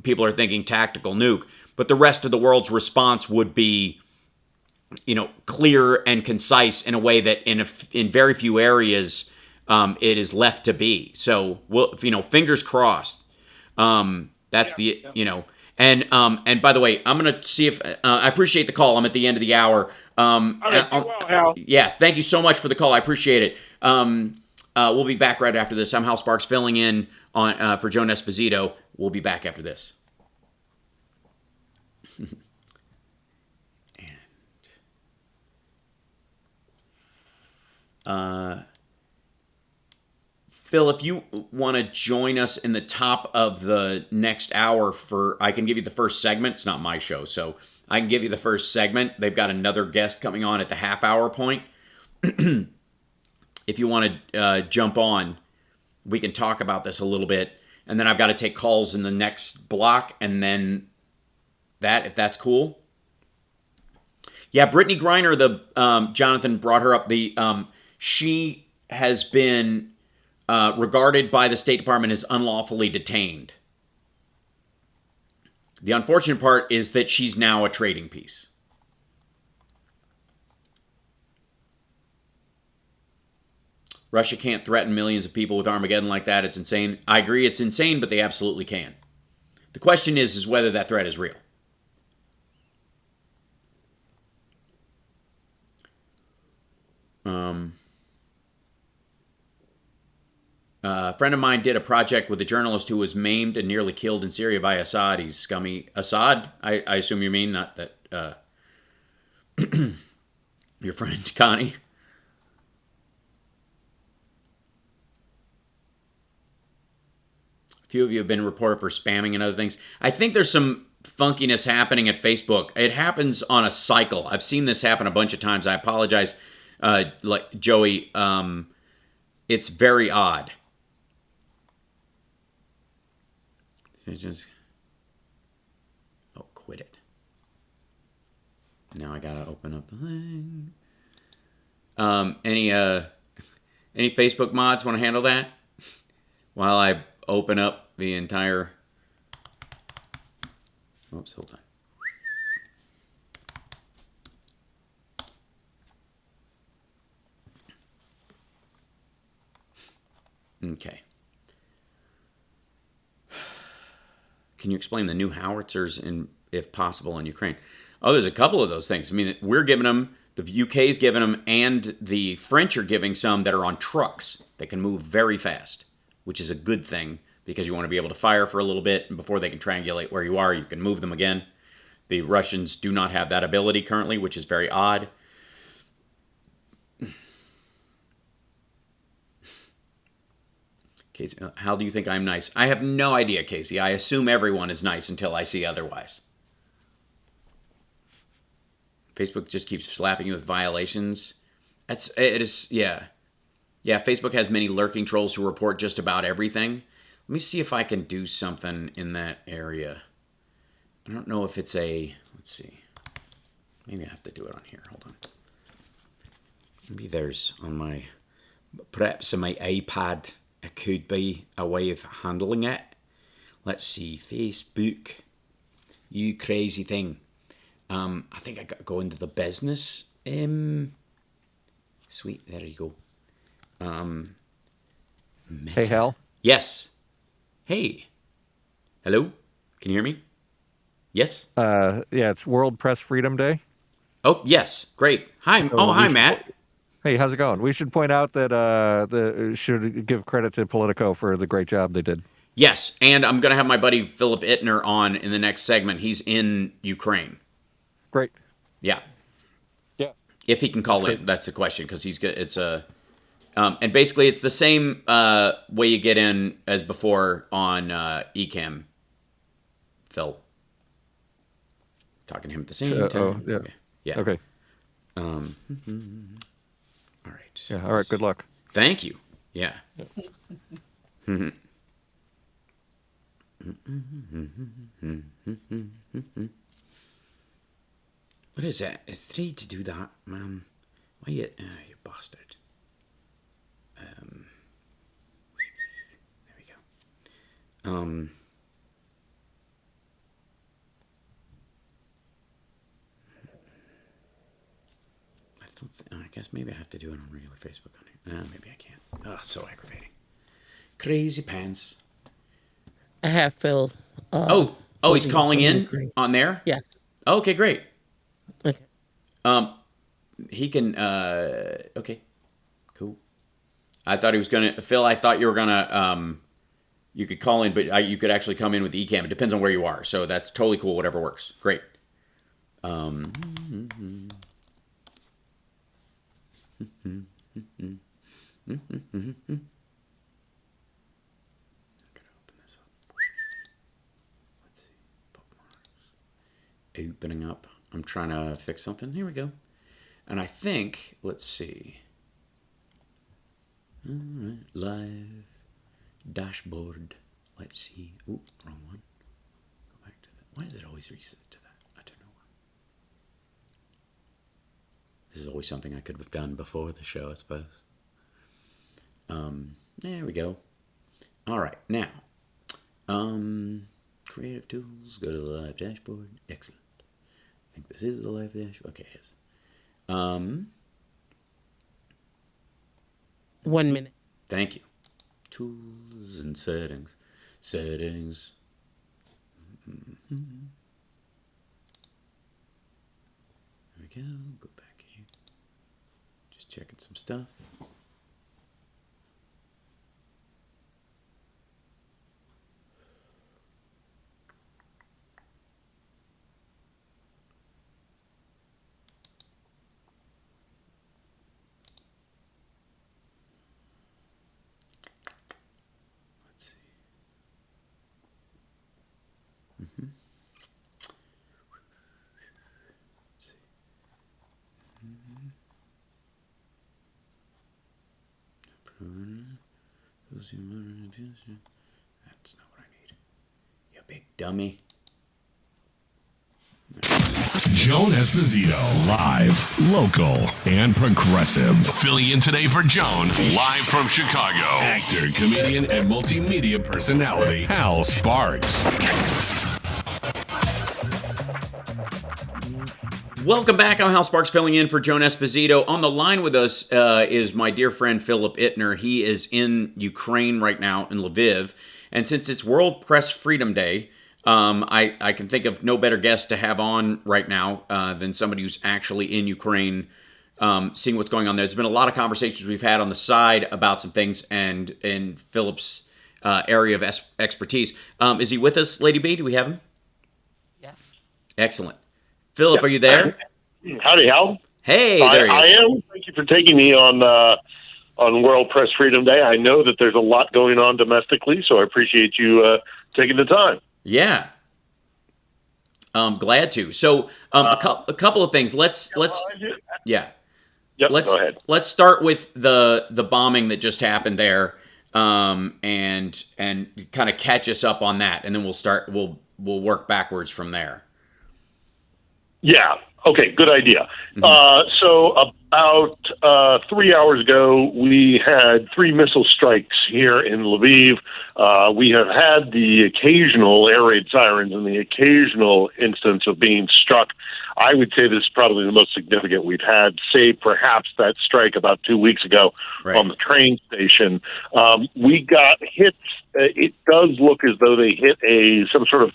people are thinking tactical nuke, but the rest of the world's response would be, clear and concise in a way that in very few areas it is left to be. So, fingers crossed. That's And by the way, I'm going to see if I appreciate the call. I'm at the end of the hour. All right, well, Hal. Yeah, thank you so much for the call. I appreciate it. We'll be back right after this. I'm Hal Sparks, filling in on for Joan Esposito. We'll be back after this. Phil, if you want to join us in the top of the next hour I can give you the first segment. It's not my show, so I can give you the first segment. They've got another guest coming on at the half-hour point. If you want to jump on, we can talk about this a little bit. And then I've got to take calls in the next block, and then if that's cool. Yeah, Brittany Griner, Jonathan brought her up. She has been regarded by the State Department as unlawfully detained. The unfortunate part is that she's now a trading piece. Russia can't threaten millions of people with Armageddon like that. It's insane. I agree it's insane, but they absolutely can. The question is whether that threat is real. A friend of mine did a project with a journalist who was maimed and nearly killed in Syria by Assad. He's scummy. Assad? I assume you mean, not that your friend Connie. A few of you have been reported for spamming and other things. I think there's some funkiness happening at Facebook. It happens on a cycle. I've seen this happen a bunch of times. I apologize, like Joey. It's very odd. Quit it. Now I gotta open up the thing. Any Facebook mods want to handle that while I open up the entire? Oops, hold on. Okay. Can you explain the new howitzers, if possible, in Ukraine? Oh, there's a couple of those things. I mean, we're giving them, the UK's giving them, and the French are giving some that are on trucks that can move very fast, which is a good thing because you want to be able to fire for a little bit, and before they can triangulate where you are, you can move them again. The Russians do not have that ability currently, which is very odd. Casey, how do you think I'm nice? I have no idea, Casey. I assume everyone is nice until I see otherwise. Facebook just keeps slapping you with violations. It is, yeah. Yeah, Facebook has many lurking trolls who report just about everything. Let me see if I can do something in that area. I don't know if it's let's see. Maybe I have to do it on here. Hold on. Maybe there's perhaps on my iPad, it could be a way of handling it. Let's see, Facebook, you crazy thing. I think I got to go into the business. Sweet, there you go. Hey, Hal? Yes. Hey. Hello? Can you hear me? Yes? Yeah, it's World Press Freedom Day. Oh, yes. Great. Hi. So hi, Matt. Hey, how's it going? We should point out that should give credit to Politico for the great job they did. Yes, and I'm going to have my buddy Philip Ittner on in the next segment. He's in Ukraine. Great. Yeah. Yeah. If he can call in, that's the question, because he's good. It's a, and basically it's the same way you get in as before on Ecamm. Phil. Talking to him at the same time. Oh, yeah. Okay. Yeah. Okay. All right. Yeah. All right. Good luck. Thank you. Yeah. What is that? It's 3 to do that, man. Why you bastard. There we go. I guess maybe I have to do it on regular Facebook on it. Maybe I can't. Oh, so aggravating. Crazy pants. I have Phil. He's calling in on there? Yes. Okay, great. Okay. He can, okay, cool. I thought he was going to, Phil, I thought you were going to, you could call in, but you could actually come in with Ecamm. It depends on where you are. So that's totally cool, whatever works. Great. Opening up. I'm trying to fix something. Here we go. And I think, let's see. All right, live dashboard. Let's see. Ooh, wrong one. Go back to that. Why does it always reset to that? I don't know why. This is always something I could have done before the show, I suppose. There we go. All right, now. Creative tools. Go to the live dashboard. Excellent. I think this is the live dashboard. Okay, it is. 1 minute. Thank you. Tools and settings. Settings. There we go. Go back here. Just checking some stuff. That's not what I need. You big dummy. Joan Esposito, live, local, and progressive. Filling in today for Joan, live from Chicago. Actor, comedian, and multimedia personality, HAL Sparks. Welcome back. I'm Hal Sparks, filling in for Joan Esposito. On the line with us is my dear friend Philip Ittner. He is in Ukraine right now, in Lviv. And since it's World Press Freedom Day, I can think of no better guest to have on right now than somebody who's actually in Ukraine, seeing what's going on there. There's been a lot of conversations we've had on the side about some things and in Philip's area of expertise. Is he with us, Lady B? Do we have him? Yes. Excellent. Philip, are you there? Howdy, Hal. Hey, there he is. I am. Thank you for taking me on World Press Freedom Day. I know that there's a lot going on domestically, so I appreciate you taking the time. Yeah. Glad to. So a couple of things. Let's yeah. Yep, go ahead. Let's start with the bombing that just happened there, and kind of catch us up on that, and then we'll work backwards from there. Yeah. Okay. Good idea. So about 3 hours ago, we had 3 missile strikes here in Lviv. We have had the occasional air raid sirens and the occasional instance of being struck. I would say this is probably the most significant we've had, save perhaps that strike about 2 weeks ago on the train station. We got hits. It does look as though they hit some sort of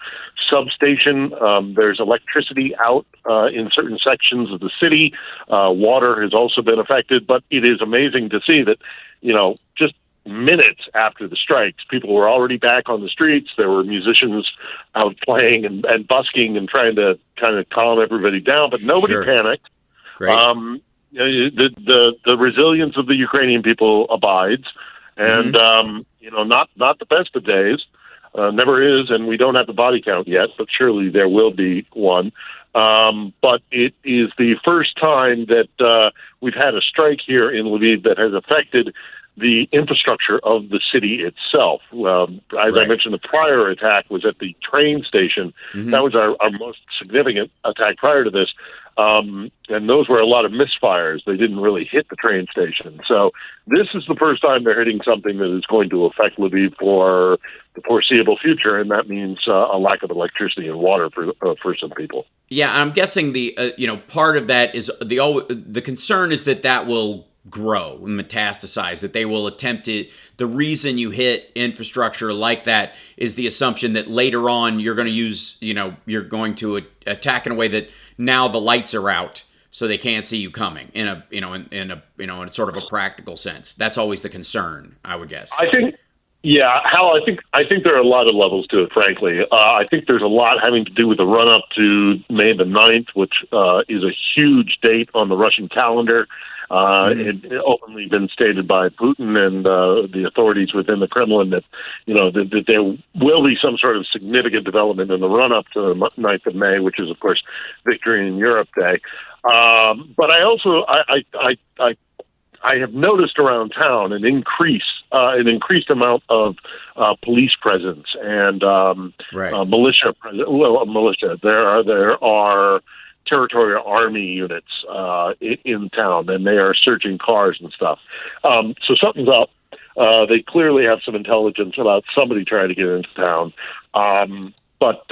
substation. There's electricity out in certain sections of the city. Water has also been affected, but it is amazing to see that, just minutes after the strikes, people were already back on the streets. There were musicians out playing and busking and trying to kind of calm everybody down, but nobody panicked. Great. The resilience of the Ukrainian people abides, and not the best of days. Never is, and we don't have the body count yet, but surely there will be one. But it is the first time that we've had a strike here in Lviv that has affected the infrastructure of the city itself. As I mentioned, the prior attack was at the train station. That was our most significant attack prior to this. And those were a lot of misfires. They didn't really hit the train station. So this is the first time they're hitting something that is going to affect Lviv for the foreseeable future, and that means a lack of electricity and water for some people. Yeah, I'm guessing the part of that is the concern is that will grow and metastasize, that they will attempt it. The reason you hit infrastructure like that is the assumption that later on you're going to use, you're going to attack in a way that now the lights are out so they can't see you coming in a sort of a practical sense. That's always the concern, I would guess. I think, Hal, I think there are a lot of levels to it, frankly. I think there's a lot having to do with the run-up to May the 9th, which is a huge date on the Russian calendar. It openly been stated by Putin and the authorities within the Kremlin that that there will be some sort of significant development in the run-up to the 9th of May, which is, of course, Victory in Europe Day. But I also I have noticed around town an increased amount of police presence and militia presence. Well, militia. There are territorial army units in town, and they are searching cars and stuff. So something's up. They clearly have some intelligence about somebody trying to get into town. But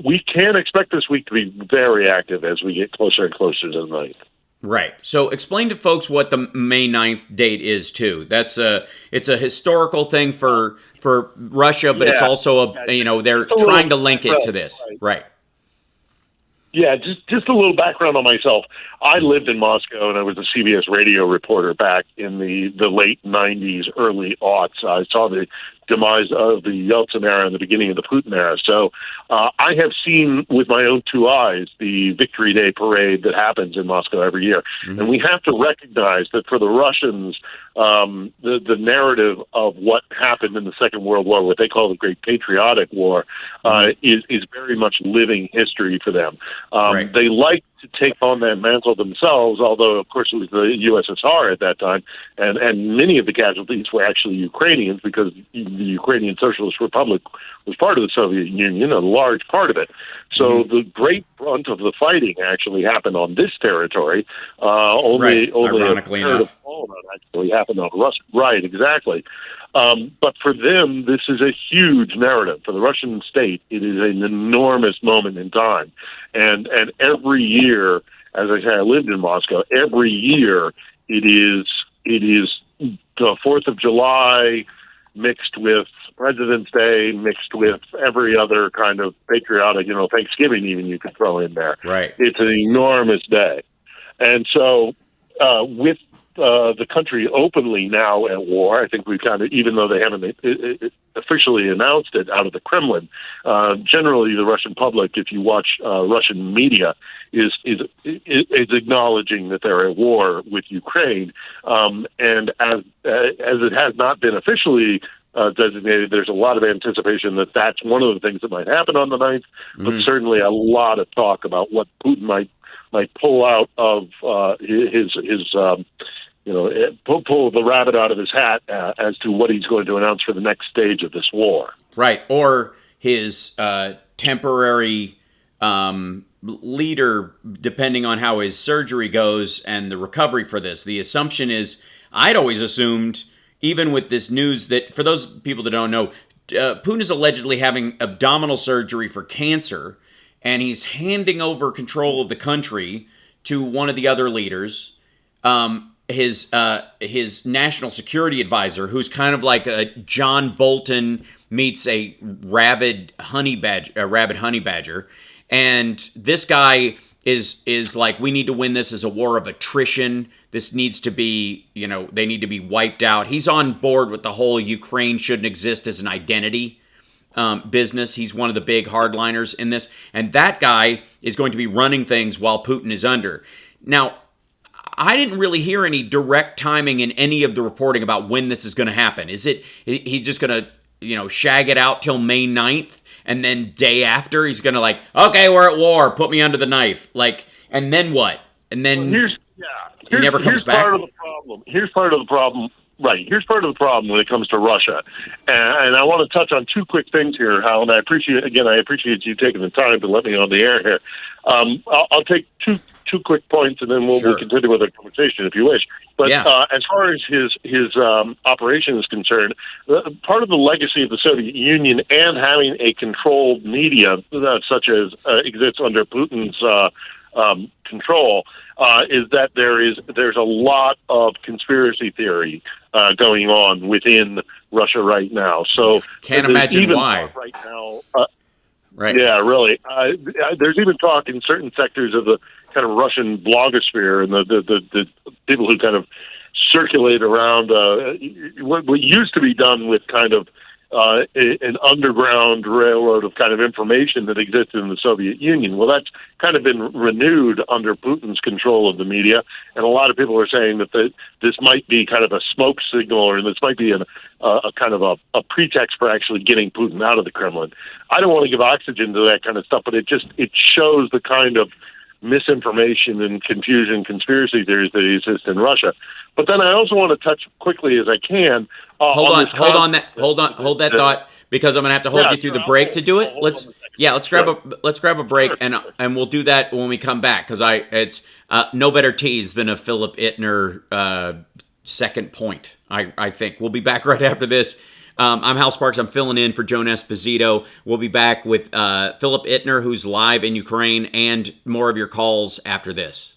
we can expect this week to be very active as we get closer and closer to the night. Right. So explain to folks what the May 9th date is, too. It's a historical thing for Russia, but it's also they're trying to link it to this. Right. Yeah, just a little background on myself. I lived in Moscow, and I was a CBS radio reporter back in the late 90s, early aughts. I saw the demise of the Yeltsin era and the beginning of the Putin era. So I have seen with my own two eyes the Victory Day parade that happens in Moscow every year. And we have to recognize that for the Russians, the narrative of what happened in the Second World War, what they call the Great Patriotic War, is very much living history for them. They like to take on that mantle themselves, although, of course, it was the USSR at that time, and many of the casualties were actually Ukrainians because the Ukrainian Socialist Republic was part of the Soviet Union, a large part of it. So the great brunt of the fighting actually happened on this territory. Only ironically enough, actually happened on Russia. Right, exactly. But for them, this is a huge narrative. For the Russian state, it is an enormous moment in time. And every year, as I say, I lived in Moscow, every year it is the 4th of July mixed with President's Day, mixed with every other kind of patriotic, Thanksgiving even you could throw in there. Right. It's an enormous day. And so with the country openly now at war, I think we've kind of, even though they haven't officially announced it out of the Kremlin, generally the Russian public, if you watch Russian media, is acknowledging that they're at war with Ukraine. And as it has not been officially designated. There's a lot of anticipation that that's one of the things that might happen on the 9th, but certainly a lot of talk about what Putin might pull out of his pull the rabbit out of his hat as to what he's going to announce for the next stage of this war. Right, or his temporary leader, depending on how his surgery goes and the recovery for this. The assumption is, I'd always assumed, even with this news, that for those people that don't know, Putin is allegedly having abdominal surgery for cancer, and he's handing over control of the country to one of the other leaders, his national security advisor, who's kind of like a John Bolton meets a rabid honey badger. And this guy is like, we need to win this as a war of attrition. This needs to be, they need to be wiped out. He's on board with the whole Ukraine shouldn't exist as an identity business. He's one of the big hardliners in this. And that guy is going to be running things while Putin is under. Now, I didn't really hear any direct timing in any of the reporting about when this is going to happen. Is it, he's just going to, shag it out till May 9th? And then day after, he's going to okay, we're at war, put me under the knife. And then what? And then he never comes back? Part of the problem. Here's part of the problem. Right. Here's part of the problem when it comes to Russia. And I want to touch on two quick things here, Hal, and I appreciate you taking the time to let me on the air here. I'll take two quick points, and then we'll continue with our conversation if you wish. But as far as his operation is concerned, part of the legacy of the Soviet Union and having a controlled media such as exists under Putin's control is that there's a lot of conspiracy theory going on within Russia right now. So can't imagine why right now. Right. Yeah, really. There's even talk in certain sectors of the kind of Russian blogosphere and the people who kind of circulate around what used to be done with kind of an underground railroad of kind of information that existed in the Soviet Union. Well, that's kind of been renewed under Putin's control of the media, and a lot of people are saying that this might be kind of a smoke signal, or this might be a kind of a pretext for actually getting Putin out of the Kremlin. I don't want to give oxygen to that kind of stuff, but it shows the kind of misinformation and confusion, conspiracy theories that exist in Russia. But then I also want to touch quickly as I can. Hold that thought, because I'm going to have to hold you through the break to do it. Let's grab a break, and we'll do that when we come back, because it's no better tease than a Philip Ittner second point. I think we'll be back right after this. I'm Hal Sparks. I'm filling in for Joan Esposito. We'll be back with Philip Ittner, who's live in Ukraine, and more of your calls after this.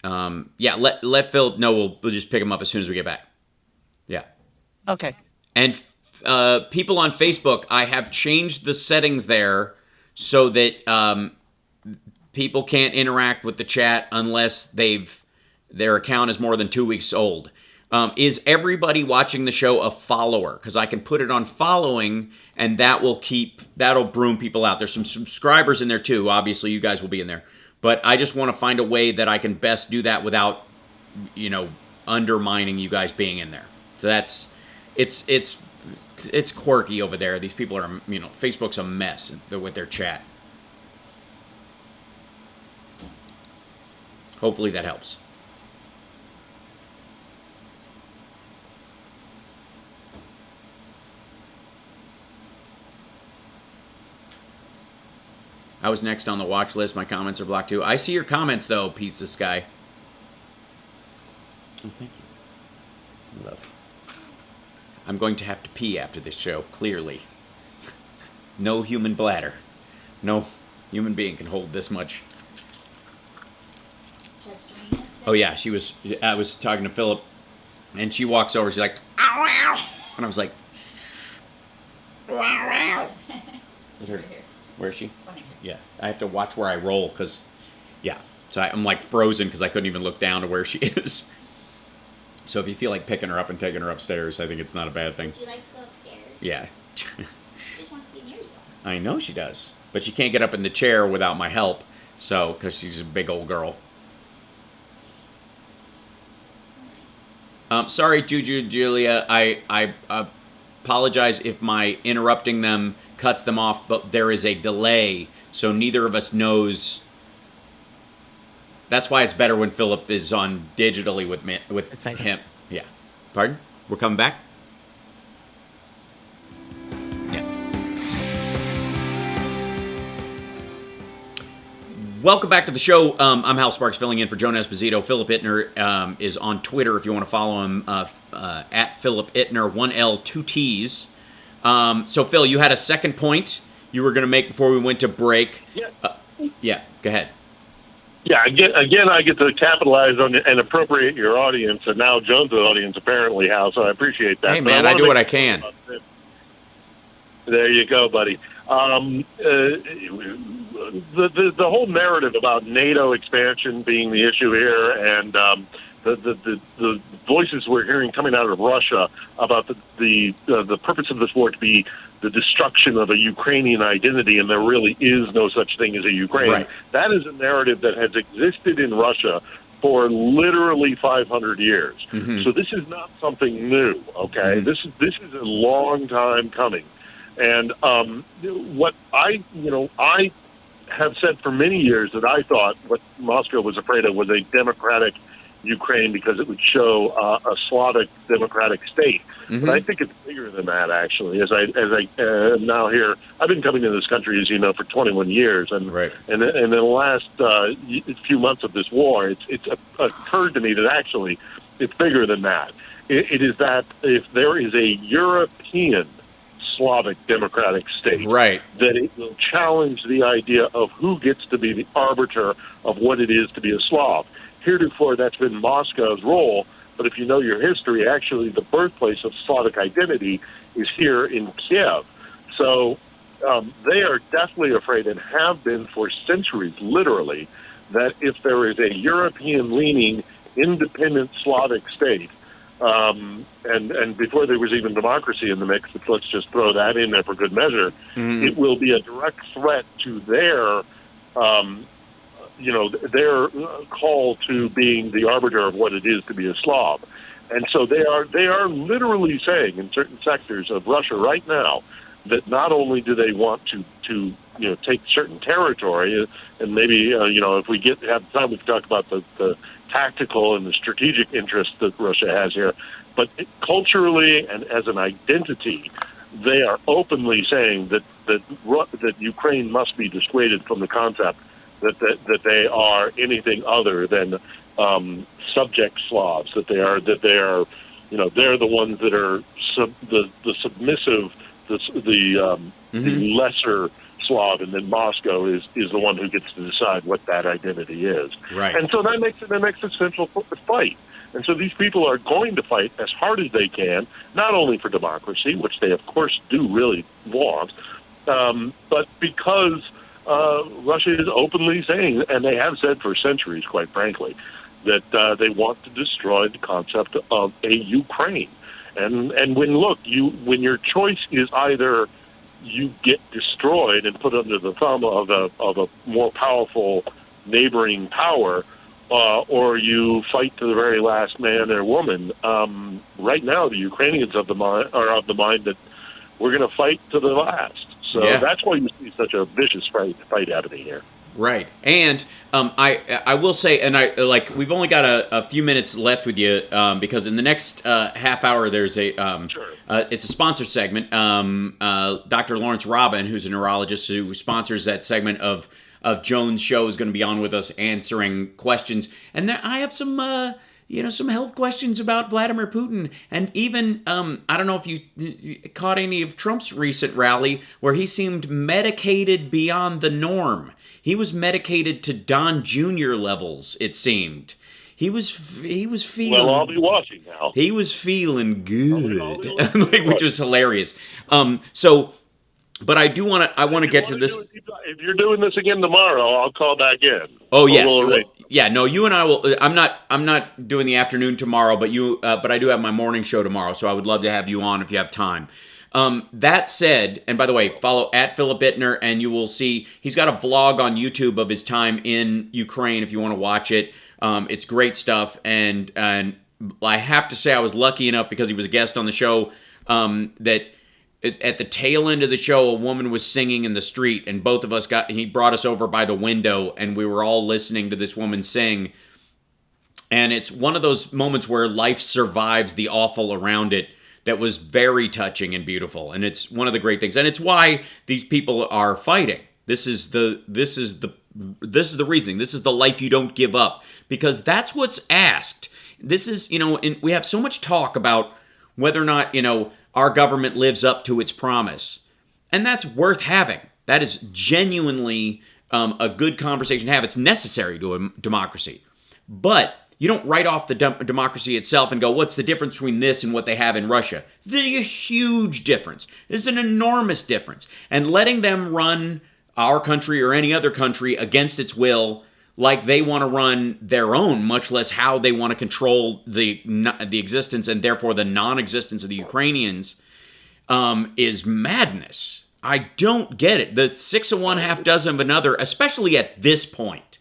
Let Philip know. We'll just pick him up as soon as we get back. Yeah. Okay. And people on Facebook, I have changed the settings there so that people can't interact with the chat unless their account is more than 2 weeks old. Is everybody watching the show a follower? Because I can put it on following, and that'll broom people out. There's some subscribers in there too. Obviously, you guys will be in there. But I just want to find a way that I can best do that without, undermining you guys being in there. So it's quirky over there. These people are, Facebook's a mess with their chat. Hopefully that helps. I was next on the watch list. My comments are blocked too. I see your comments though, pizza sky. Oh, thank you. Love. I'm going to have to pee after this show, clearly. No human bladder. No human being can hold this much. Oh yeah, I was talking to Philip, and she walks over, she's like, ow, ow. And I was like, ow, ow. Where is she? Yeah, I have to watch where I roll, because, so I'm like frozen because I couldn't even look down to where she is. So if you feel like picking her up and taking her upstairs, I think it's not a bad thing. Would you like to go upstairs? Yeah. She just wants to be near you. I know she does, but she can't get up in the chair without my help, because she's a big old girl. Sorry, Juju, Julia. I apologize if my interrupting them cuts them off, but there is a delay, so neither of us knows. That's why it's better when Philip is on digitally with me, with him. Yeah. Pardon? We're coming back? Welcome back to the show. I'm Hal Sparks, filling in for Joan Esposito. Philip Ittner is on Twitter if you want to follow him, at Philip Ittner, 1L, 2 T's. So, Phil, you had a second point you were going to make before we went to break. Yeah, go ahead. Yeah, again, I get to capitalize on and appropriate your audience, and now Joan's audience, apparently, Hal, so I appreciate that. Hey, man, I do what I can. There you go, buddy. The whole narrative about NATO expansion being the issue here, and the voices we're hearing coming out of Russia about the purpose of this war to be the destruction of a Ukrainian identity, and there really is no such thing as a Ukraine. Right. That is a narrative that has existed in Russia for literally 500 years. Mm-hmm. So this is not something new. Okay, this is a long time coming. And what I have said for many years that I thought what Moscow was afraid of was a democratic Ukraine because it would show a Slavic democratic state. Mm-hmm. But I think it's bigger than that, actually. As I now here, I've been coming to this country, as you know, for 21 years, and in the last few months of this war, it's occurred to me that actually it's bigger than that. It is that if there is a European Slavic democratic state, that it will challenge the idea of who gets to be the arbiter of what it is to be a Slav. Heretofore, that's been Moscow's role, but if you know your history, actually the birthplace of Slavic identity is here in Kiev. So they are definitely afraid, and have been for centuries, literally, that if there is a European-leaning, independent Slavic state, and before there was even democracy in the mix, but let's just throw that in there for good measure, it will be a direct threat to their call to being the arbiter of what it is to be a Slav. And so they are literally saying in certain sectors of Russia right now that not only do they want to take certain territory, and maybe if we have time we can talk about the tactical and the strategic interest that Russia has here, but culturally and as an identity, they are openly saying that Ukraine must be dissuaded from the concept that they are anything other than subject Slavs. That they are they're the ones that are the submissive, the lesser Slav, and then Moscow is the one who gets to decide what that identity is. Right. And so that makes it central fight. And so these people are going to fight as hard as they can, not only for democracy, which they of course do really want, but because Russia is openly saying, and they have said for centuries, quite frankly, that they want to destroy the concept of a Ukraine. And when your choice is either you get destroyed and put under the thumb of a more powerful neighboring power, or you fight to the very last man or woman. Right now, the Ukrainians are of the mind that we're going to fight to the last. So that's why you see such a vicious fight happening here. Right. And I will say, and we've only got a few minutes left with you because in the next half hour there's it's a sponsored segment. Dr. Lawrence Robin, who's a neurologist who sponsors that segment of Joan's show, is going to be on with us answering questions. And I have some health questions about Vladimir Putin. And even, I don't know if you caught any of Trump's recent rally where he seemed medicated beyond the norm. He was medicated to Don Jr. levels, it seemed. He was feeling... Well, I'll be watching now. He was feeling good, which was hilarious. But I want to get to this. If you're doing this again tomorrow, I'll call back in. Oh yes, yeah. No, you and I will. I'm not doing the afternoon tomorrow, but I do have my morning show tomorrow, so I would love to have you on if you have time. That said, and by the way, follow at Philip Ittner, and you will see he's got a vlog on YouTube of his time in Ukraine if you want to watch it. It's great stuff, and I have to say I was lucky enough because he was a guest on the show that at the tail end of the show, a woman was singing in the street, and both of us he brought us over by the window, and we were all listening to this woman sing. And it's one of those moments where life survives the awful around it that was very touching and beautiful. And it's one of the great things. And it's why these people are fighting. This is the reasoning. This is the life you don't give up, because that's what's asked. This is, we have so much talk about whether or not, our government lives up to its promise. And that's worth having. That is genuinely a good conversation to have. It's necessary to a democracy. But you don't write off the democracy itself and go, what's the difference between this and what they have in Russia? There's a huge difference. There's an enormous difference. And letting them run our country or any other country against its will, like they want to run their own, much less how they want to control the existence and therefore the non-existence of the Ukrainians, is madness. I don't get it. The 6 of one, half dozen of another, especially at this point,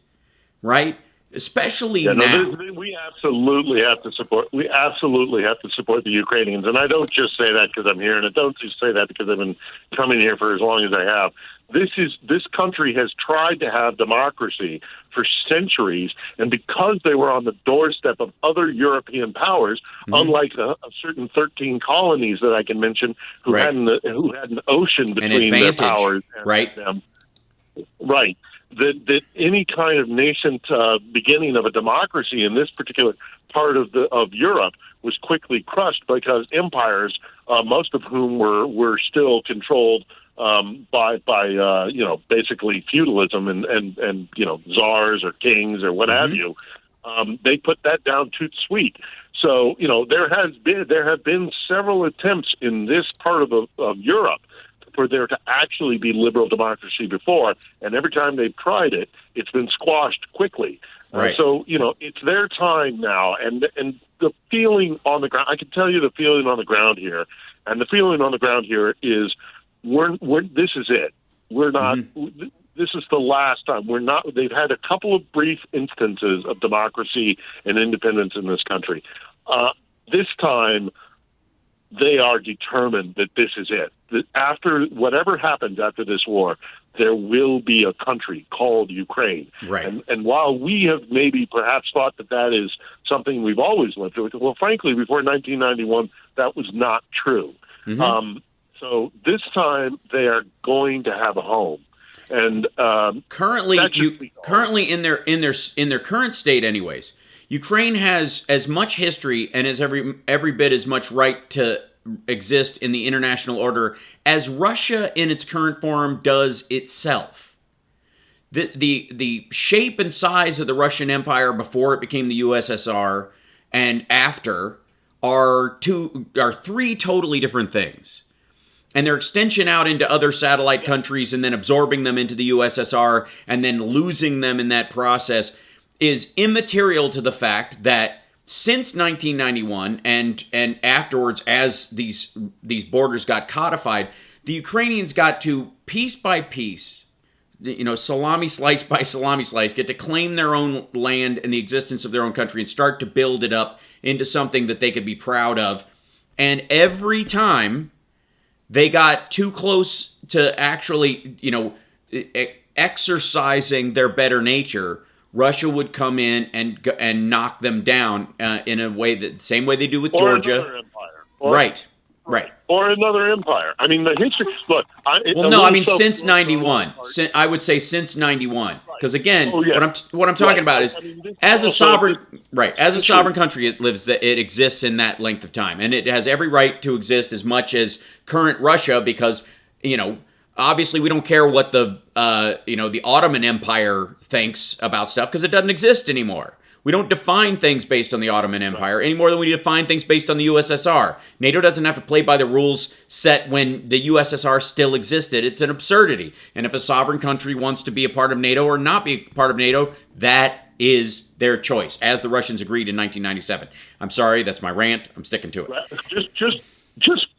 right? Especially now. We absolutely have to support. We absolutely have to support the Ukrainians, and I don't just say that because I'm here, and I don't just say that because I've been coming here for as long as I have. This country has tried to have democracy for centuries, and because they were on the doorstep of other European powers, unlike a certain 13 colonies that I can mention, who had an ocean between their powers and them, right. That any kind of nascent beginning of a democracy in this particular part of Europe was quickly crushed because empires, most of whom were still controlled by basically feudalism and czars or kings or what have you. They put that down too sweet. So there have been several attempts in this part of Europe for there to actually be liberal democracy before, and every time they've tried it, it's been squashed quickly. Right. So it's their time now, and the feeling on the ground. I can tell you the feeling on the ground here, and the feeling on the ground here is this is it. We're not. This is the last time. We're not. They've had a couple of brief instances of democracy and independence in this country. This time, they are determined that this is it. That after whatever happens after this war, there will be a country called Ukraine. Right. And while we have maybe perhaps thought that is something we've always lived with, well, frankly, before 1991, that was not true. So this time they are going to have a home. And currently in their current state, anyways, Ukraine has as much history and has every bit as much right to exist in the international order as Russia in its current form does itself. The shape and size of the Russian Empire before it became the USSR and after are three totally different things. And their extension out into other satellite countries and then absorbing them into the USSR and then losing them in that process is immaterial to the fact that since 1991 and afterwards, as these borders got codified, the Ukrainians got to, piece by piece, salami slice by salami slice, get to claim their own land and the existence of their own country and start to build it up into something that they could be proud of. And every time they got too close to actually, exercising their better nature, Russia would come in and knock them down in a way that same way they do with Georgia. Another empire. Right. Or another empire. I mean, the history. Look. Since 91. I would say since 91. Because again, what I'm talking about is as a sovereign country, it exists in that length of time, and it has every right to exist as much as current Russia because obviously we don't care what the Ottoman Empire thinks about stuff because it doesn't exist anymore. We don't define things based on the Ottoman Empire any more than we define things based on the USSR. NATO doesn't have to play by the rules set when the USSR still existed. It's an absurdity. And if a sovereign country wants to be a part of NATO or not be a part of NATO, that is their choice, as the Russians agreed in 1997. I'm sorry, that's my rant. I'm sticking to it.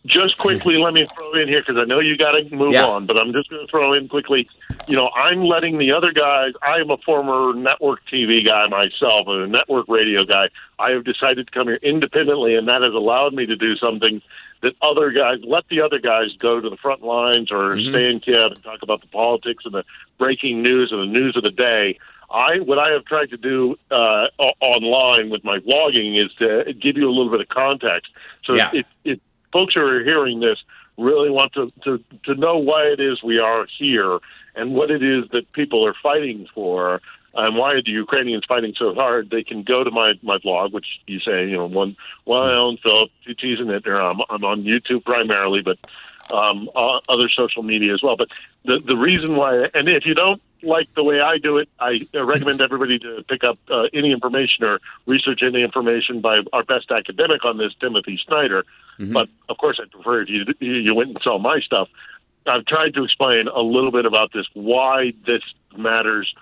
Just quickly, let me throw in here because I know you got to move on, but I'm just going to throw in quickly. I'm letting the other guys. I am a former network TV guy myself, a network radio guy. I have decided to come here independently, and that has allowed me to do something that other guys let the other guys go to the front lines or stay in camp and talk about the politics and the breaking news and the news of the day. What I have tried to do online with my blogging is to give you a little bit of context. So if folks who are hearing this really want to know why it is we are here and what it is that people are fighting for and why are the Ukrainians fighting so hard, they can go to my blog, which you say, Alan Phillip, two T's in it there. I'm on YouTube primarily, but other social media as well. But the reason why, and if you don't like the way I do it, I recommend everybody to pick up any information or research any information by our best academic on this, Timothy Snyder. But, of course, I'd prefer if you went and saw my stuff. I've tried to explain a little bit about this, why this matters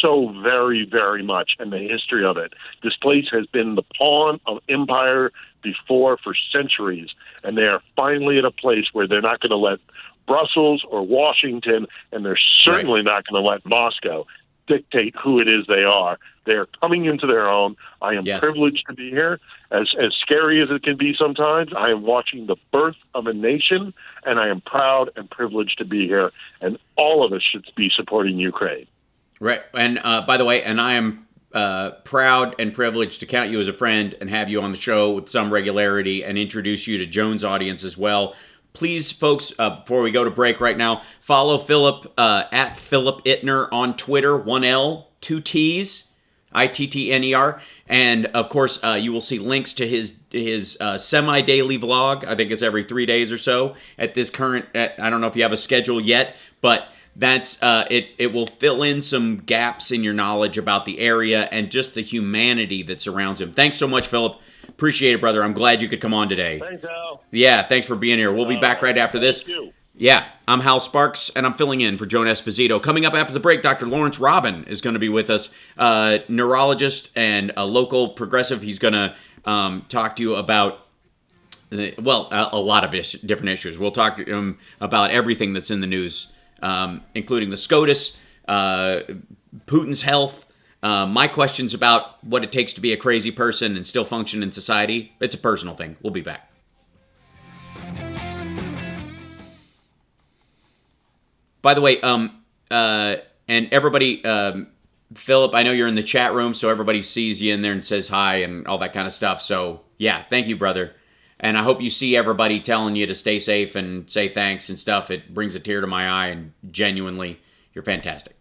so very, very much, and the history of it. This place has been the pawn of empire before for centuries, and they are finally at a place where they're not going to let Brussels or Washington, and they're certainly not going to let Moscow dictate who it is they are. They are coming into their own. I am privileged to be here. As scary as it can be sometimes, I am watching the birth of a nation, and I am proud and privileged to be here, and all of us should be supporting Ukraine. Right. And by the way, and I am proud and privileged to count you as a friend and have you on the show with some regularity and introduce you to Joan's audience as well. Please, folks, before we go to break right now, follow Philip at Philip Ittner on Twitter, 1L, 2 T's, ITTNER. And, of course, you will see links to his semi-daily vlog. I think it's every 3 days or so at this current, I don't know if you have a schedule yet, but that's it will fill in some gaps in your knowledge about the area and just the humanity that surrounds him. Thanks so much, Philip. Appreciate it, brother. I'm glad you could come on today. Thanks, Al. Yeah, thanks for being here. We'll be back right after this. Thank you. Yeah, I'm Hal Sparks, and I'm filling in for Joan Esposito. Coming up after the break, Dr. Lawrence Robin is going to be with us, neurologist and a local progressive. He's going to talk to you about, a lot of different issues. We'll talk to him about everything that's in the news, including the SCOTUS, Putin's health, my questions about what it takes to be a crazy person and still function in society. It's a personal thing. We'll be back. By the way, and everybody, Philip, I know you're in the chat room, so everybody sees you in there and says hi and all that kind of stuff. So, yeah, thank you, brother. And I hope you see everybody telling you to stay safe and say thanks and stuff. It brings a tear to my eye, and genuinely, you're fantastic.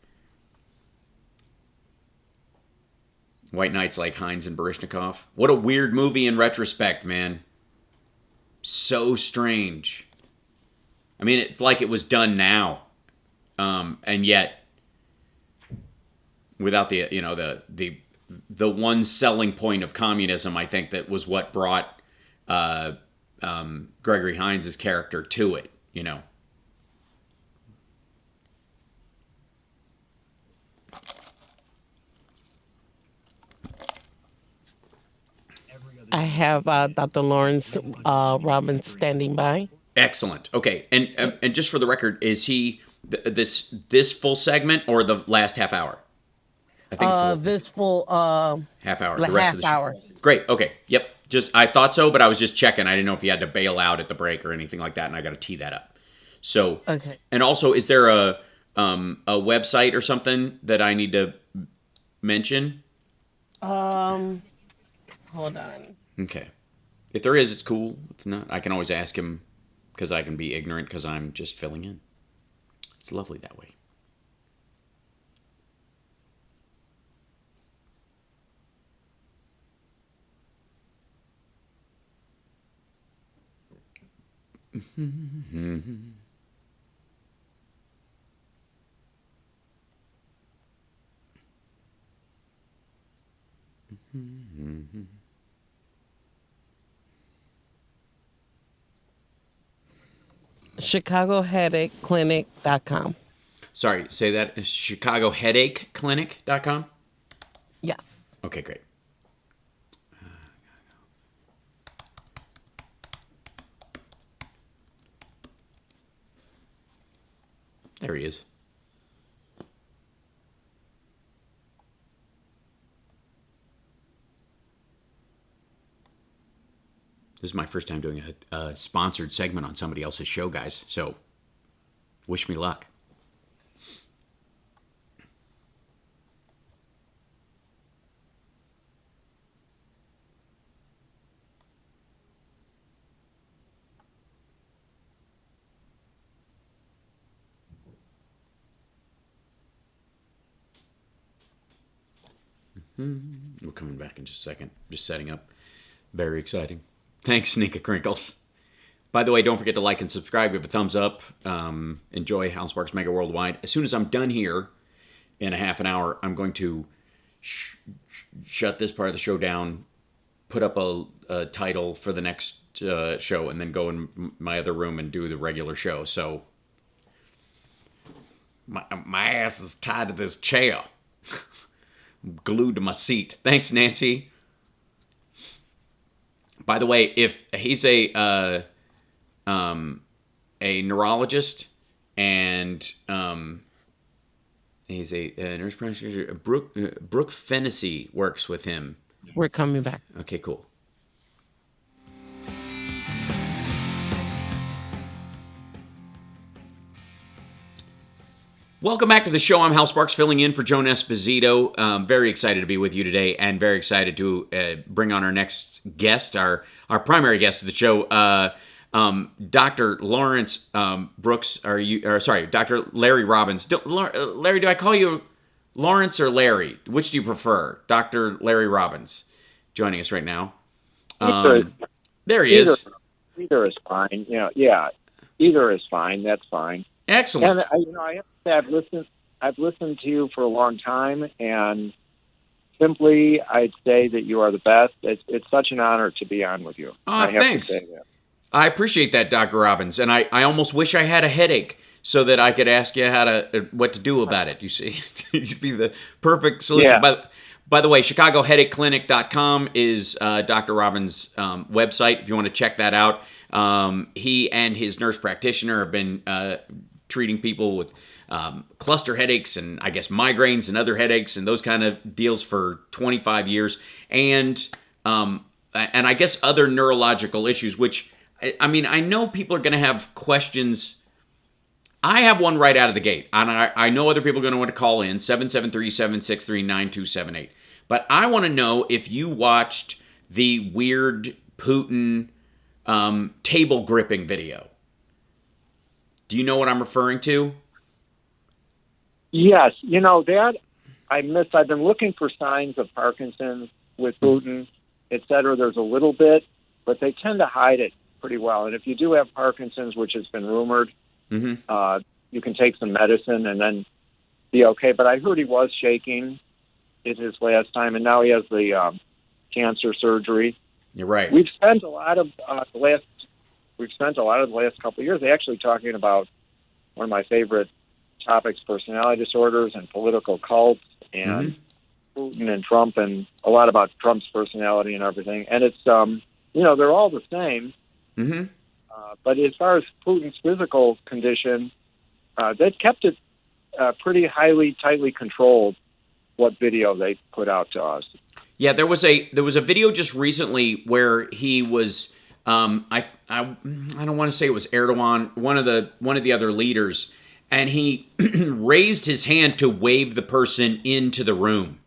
White Knights like Hines and Baryshnikov. What a weird movie in retrospect, man. So strange. I mean, it's like it was done now. And yet, without the one selling point of communism, I think that was what brought Gregory Hines' character to it, I have Dr. Lawrence Robbins standing by. Excellent. Okay, and just for the record, is he this full segment or the last half hour? I think it's this full half hour. The rest half of the hour. Great. Okay. Yep. I thought so, but I was just checking. I didn't know if you had to bail out at the break or anything like that, and I got to tee that up. So, okay. And also, is there a website or something that I need to mention? Hold on. Okay. If there is, it's cool. If not, I can always ask him because I can be ignorant because I'm just filling in. It's lovely that way. ChicagoHeadacheClinic.com. Sorry, say that. ChicagoHeadacheClinic.com? Yes. Okay, great. There he is. This is my first time doing a sponsored segment on somebody else's show, guys. So, wish me luck. We're coming back in just a second. Just setting up. Very exciting. Thanks, Sneaker Crinkles. By the way, don't forget to like and subscribe. Give a thumbs up. Enjoy HAL Sparks Mega Worldwide. As soon as I'm done here in a half an hour, I'm going to shut this part of the show down, put up a title for the next show, and then go in my other room and do the regular show. So my ass is tied to this chair. Glued to my seat. Thanks, Nancy. By the way, if he's a neurologist and he's a nurse practitioner, Brooke Fennessy works with him. We're coming back. Okay, cool. Welcome back to the show. I'm Hal Sparks, filling in for Joan Esposito. Very excited to be with you today, and very excited to bring on our next guest, our primary guest of the show, Dr. Lawrence Brooks. Dr. Larry Robbins. Larry, do I call you Lawrence or Larry? Which do you prefer? Dr. Larry Robbins, joining us right now. There he is. Either is fine. Yeah. Either is fine. That's fine. Excellent. And I have to say, I've listened to you for a long time, and simply, I'd say that you are the best. It's such an honor to be on with you. Oh, thanks. I appreciate that, Dr. Robbins, and I almost wish I had a headache so that I could ask you what to do about it. You see, you'd be the perfect solution. Yeah. By the way, ChicagoHeadacheClinic.com is Dr. Robbins' website. If you want to check that out, he and his nurse practitioner have been treating people with cluster headaches and I guess migraines and other headaches and those kind of deals for 25 years, and I guess other neurological issues. Which I know people are going to have questions. I have one right out of the gate, and I know other people are going to want to call in 773-763-9278. But I want to know if you watched the weird Putin table gripping video. Do you know what I'm referring to? Yes, that I missed. I've been looking for signs of Parkinson's with Putin, et cetera. There's a little bit, but they tend to hide it pretty well. And if you do have Parkinson's, which has been rumored, you can take some medicine and then be okay. But I heard he was shaking at his last time, and now he has the cancer surgery. You're right. We've spent a lot of the last couple of years actually talking about one of my favorite topics, personality disorders and political cults and Putin and Trump, and a lot about Trump's personality and everything. And it's, they're all the same. But as far as Putin's physical condition, they've kept it pretty tightly controlled, what video they put out to us. Yeah, there was a video just recently where he was I don't want to say it was Erdogan, one of the other leaders, and he raised his hand to wave the person into the room,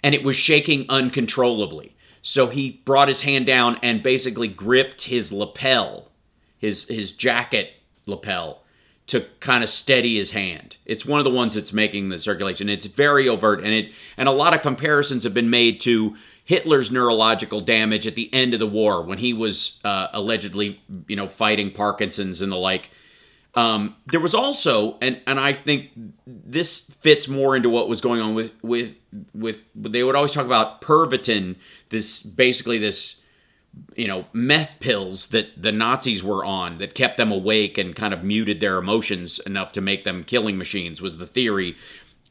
and it was shaking uncontrollably. So he brought his hand down and basically gripped his lapel, his jacket lapel, to kind of steady his hand. It's one of the ones that's making the circulation. It's very overt, and a lot of comparisons have been made to Hitler's neurological damage at the end of the war when he was allegedly, fighting Parkinson's and the like. There was also, and I think this fits more into what was going on with they would always talk about Pervitin, this meth pills that the Nazis were on that kept them awake and kind of muted their emotions enough to make them killing machines, was the theory.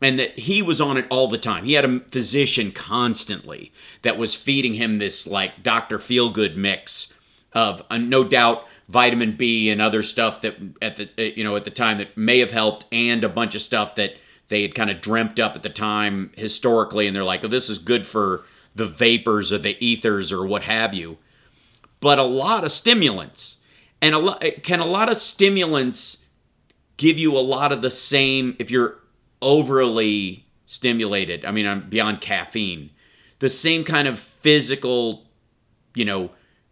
And that he was on it all the time. He had a physician constantly that was feeding him this like Dr. Feelgood mix of no doubt vitamin B and other stuff that at the time that may have helped, and a bunch of stuff that they had kind of dreamt up at the time historically, and they're like, oh, this is good for the vapors or the ethers or what have you. But a lot of stimulants, and a lot of stimulants give you a lot of the same, if you're overly stimulated, I mean, I'm beyond caffeine, the same kind of physical,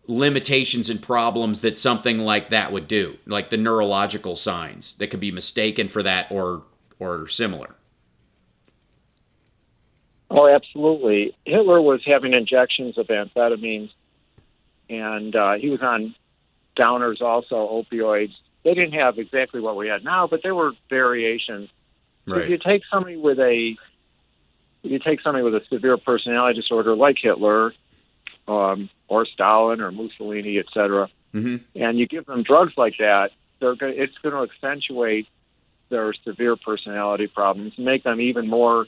limitations and problems that something like that would do, like the neurological signs that could be mistaken for that or similar. Oh, absolutely. Hitler was having injections of amphetamines, and he was on downers also, opioids. They didn't have exactly what we had now, but there were variations. So Right. if you take somebody with a severe personality disorder like Hitler, or Stalin or Mussolini, etc., and you give them drugs like that, it's going to accentuate their severe personality problems, make them even more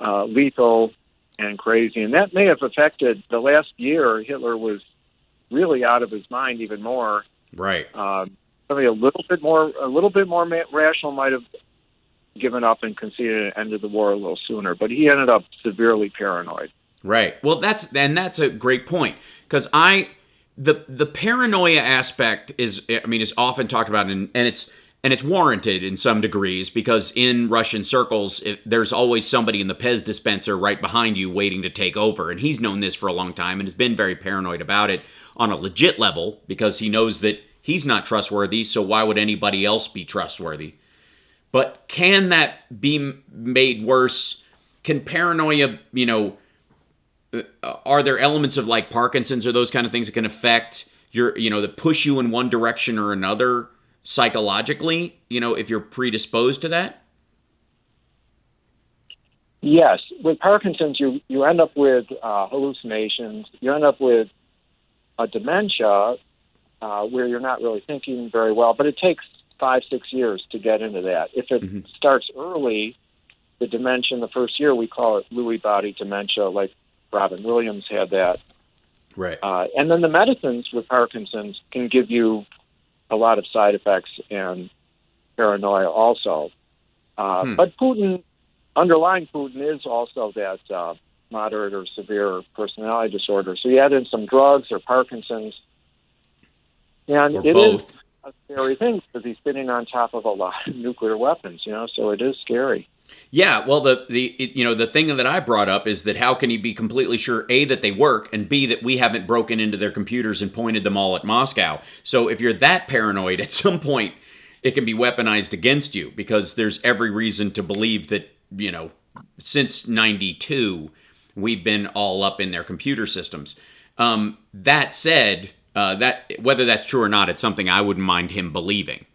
lethal and crazy. And that may have affected the last year. Hitler was really out of his mind even more. Right. Somebody a little bit more rational might have given up and conceded and ended the war a little sooner, but he ended up severely paranoid. Right. Well, that's a great point, because the paranoia aspect is often talked about, and it's warranted in some degrees, because in Russian circles there's always somebody in the Pez dispenser right behind you waiting to take over, and he's known this for a long time and has been very paranoid about it on a legit level, because he knows that he's not trustworthy, so why would anybody else be trustworthy? But can that be made worse? Can paranoia, are there elements of like Parkinson's or those kind of things that can affect your, that push you in one direction or another psychologically, if you're predisposed to that? Yes. With Parkinson's, you end up with hallucinations. You end up with a dementia where you're not really thinking very well, but it takes 5-6 years to get into that. If it starts early, the dementia in the first year, we call it Lewy body dementia, like Robin Williams had that. Right. And then the medicines with Parkinson's can give you a lot of side effects and paranoia also. But underlying Putin is also that moderate or severe personality disorder. So you add in some drugs or Parkinson's, and or it both. Is a scary thing because he's sitting on top of a lot of nuclear weapons, so it is scary. Yeah, well, the thing that I brought up is that how can he be completely sure, A, that they work, and B, that we haven't broken into their computers and pointed them all at Moscow? So if you're that paranoid, at some point it can be weaponized against you, because there's every reason to believe that, since 92, we've been all up in their computer systems. That said, that whether that's true or not, it's something I wouldn't mind him believing,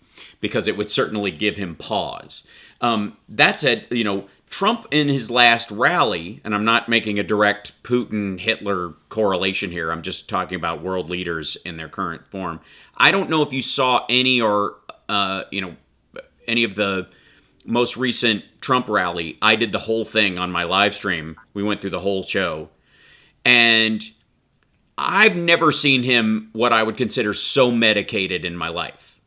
because it would certainly give him pause. That said, Trump in his last rally, and I'm not making a direct Putin-Hitler correlation here, I'm just talking about world leaders in their current form. I don't know if you saw any any of the most recent Trump rally. I did the whole thing on my live stream. We went through the whole show. And I've never seen him what I would consider so medicated in my life.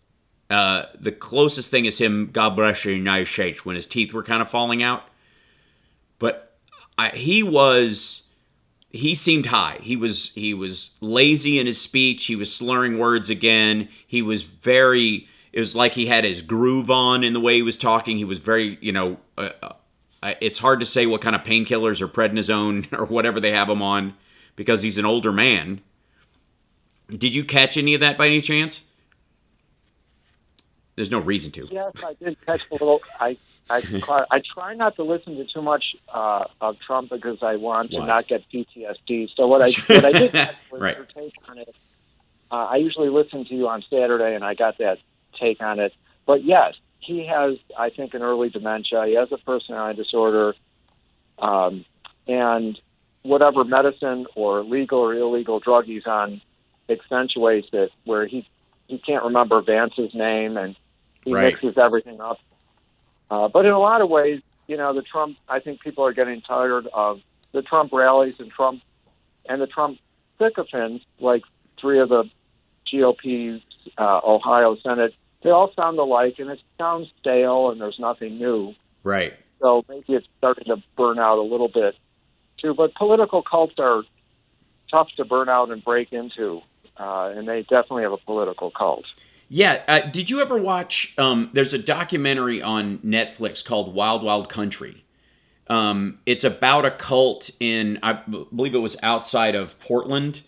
The closest thing is him, God bless the United States, when his teeth were kind of falling out. But he seemed high. He was lazy in his speech. He was slurring words again. He was it was like he had his groove on in the way he was talking. He was very, it's hard to say what kind of painkillers or prednisone or whatever they have him on, because he's an older man. Did you catch any of that by any chance? There's no reason to. Yes, I did catch a little. I try not to listen to too much of Trump because I want to not get PTSD. So what I did catch was your take on it. I usually listen to you on Saturday, and I got that take on it. But yes, he has, I think, an early dementia. He has a personality disorder, and whatever medicine or legal or illegal drug he's on accentuates it, where he can't remember Vance's name, and he mixes everything up. But in a lot of ways, the Trump, I think people are getting tired of the Trump rallies and the Trump sycophants, like 3 of the GOP Ohio Senate, they all sound alike, and it sounds stale, and there's nothing new. Right. So maybe it's starting to burn out a little bit, too. But political cults are tough to burn out and break into, and they definitely have a political cult. Yeah. Did you ever watch, there's a documentary on Netflix called Wild Wild Country. It's about a cult in, I believe it was outside of Portland,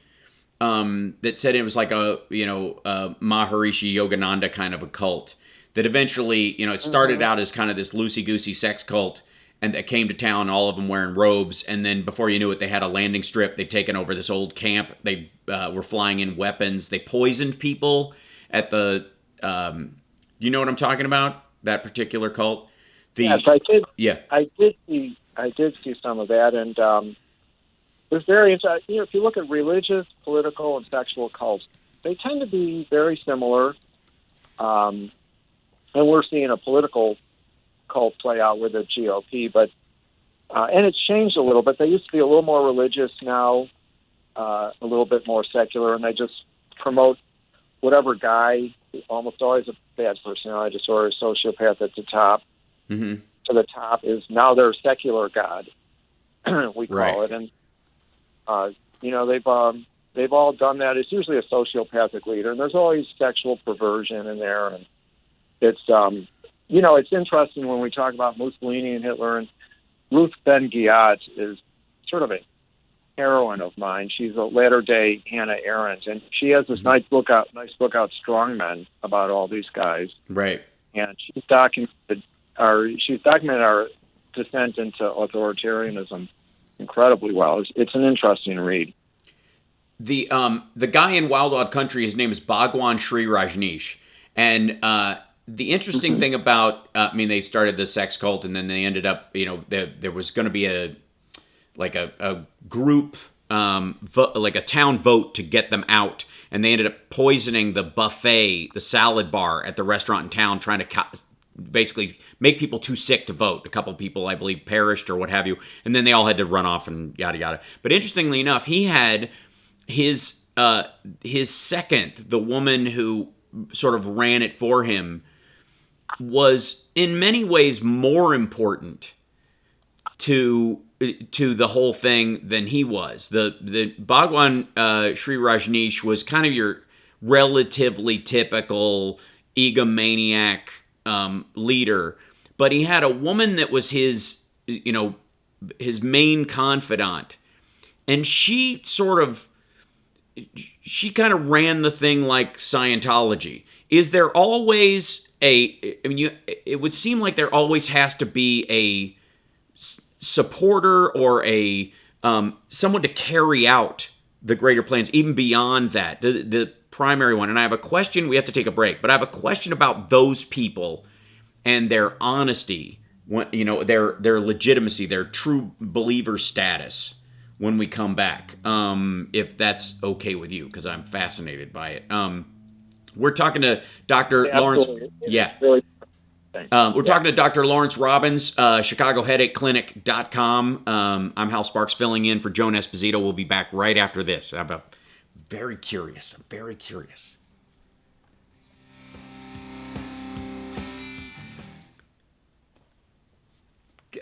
that said it was like a Maharishi Yogananda kind of a cult that eventually, it started out as kind of this loosey-goosey sex cult, and that came to town, all of them wearing robes, and then before you knew it, they had a landing strip. They'd taken over this old camp. They were flying in weapons. They poisoned people at the, you know what I'm talking about? That particular cult? Yes, I did. Yeah. I did see some of that, and it was very interesting. If you look at religious, political, and sexual cults, they tend to be very similar. And we're seeing a political cult play out with the GOP, but and it's changed a little bit. They used to be a little more religious, now a little bit more secular, and they just promote whatever guy, almost always a bad personality disorder, sociopath at the top. Mm-hmm. To the top is now their secular god, we call it, and they've all done that. It's usually a sociopathic leader, and there's always sexual perversion in there, and it's it's interesting when we talk about Mussolini and Hitler, and Ruth Ben-Ghiat is sort of a heroine of mine. She's a latter-day Hannah Arendt, and she has this nice book out, Strong Men, about all these guys. Right. And she's documented our descent into authoritarianism incredibly well. It's an interesting read. The guy in Wild Wild Country, his name is Bhagwan Sri Rajneesh, and the interesting thing about, they started the sex cult, and then they ended up, there was going to be a group, like a town vote to get them out, and they ended up poisoning the buffet, the salad bar at the restaurant in town, trying to basically make people too sick to vote. A couple people, I believe, perished or what have you, and then they all had to run off and yada yada. But interestingly enough, he had his second, the woman who sort of ran it for him, was in many ways more important to the whole thing than he was. The Bhagwan Sri Rajneesh was kind of your relatively typical egomaniac leader, but he had a woman that was his main confidant, and she kind of ran the thing like Scientology. Is there always it would seem like there always has to be a supporter or a someone to carry out the greater plans, even beyond that, the primary one. And I have a question, we have to take a break, but I have a question about those people and their honesty, their legitimacy, their true believer status when we come back, if that's okay with you, because I'm fascinated by it. We're talking to Dr. Lawrence. Yeah. We're talking to Dr. Lawrence Robbins, ChicagoHeadacheClinic.com. I'm Hal Sparks filling in for Joan Esposito. We'll be back right after this. I'm very curious.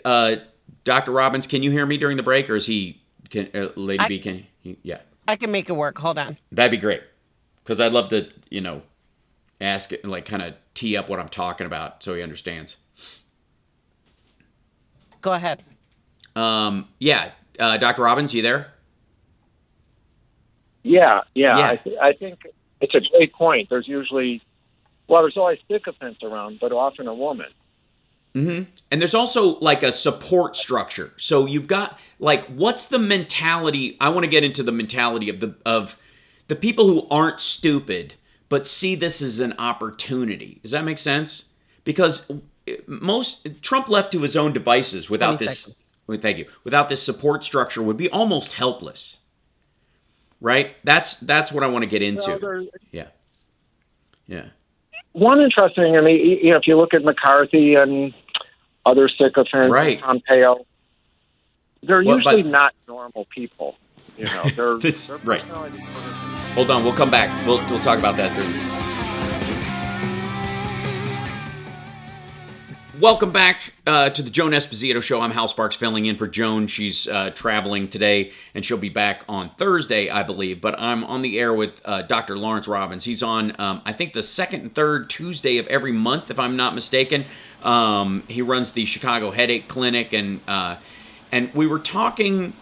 Dr. Robbins, can you hear me during the break, or is he, Lady B, can he? Yeah. I can make it work. Hold on. That'd be great. Because I'd love to, ask it, kind of tee up what I'm talking about so he understands. Go ahead. Dr. Robbins, you there? Yeah. I think it's a great point. There's always sycophants around, but often a woman. Mm-hmm. And there's also a support structure. So you've got what's the mentality? I want to get into the mentality of the people who aren't stupid but see this as an opportunity. Does that make sense? Because Trump left to his own devices without this. Thank you. Without this support structure, would be almost helpless. Right? That's what I want to get into. Yeah. One interesting, if you look at McCarthy and other sycophants, right, Pompeo, they're usually not normal people. They're right. Hold on, we'll come back. We'll talk about that. Welcome back to the Joan Esposito Show. I'm Hal Sparks filling in for Joan. She's traveling today, and she'll be back on Thursday, I believe. But I'm on the air with Dr. Lawrence Robbins. He's on, I think, the second and third Tuesday of every month, if I'm not mistaken. He runs the Chicago Headache Clinic, and we were talking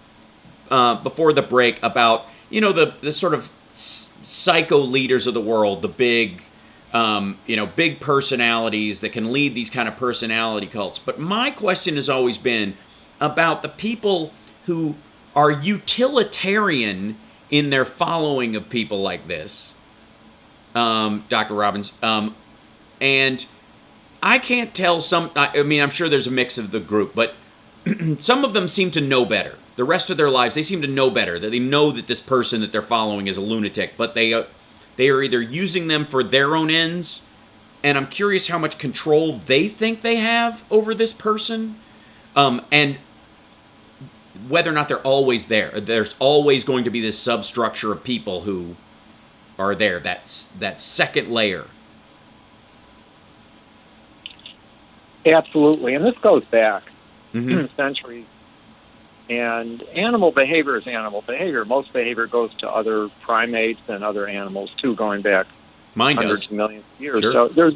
before the break about, you know, the sort of psycho leaders of the world, the big... big personalities that can lead these kind of personality cults. But my question has always been about the people who are utilitarian in their following of people like this, Dr. Robbins. And I can't tell I'm sure there's a mix of the group, but some of them seem to know better. The rest of their lives, they seem to know better, that they know that this person that they're following is a lunatic, but they are either using them for their own ends, and I'm curious how much control they think they have over this person, and whether or not they're always there. There's always going to be this substructure of people who are there, that second layer. Absolutely, and this goes back centuries. And animal behavior is animal behavior. Most behavior goes to other primates and other animals too, going back hundreds of millions of years. Sure. So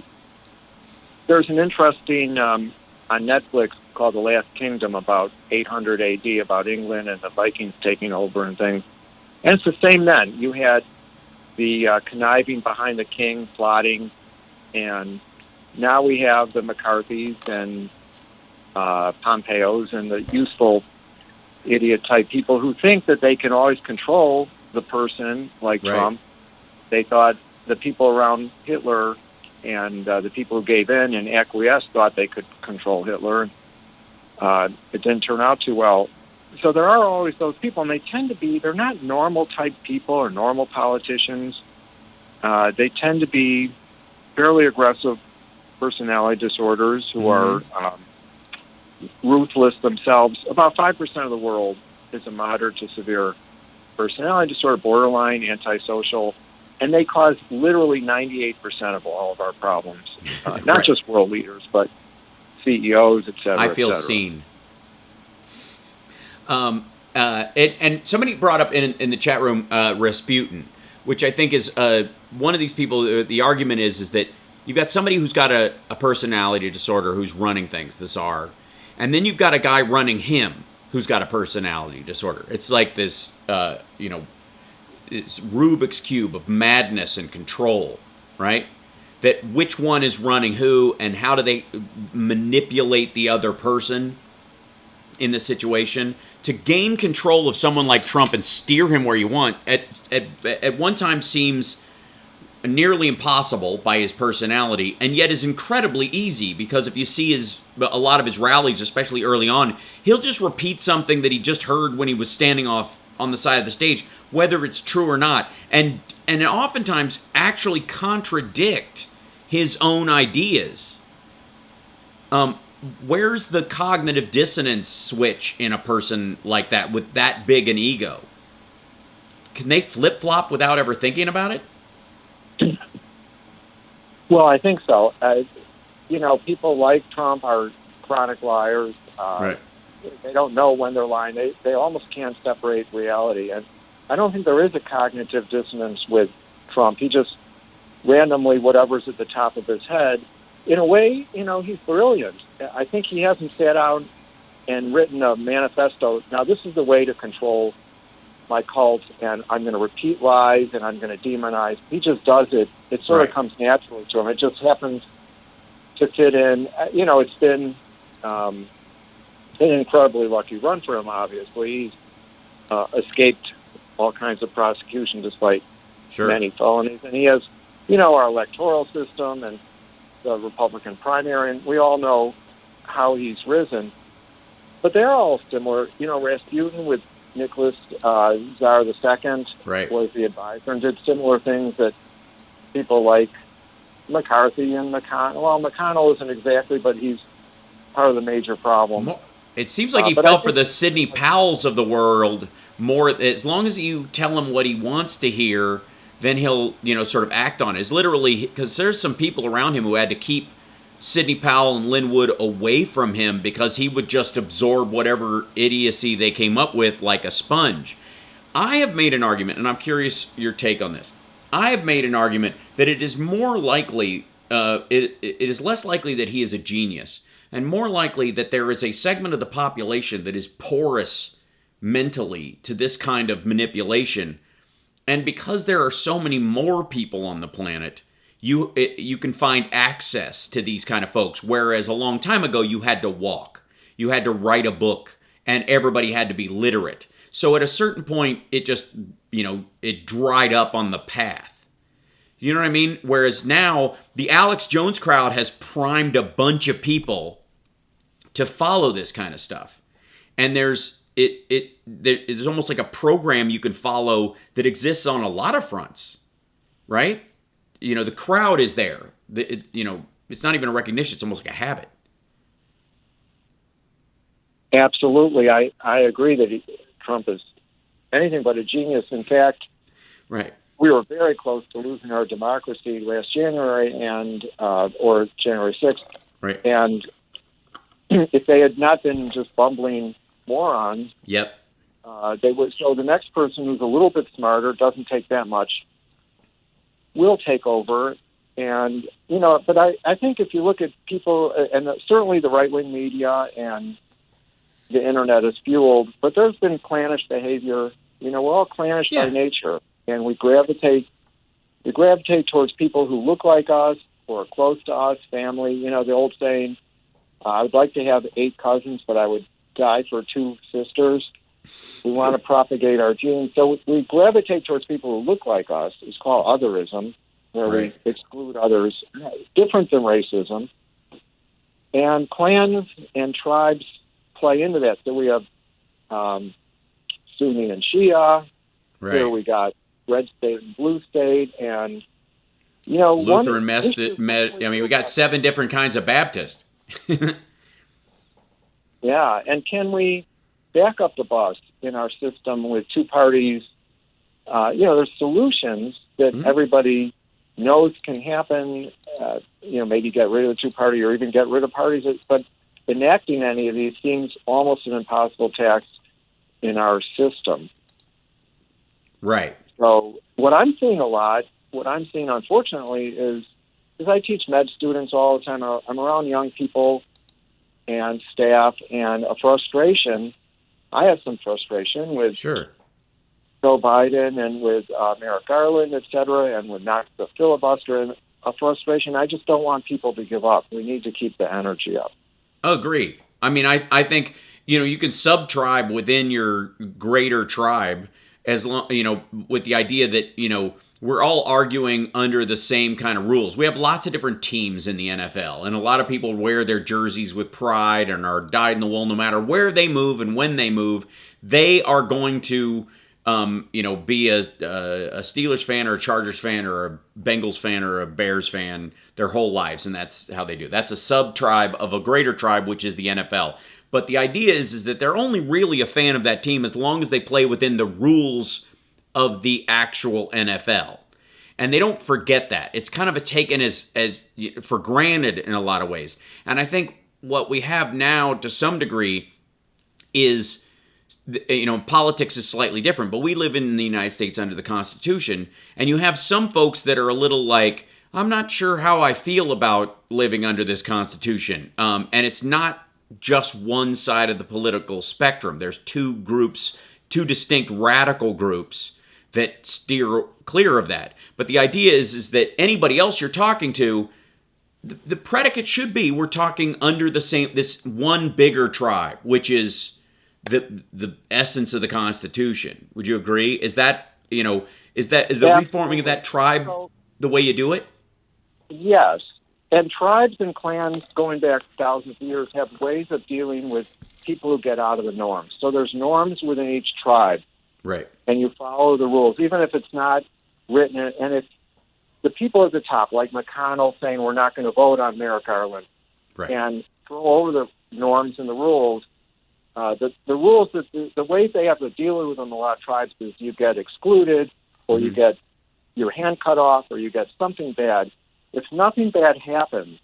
there's an interesting on Netflix called The Last Kingdom about 800 AD, about England and the Vikings taking over and things. And it's the same then. You had the conniving behind the king, plotting, and now we have the McCarthys and Pompeos and the useful idiot-type people who think that they can always control the person, like Trump. They thought the people around Hitler and the people who gave in and acquiesced thought they could control Hitler. It didn't turn out too well. So there are always those people, and they tend to be, they're not normal-type people or normal politicians. They tend to be fairly aggressive personality disorders who are... ruthless themselves. About 5% of the world is a moderate to severe personality disorder, borderline, antisocial, and they cause literally 98% of all of our problems. Not just world leaders, but CEOs, et cetera. I feel seen. And somebody brought up in the chat room Refuting, which I think is one of these people. The argument is that you've got somebody who's got a personality disorder who's running things, the czar. And then you've got a guy running him who's got a personality disorder. It's like this, it's Rubik's Cube of madness and control, right? That which one is running who and how do they manipulate the other person in the situation to gain control of someone like Trump and steer him where you want. At one time seems nearly impossible by his personality, and yet is incredibly easy, because if you see a lot of his rallies, especially early on, he'll just repeat something that he just heard when he was standing off on the side of the stage, whether it's true or not, and oftentimes actually contradict his own ideas. Where's the cognitive dissonance switch in a person like that with that big an ego? Can they flip-flop without ever thinking about it? Well, I think so. People like Trump are chronic liars. They don't know when they're lying. They almost can't separate reality. And I don't think there is a cognitive dissonance with Trump. He just randomly, whatever's at the top of his head, in a way, he's brilliant. I think he hasn't sat down and written a manifesto. Now, this is the way to control my cult, and I'm going to repeat lies, and I'm going to demonize. He just does it. It sort of comes naturally to him. It just happens to fit in. It's been an incredibly lucky run for him, obviously. He's escaped all kinds of prosecution despite many felonies. And he has, our electoral system and the Republican primary, and we all know how he's risen. But they're all similar. Rasputin with Nicholas Tsar II was the advisor and did similar things that people like McCarthy and McConnell. Well, McConnell isn't exactly, but he's part of the major problem. It seems like he fell for the Sidney Powells of the world more. As long as you tell him what he wants to hear, then he'll, sort of act on it. It's literally because there's some people around him who had to keep Sidney Powell and Linwood away from him because he would just absorb whatever idiocy they came up with like a sponge. I have made an argument, and I'm curious your take on this. I have made an argument that it is more likely, it is less likely that he is a genius, and more likely that there is a segment of the population that is porous mentally to this kind of manipulation. And because there are so many more people on the planet, you can find access to these kind of folks, whereas a long time ago you had to walk, you had to write a book, and everybody had to be literate. So at a certain point, it just, it dried up on the path. You know what I mean? Whereas now, the Alex Jones crowd has primed a bunch of people to follow this kind of stuff. And there's almost like a program you can follow that exists on a lot of fronts, right? The crowd is there. It's not even a recognition. It's almost like a habit. Absolutely. I agree that Trump is anything but a genius. In fact, right. We were very close to losing our democracy last January or January 6th. Right. And if they had not been just bumbling morons, yep, they would. So the next person who's a little bit smarter, doesn't take that much, will take over. And, but I think if you look at people, and certainly the right-wing media and the internet is fueled, but there's been clannish behavior. We're all clannish by nature, and we gravitate towards people who look like us or are close to us, family. The old saying, I would like to have 8 cousins, but I would die for 2 sisters. We want to propagate our genes. So we gravitate towards people who look like us. It's called otherism, where we exclude others, different than racism. And clans and tribes play into that. So we have Sunni and Shia. Right. Here we got red state and blue state, and Lutheran, we got 7 different kinds of Baptist. Yeah, and can we back up the bus in our system with 2 parties? There's solutions that everybody knows can happen. Maybe get rid of the 2-party or even get rid of parties. But enacting any of these seems almost an impossible task in our system. Right. So what I'm seeing unfortunately is I teach med students all the time. I'm around young people and staff, and a frustration. I have some frustration with Joe Biden and with Merrick Garland, et cetera, and with not the filibuster, and a frustration. I just don't want people to give up. We need to keep the energy up. Agreed. I think, you can sub-tribe within your greater tribe as long, with the idea that, we're all arguing under the same kind of rules. We have lots of different teams in the NFL, and a lot of people wear their jerseys with pride and are dyed in the wool no matter where they move and when they move. They are going to, be a Steelers fan or a Chargers fan or a Bengals fan or a Bears fan their whole lives, and that's how they do. That's a sub-tribe of a greater tribe, which is the NFL. But the idea is that they're only really a fan of that team as long as they play within the rules of the actual NFL. And they don't forget that. It's kind of taken as for granted in a lot of ways. And I think what we have now to some degree is, politics is slightly different, but we live in the United States under the Constitution, and you have some folks that are a little like, I'm not sure how I feel about living under this Constitution. And it's not just one side of the political spectrum. There's 2 groups, 2 distinct radical groups that steer clear of that. But the idea is that anybody else you're talking to, the predicate should be we're talking under this one bigger tribe, which is the essence of the Constitution. Would you agree? Is that the reforming of that tribe the way you do it? Yes. And tribes and clans going back thousands of years have ways of dealing with people who get out of the norms. So there's norms within each tribe. Right. And you follow the rules, even if it's not written. And if the people at the top, like McConnell saying we're not going to vote on Merrick Garland, and throw over the norms and the rules, the rules, the ways they have to deal with them, a lot of tribes, is you get excluded, or you get your hand cut off, or you get something bad. If nothing bad happens,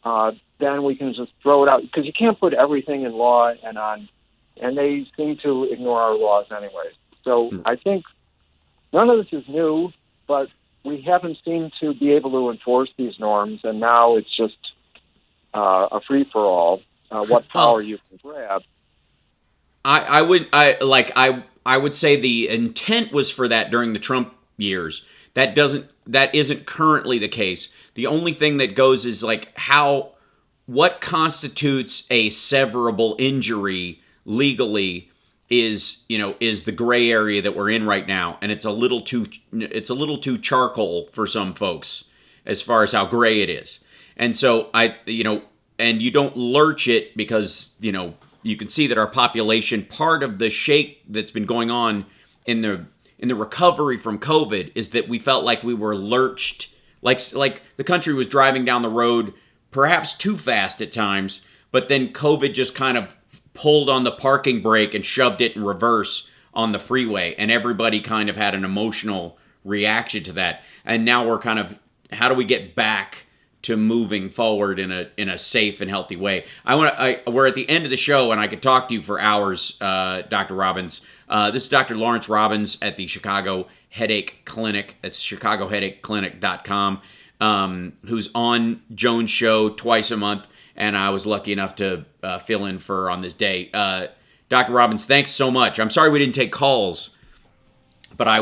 then we can just throw it out, because you can't put everything in law and they seem to ignore our laws anyways. So I think none of this is new, but we haven't seemed to be able to enforce these norms, and now it's just a free-for-all, what power you can grab. I would say the intent was for that during the Trump years. That isn't currently the case. The only thing that goes is like what constitutes a severable injury legally is the gray area that we're in right now, and it's a little too charcoal for some folks as far as how gray it is. And so and you don't lurch it because you can see that our population, part of the shake that's been going on in the recovery from COVID is that we felt like we were lurched, like the country was driving down the road perhaps too fast at times, but then COVID just kind of pulled on the parking brake and shoved it in reverse on the freeway, and everybody kind of had an emotional reaction to that. And now we're kind of, how do we get back to moving forward in a safe and healthy way? We're at the end of the show, and I could talk to you for hours, Dr. Robbins. This is Dr. Lawrence Robbins at the Chicago Headache Clinic. That's chicagoheadacheclinic.com, who's on Joan's show twice a month, and I was lucky enough to fill in for her on this day. Dr. Robbins, thanks so much. I'm sorry we didn't take calls, but I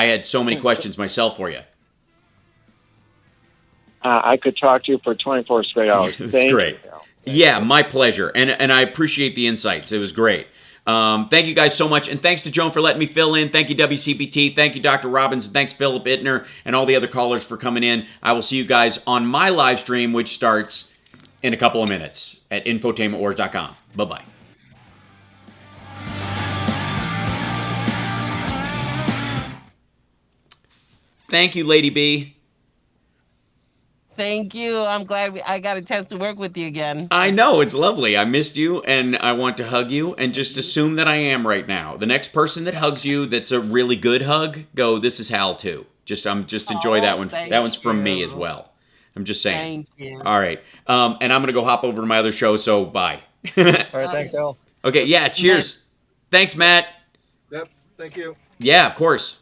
had so many questions myself for you. I could talk to you for 24 straight hours. That's great. Yeah, my pleasure. And I appreciate the insights. It was great. Thank you guys so much. And thanks to Joan for letting me fill in. Thank you, WCPT. Thank you, Dr. Robbins. And thanks, Philip Ittner, and all the other callers for coming in. I will see you guys on my live stream, which starts in a couple of minutes at infotainmentwars.com. Bye-bye. Thank you, Lady B. Thank you. I'm glad I got a chance to work with you again. I know. It's lovely. I missed you, and I want to hug you, and just assume that I am right now. The next person that hugs you that's a really good hug, go, this is HAL too. Just enjoy that one. That one's from me as well. I'm just saying. Thank you. All right. And I'm going to go hop over to my other show, so bye. All right, thanks, Al. Okay, yeah, cheers. Thanks, Matt. Yep, thank you. Yeah, of course.